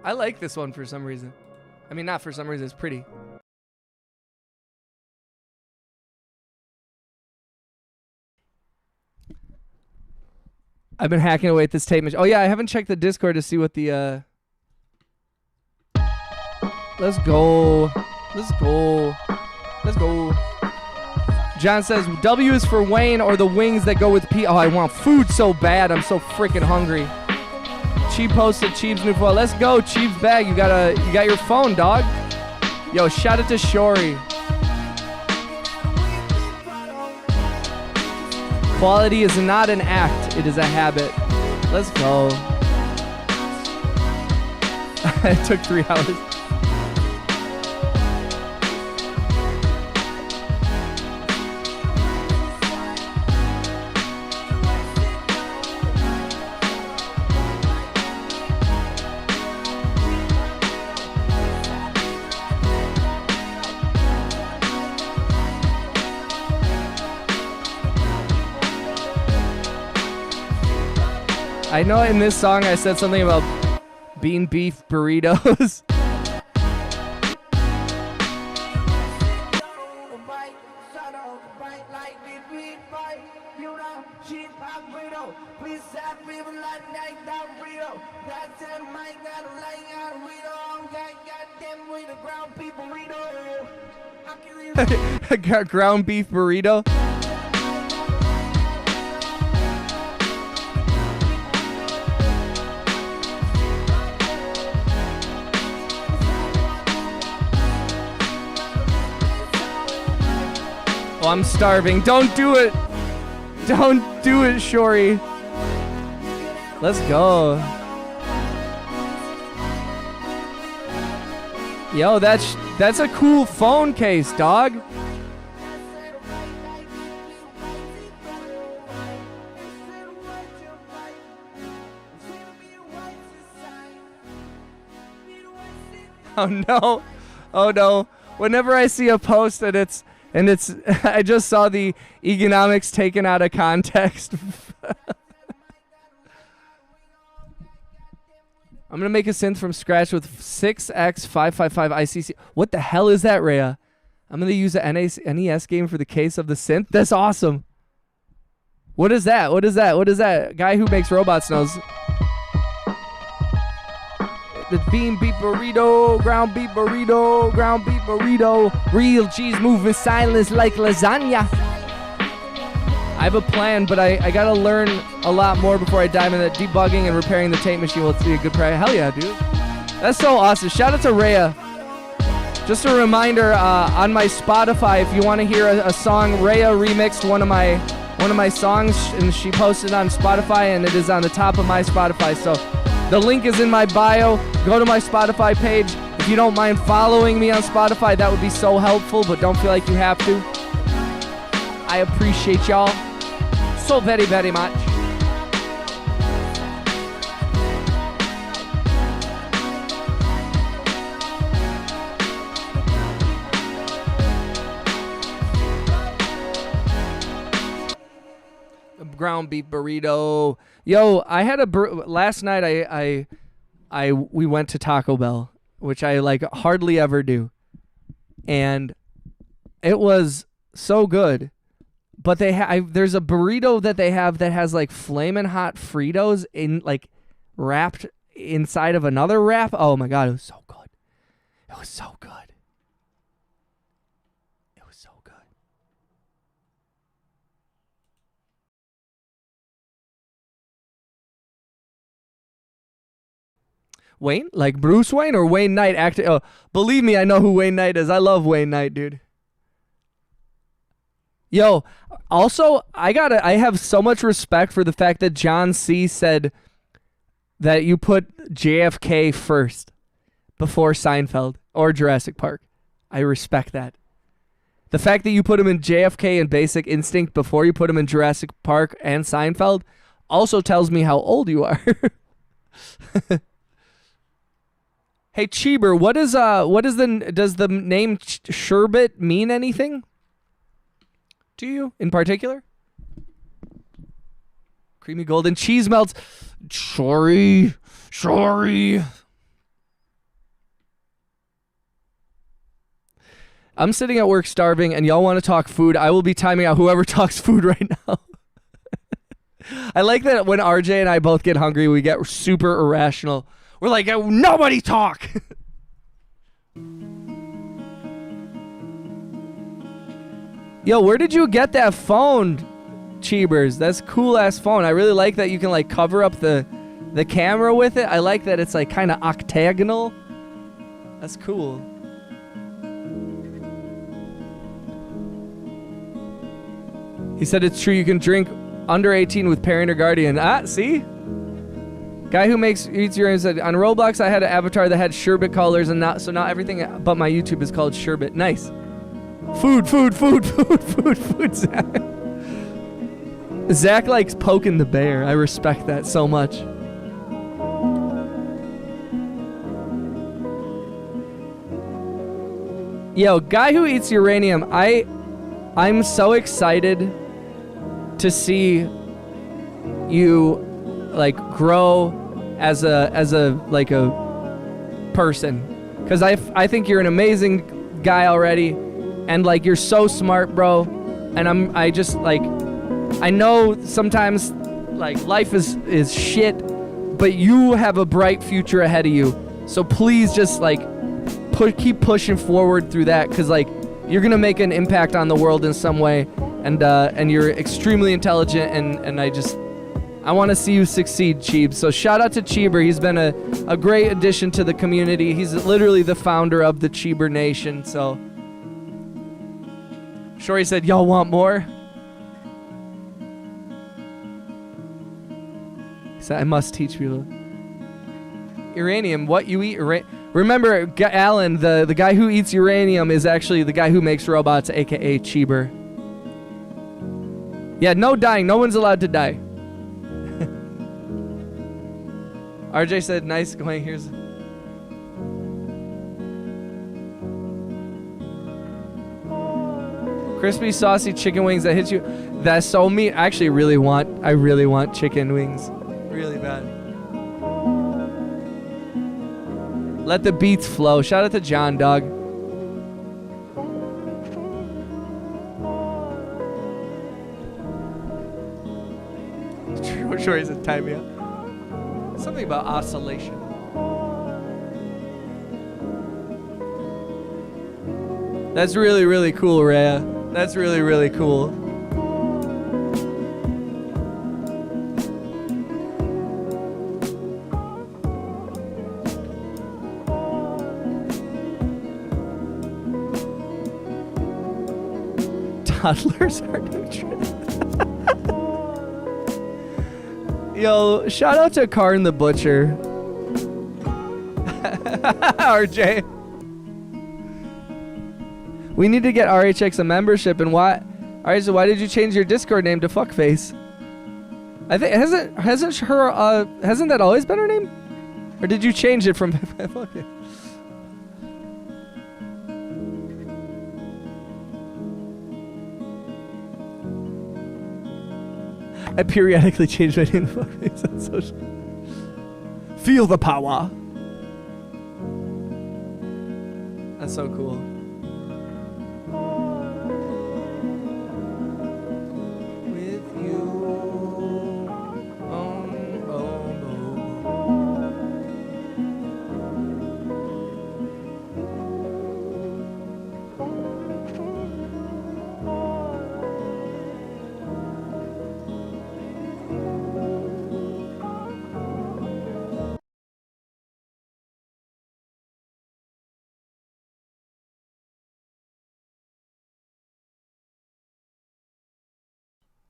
I like this one for some reason. I mean, not for some reason, it's pretty. I've been hacking away at this tape machine. Oh yeah, I haven't checked the Discord to see what the Let's go. Let's go. Let's go. John says W is for Wayne or the wings that go with P. Oh, I want food so bad. I'm so freaking hungry. Cheap posted Cheeb's new phone. Let's go, Cheeb's bag. You got your phone, dog. Yo, shout it to Shori. Quality is not an act, it is a habit. Let's go. It took 3 hours. I know in this song I said something about bean beef burritos. Ground beef burrito. Oh, I'm starving. Don't do it. Don't do it, Shori. Let's go. Yo, that's a cool phone case, dog. Oh no. Oh no. Whenever I see a post and it's I just saw the economics taken out of context. I'm gonna make a synth from scratch with 6x555 ICC. What the hell is that, Rhea? I'm gonna use the NES game for the case of the synth. That's awesome. What is that? What is that? What is that? Guy who makes robots knows. The bean beef burrito, ground beef burrito, ground beef burrito. Real cheese moving silence like lasagna. I have a plan, but I gotta learn a lot more before I dive into that. Debugging and repairing the tape machine will be a good price. Hell yeah, dude. That's so awesome. Shout out to Rhea. Just a reminder, on my Spotify, if you want to hear a song, Rhea remixed one of my songs, and she posted on Spotify, and it is on the top of my Spotify. So the link is in my bio. Go to my Spotify page. If you don't mind following me on Spotify, that would be so helpful, but don't feel like you have to. I appreciate y'all so very, very much. Ground beef burrito. Yo, I had last night we went to Taco Bell, which I like hardly ever do. And it was so good. But there's a burrito that they have that has like flamin' hot Fritos in like wrapped inside of another wrap. Oh my god, it was so good. It was so good. It was so good. Wayne? Like Bruce Wayne or Wayne Knight acting? Oh, believe me, I know who Wayne Knight is. I love Wayne Knight, dude. Yo, also, I have so much respect for the fact that John C. said that you put JFK first before Seinfeld or Jurassic Park. I respect that. The fact that you put him in JFK and Basic Instinct before you put him in Jurassic Park and Seinfeld also tells me how old you are. Hey, Cheeber, does the name Sherbet mean anything to you in particular? Creamy golden cheese melts. Sorry. I'm sitting at work starving and y'all want to talk food. I will be timing out whoever talks food right now. I like that when RJ and I both get hungry, we get super irrational. We're like, nobody talk. Yo, where did you get that phone, Cheebers? That's a cool ass phone. I really like that you can like cover up the camera with it. I like that it's like kind of octagonal. That's cool. He said it's true you can drink under 18 with parent or guardian. See? Guy who eats urine said, on Roblox I had an avatar that had sherbet colors, and so now everything but my YouTube is called sherbet. Nice. Food, Zach. Zach likes poking the bear. I respect that so much. Yo, guy who eats uranium, I'm so excited to see you like grow as a person, because I think you're an amazing guy already, and like you're so smart, bro. And I know sometimes like life is shit, but you have a bright future ahead of you. So please just like keep pushing forward through that, because like you're gonna make an impact on the world in some way, and you're extremely intelligent, and I want to see you succeed, Cheeb. So shout out to Cheeber. He's been a great addition to the community. He's literally the founder of the Cheeber Nation. So Shorty said, y'all want more? He said, I must teach people. Uranium, what you eat? Remember, Alan, the guy who eats uranium is actually the guy who makes robots, aka Cheeber. Yeah, no dying. No one's allowed to die. RJ said, nice going. Here's... crispy, saucy chicken wings that hit you. That's so meat. I actually really want chicken wings. Really bad. Let the beats flow. Shout out to John, dog. Sure, he's a time me up. Something about oscillation. That's really, really cool, Rhea. That's really, really cool. toddlers are nutritious. Yo, shout out to Karn the Butcher. RJ. We need to get RHX a membership, and why? Alright, so why did you change your Discord name to Fuckface? I think hasn't that always been her name? Or did you change it from Fuckface? I periodically change my name to Fuckface on social. Feel the power. That's so cool. With you.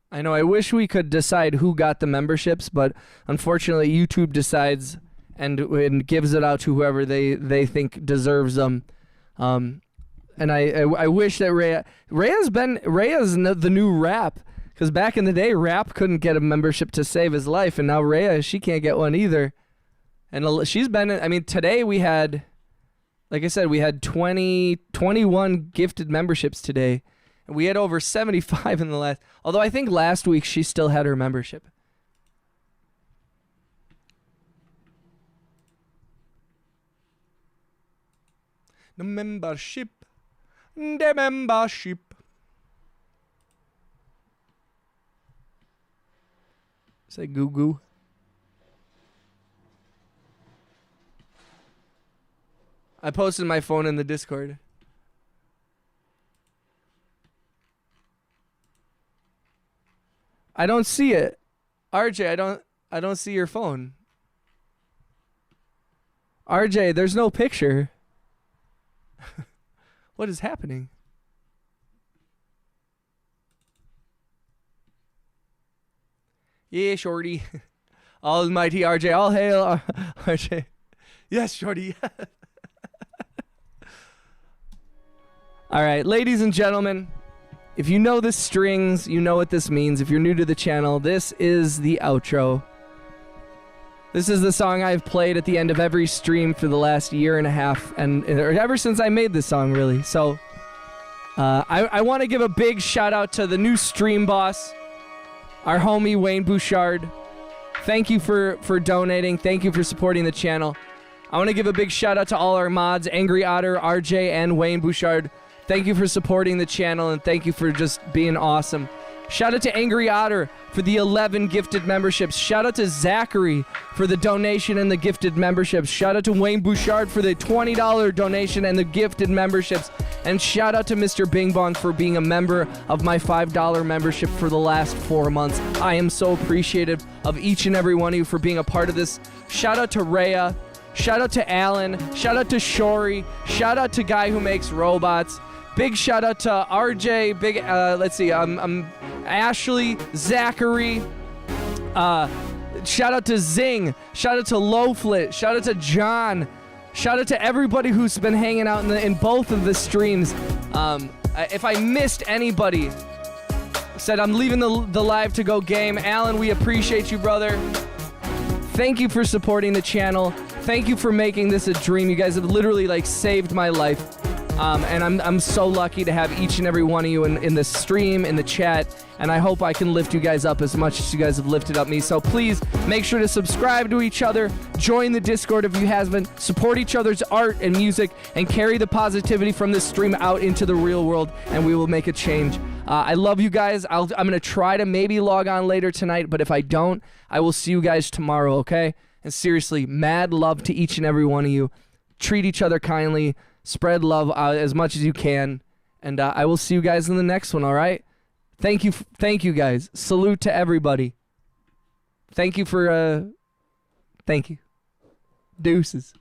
I know, I wish we could decide who got the memberships, but unfortunately YouTube decides and gives it out to whoever they think deserves them. And I wish that Rhea's the new Rap, because back in the day Rap couldn't get a membership to save his life, and now Rhea, she can't get one either. And she's been, I mean, today we had, like I said, we had 21 gifted memberships today. We had over 75 in the last... Although I think last week she still had her membership. The membership. The membership. Say goo goo. I posted my phone in the Discord. I don't see it. RJ, I don't see your phone. RJ, there's no picture. What is happening? Yeah, shorty. Almighty RJ, all hail RJ. Yes, shorty. All right, ladies and gentlemen. If you know the strings, you know what this means. If you're new to the channel, this is the outro. This is the song I've played at the end of every stream for the last year and a half, or ever since I made this song, really. So, I want to give a big shout out to the new stream boss, our homie Wayne Bouchard. Thank you for donating. Thank you for supporting the channel. I want to give a big shout out to all our mods, Angry Otter, RJ, and Wayne Bouchard. Thank you for supporting the channel, and thank you for just being awesome. Shout out to Angry Otter for the 11 gifted memberships. Shout out to Zachary for the donation and the gifted memberships. Shout out to Wayne Bouchard for the $20 donation and the gifted memberships. And shout out to Mr. Bing Bong for being a member of my $5 membership for the last 4 months. I am so appreciative of each and every one of you for being a part of this. Shout out to Rhea. Shout out to Alan. Shout out to Shori. Shout out to Guy Who Makes Robots. Big shout out to RJ, let's see, Ashley, Zachary, shout out to Zing, shout out to Lowflit, shout out to John, shout out to everybody who's been hanging out in both of the streams. If I missed anybody, said I'm leaving the live to go game. Alan, we appreciate you, brother. Thank you for supporting the channel. Thank you for making this a dream. You guys have literally like saved my life. And I'm so lucky to have each and every one of you in the stream, in the chat, and I hope I can lift you guys up as much as you guys have lifted up me. So please make sure to subscribe to each other, join the Discord if you haven't, support each other's art and music, and carry the positivity from this stream out into the real world, and we will make a change. I love you guys. I'm going to try to maybe log on later tonight, but if I don't, I will see you guys tomorrow, okay? And seriously, mad love to each and every one of you. Treat each other kindly. Spread love as much as you can, and I will see you guys in the next one, all right? Thank you guys. Salute to everybody. Thank you. Deuces.